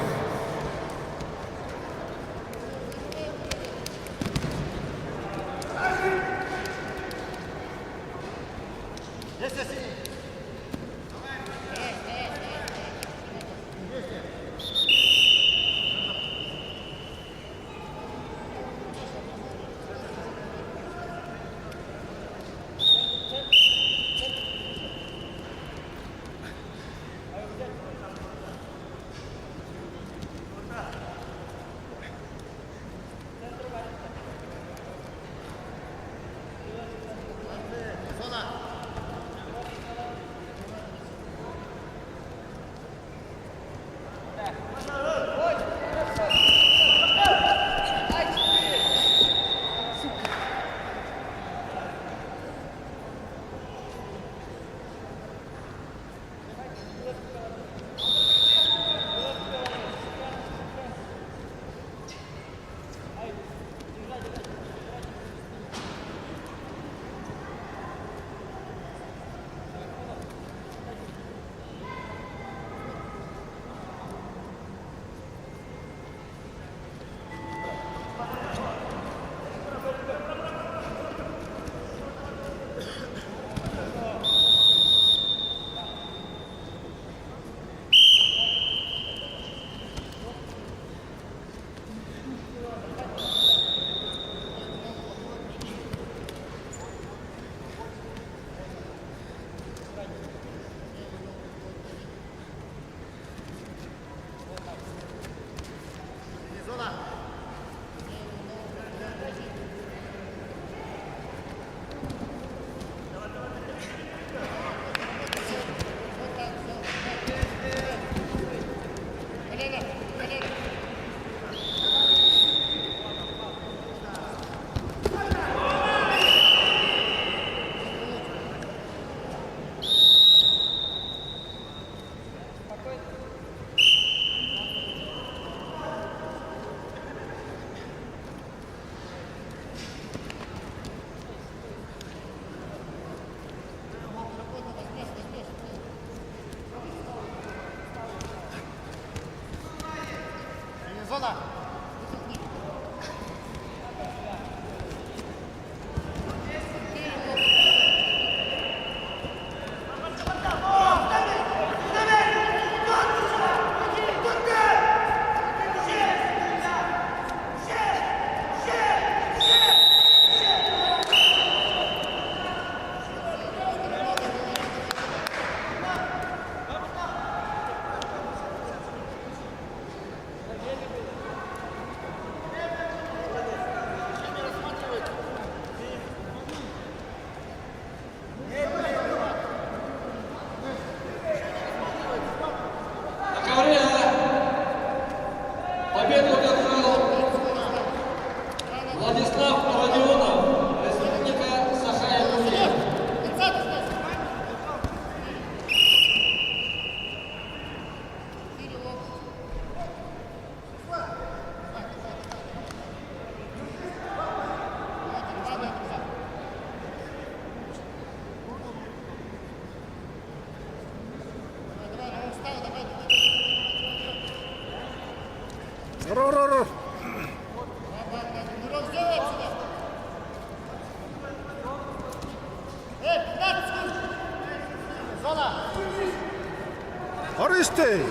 Аристей!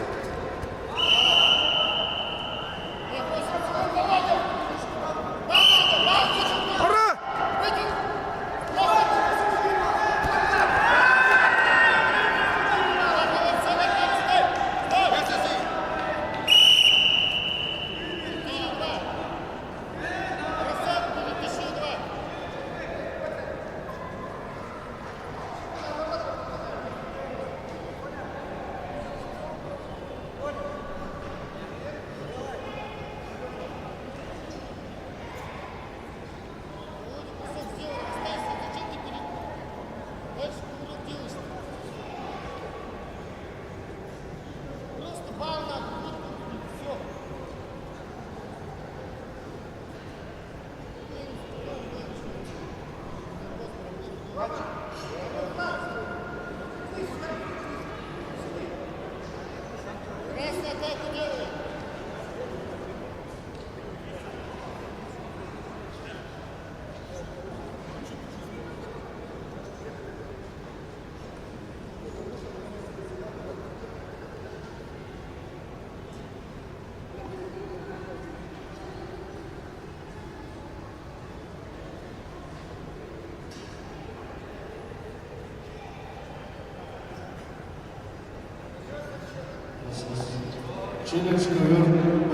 Челлендж ковер Б.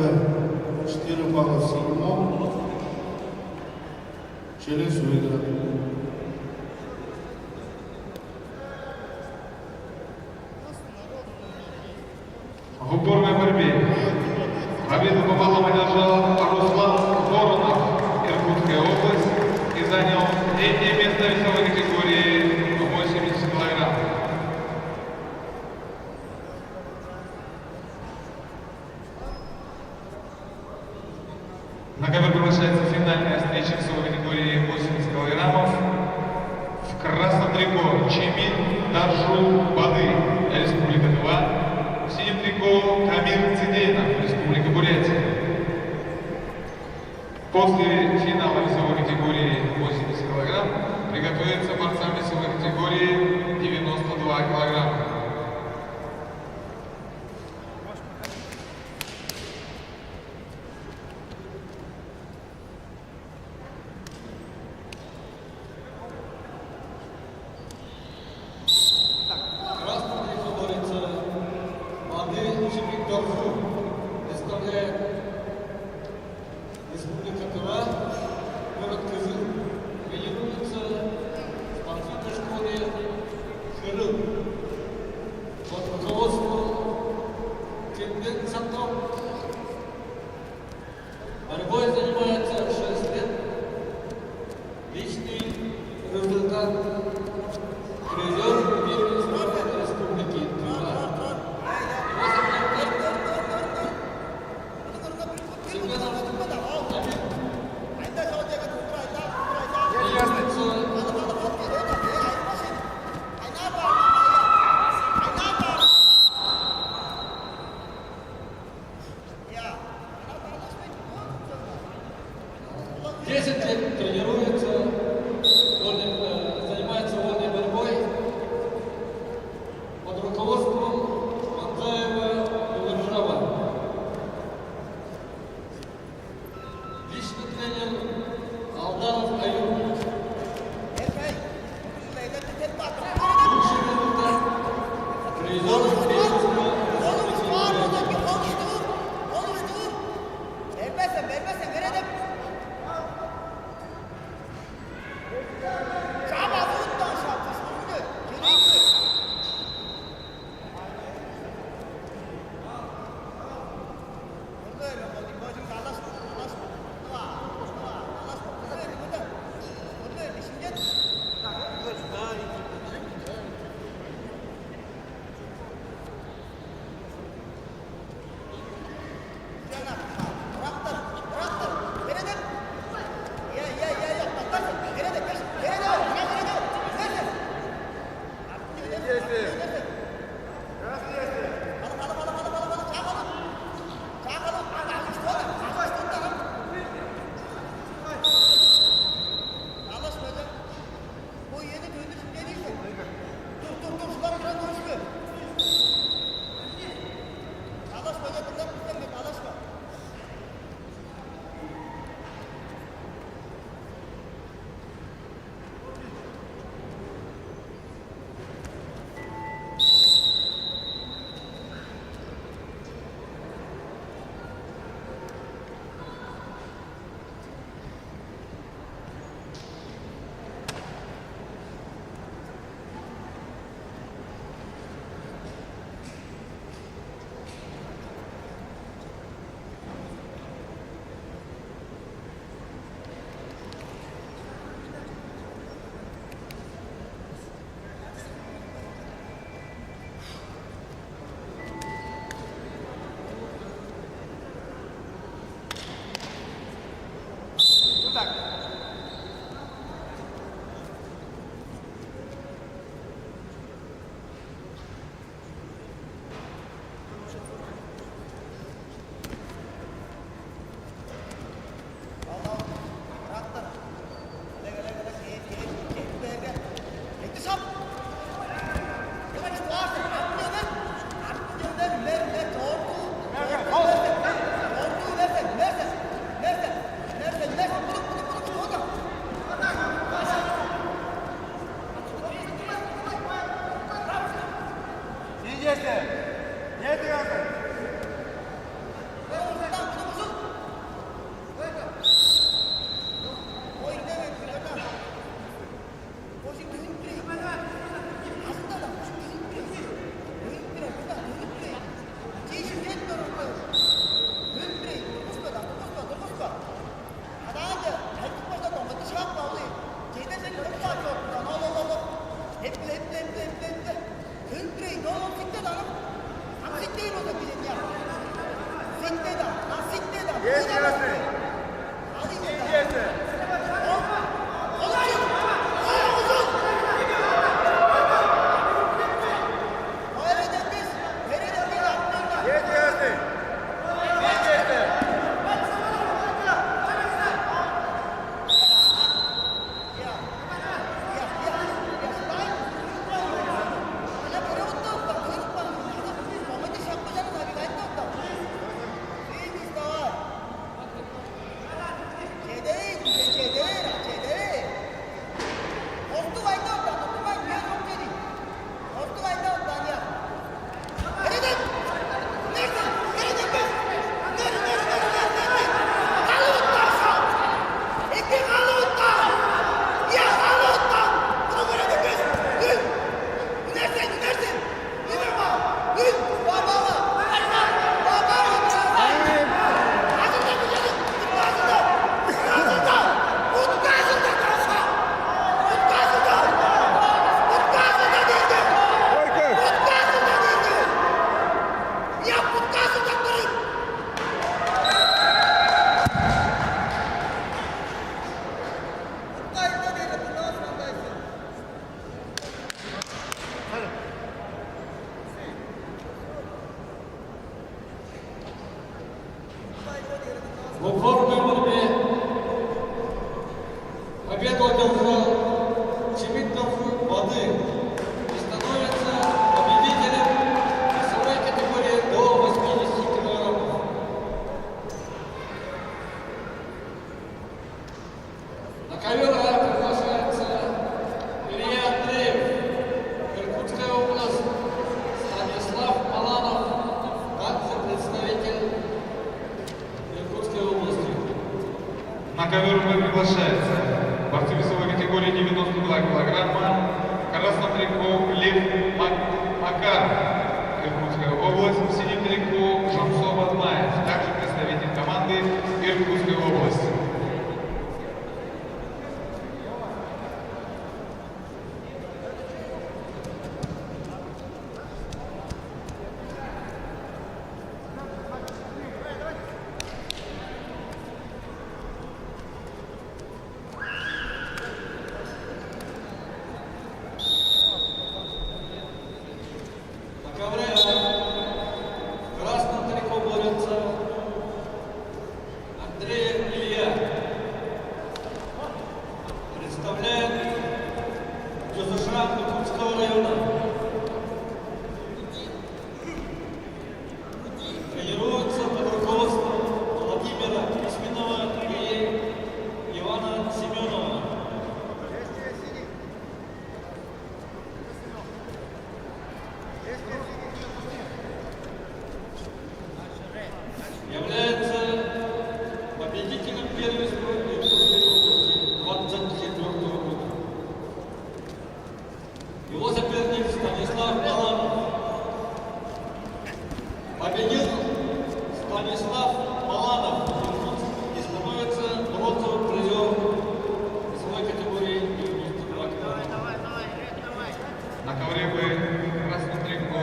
4 балла синему. Челлендж выигран. В упорной борьбе победу по баллам одержал Руслан Воронов, Иркутская область, и занял третье место в весовой категории 80 килограмм. На ковер приглашается финальная встреча весовой категории 80 килограммов. В красном трико Чемин Даржул Бады, Республика Тыва. В синем трико Камир Цидейнов, Республика Бурятия. После финала весовой категории 80 килограмм приготовятся борцам весовой категории 92 килограмма. Красный трико борется Бады Чемин Даржул. Представляет Республика Тыва, город Кызыл. Тренируется в спортивной школе Хырыл. Под руководством Кембек Цантов. Борьбой занимается 6 лет. Личный результат призер первенства Республики Тыва. Десять лет тренируется, занимается вольной борьбой под руководством Мандзаева Юларжава. Личный тренер Алданов Аюб. Лучший результат призер первенства ковер приглашается Илья Андреев, Иркутская область, Станислав Маланов, также представитель Иркутской области. На ковер приглашается борцы весовой категории 92 килограмма, в красном трико Лев Макаров, Иркутская область, в синем трико Жамсо Бадмаев, также представитель команды Иркутской области. На ковре в красном трико борется Андреев Илья. Представляет Джозефран Иркутского района. Тренируется под руководством Владимира Письменного и Ивана Семенова. Является победителем первенства Иркутской области 2024 года. Его соперник Станислав Маланов. Победил Станислав Маланов и становится бронзовым призером весовой категории 92 килограмма. На ковре в красном трико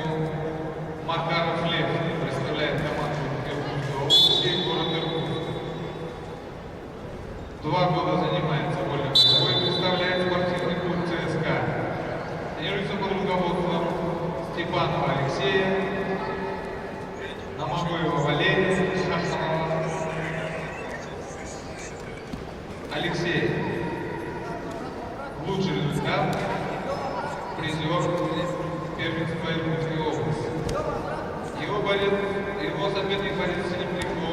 Макаров Лев представляет команду Иркутской области, город Иркутск. 2 года занимается вольной борьбой, представляет спортивный клуб ЦСКА. Тренируется под руководством Степанова Алексея, Намагоева Валерия, Шахманова Алексей. Лучший результат, призер первенства Иркутской области. Его соперник борец в синем трико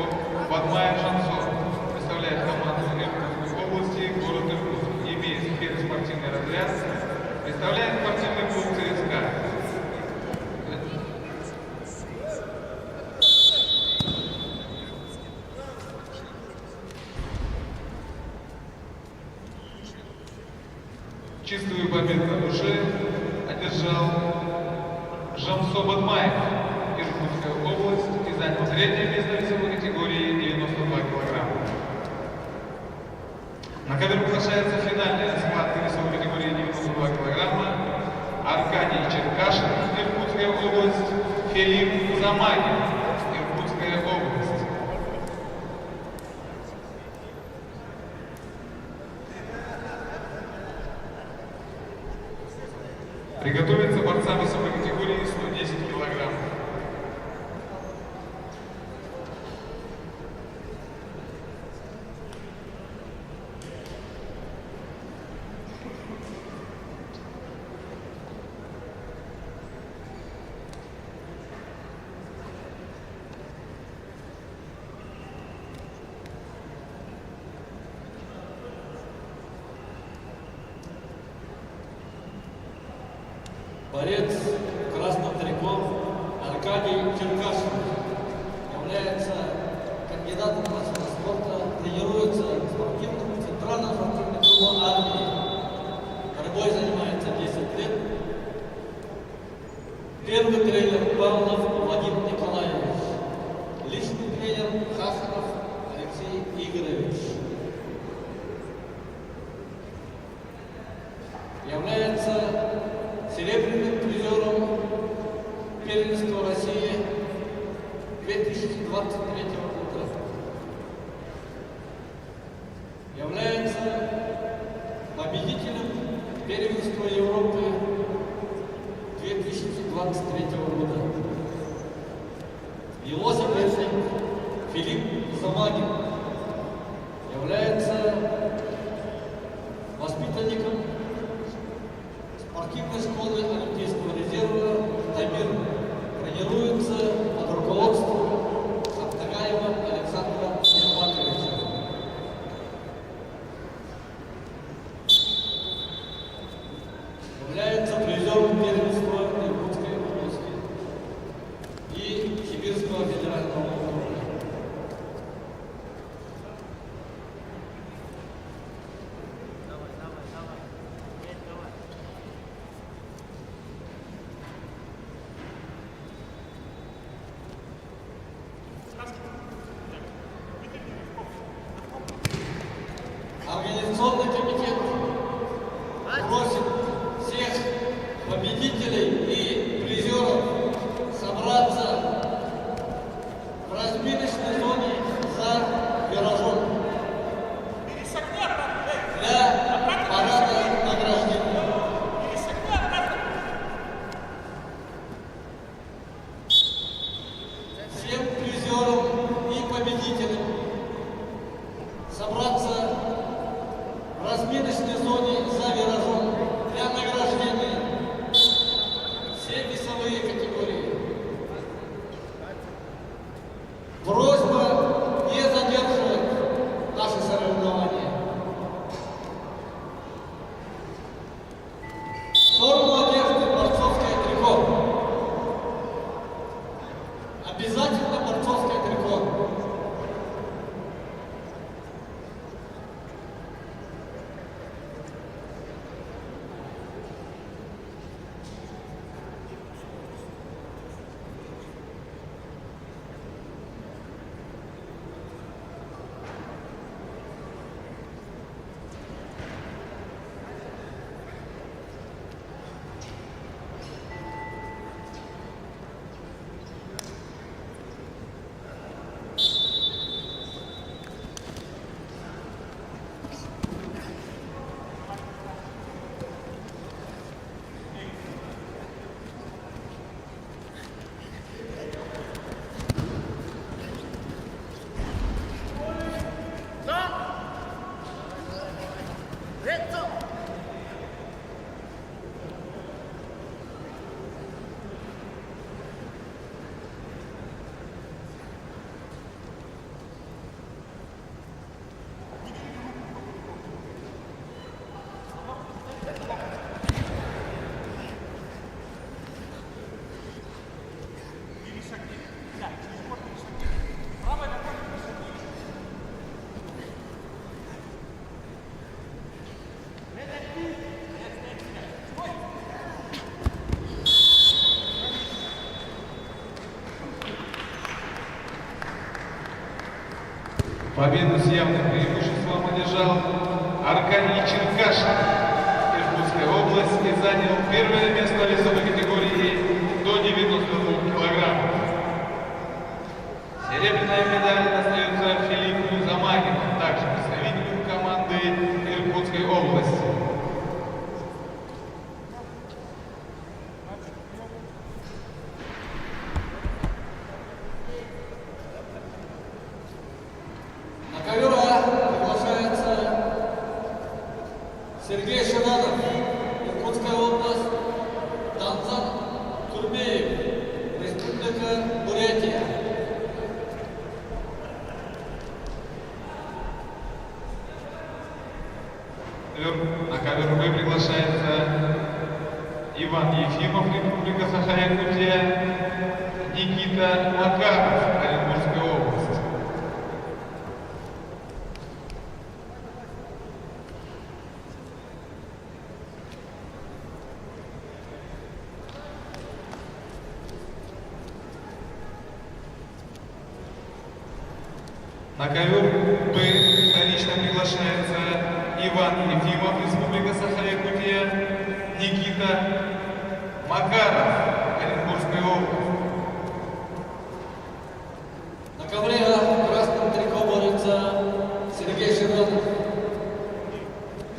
Бадмаев Шансон, представляет команду Иркутской области, город Иркутск, имеет спортивный разряд, представляет спортивный клуб ЦСКА. Чистую победу на душе одержал Жамсо Бадмаев, Иркутская область, и занял третье место в весовой категории 92 килограмма. На ковер приглашается финальная схватка весовой категории 92 килограмма. Аркадий Черкашин, Иркутская область, Филипп Замагин, Иркутская область. Приготовиться борцам весовой категории 110 килограмм. Борец в красном трико Аркадий Черкашин является кандидатом классного спорта, тренируется в спортивном центральном спортивном клубе армии. Борьбой занимается 10 лет. Первый тренер Павлов Владимир Николаевич. Личный тренер Хасанов Алексей Игоревич. Является серебряным призером первенства России 2023 года. Является победителем первенства Европы 2023 года. Его соперник Филипп Замагин является воспитанником спортивной школы Олимпийского резерва «Тамир». Тренируется под руководством Саптагаева Александра Ермаковича. Организационный комитет просит всех победителей и призеров собраться в разминочной зоне за виражом для парада награждения. Всем призерам и победителям собраться в разминочной зоне за виражом для награждения. Все весовые категории. Просьба не задерживать наши соревнования. Форму одежды борцовское трико. Обязательно борцовское трико. Победу с явным преимуществом одержал Аркадий Черкашин Иркутской области, занял первое место в весовой категории до 92 килограммов. Серебряная медаль достается Филиппу Замагину, также представителю команды Иркутской области. На ковер приглашается Сергей Ширанов, Иркутская область, Данзан Турбеев, Республика Бурятия. На ковер приглашается Иван Ефимов, Республика Саха-Якутия, Никита Макаров, Оренбургская область. На ковер Б вторично приглашается Иван Ефимов, Республика Саха-Якутия, Никита Макаров, Оренбургская область. На ковре в красном трико борется Сергей Ширанов.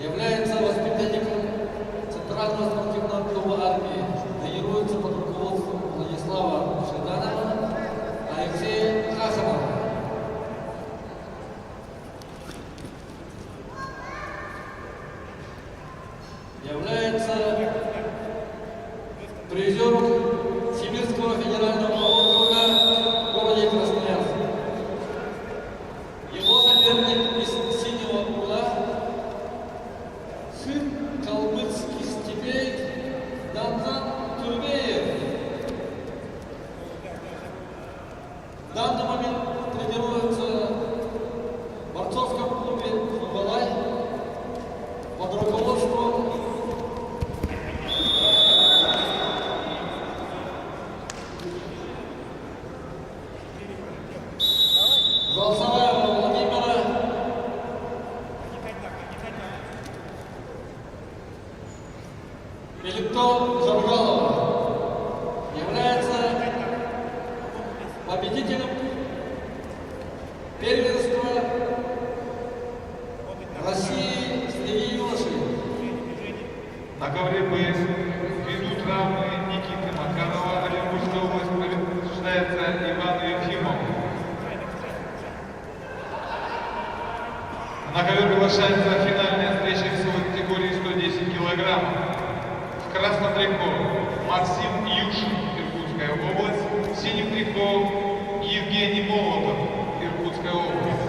Является воспитанником Центрального спортивного клуба армии. Тренируется под руководством Владислава Ширанова, Алексея Хасанова. Является призером Сибирского федерального округа в городе Красноярск. Его соперник из синего угла сын калмыцких степей Данзан Турбеев. В данный момент тренируется в борцовском клубе «Хубалай» под руководством Голосовая Владимира. Мелитон Завгалова является победителем первенства России среди юношей. На ковре БС ввиду травмы Никиты Макарова Оренбургская область побеждается Иван Ефимов. На ковер приглашается финальная встреча весовой категории 110 килограммов. В красном трико Максим Юшин, Иркутская область. В синем трико Евгений Молотов, Иркутская область.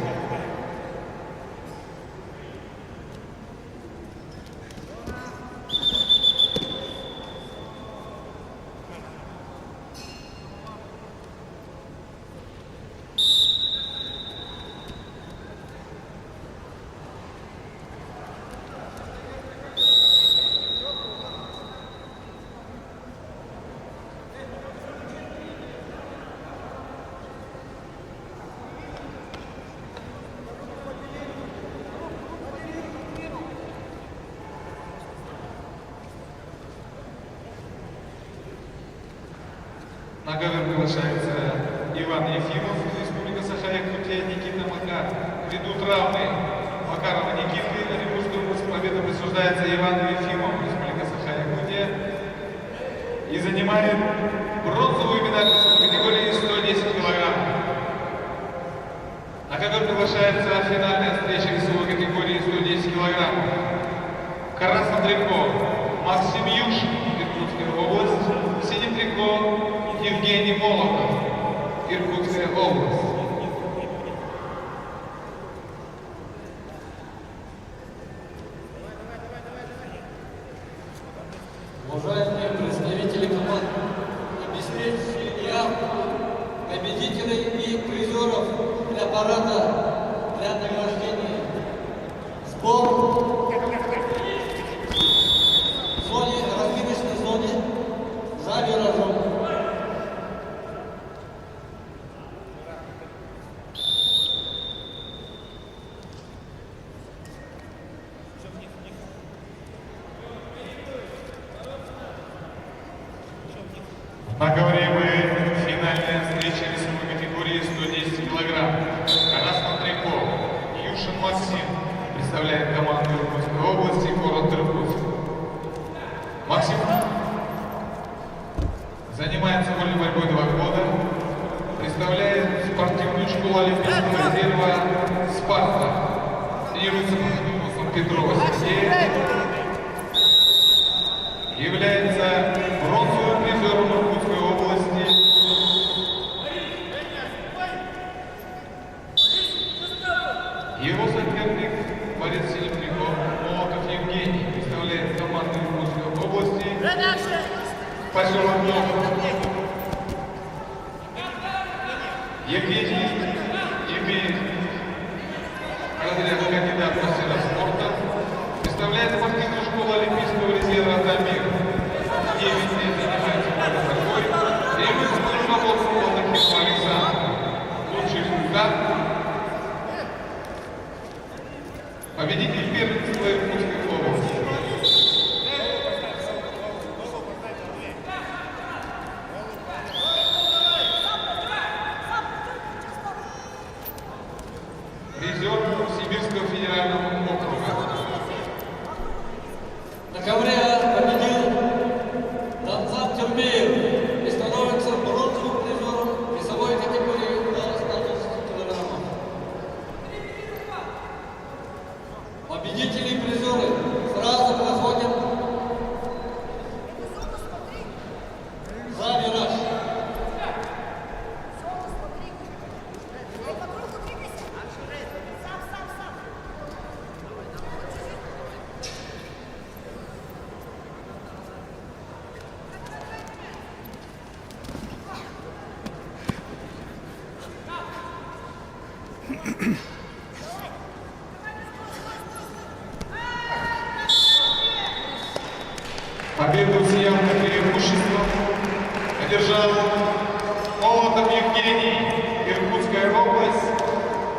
На ковер приглашается Иван Ефимов, Республика Саха-Якутия, Никита Макар. Ввиду травмы Макарова Никиты Оренбургской области победа присуждается Ивану Ефимову, Республика Саха-Якутия, и занимает бронзовую медаль в категории 110 килограммов. На ковер приглашается финальная встреча весовой категории 110 килограммов. В красном трико Максим Юшин, Иркутская область. В синем трико Евгений Молотов, Иркутская область. Уважаемые представители команд, обеспечьте явку победителей и призеров для парада, для награждения. Сбор в зоне, разминочной зоне за виражом. На ковре БС финальная встреча весовой категории 110 килограмм. В красном трико Юшин Максим представляет команду Иркутской области, город Иркутск. Максим занимается вольной борьбой 2 года, представляет спортивную школу Олимпийского резерва «Спарта». Тренируется под Петрова Сергея. Является бронзовым призером Иркутской области. Его соперник, борец синим трико, Молотов Евгений, представляет команду Иркутской области. Поселок Молотов. Евгений имеет разряд кандидат в мастера спорта. Представляет спортивную школу Олимпийского резерва «Дамир». 9 лет занимается борьбой. Требуется руководство Малахим Александр. Лучший результат. Победитель первенства Иркутской области. Призер Сибирского федерального округа. На ковре победил Данзан Тюрбеев и становится бронзовым призером весовой категории до 110 килограммов. Победители и призеры сразу проходят за вираж. Победу с явным преимуществом одержал Молотов Евгений, Иркутская область,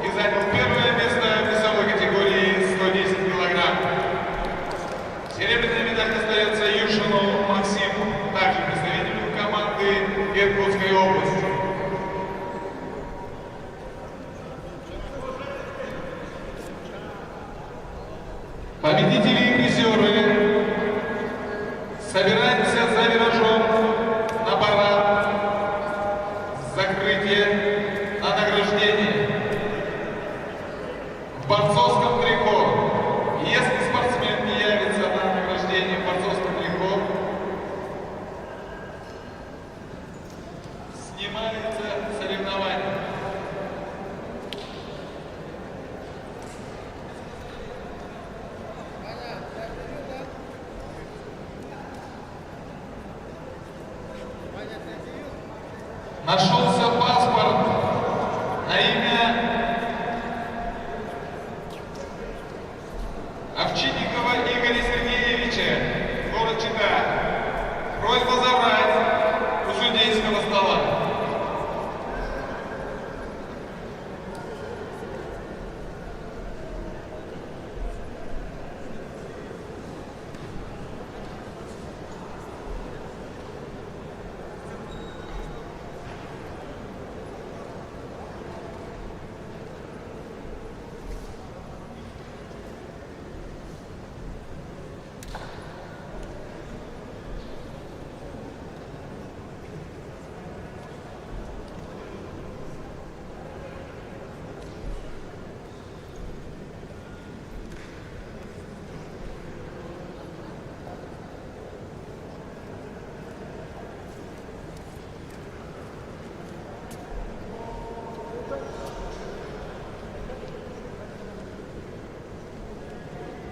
и занял первое место в весовой категории 110 килограмм. Серебряная медаль достается Юшину Победители и призеры, собираемся за виражом на парад, закрытие на награждение. В борцовском трико, если спортсмен не явится на награждение в борцовском трико, снимается соревнование. Нашелся паспорт на имя Овчинникова Игоря Сергеевича.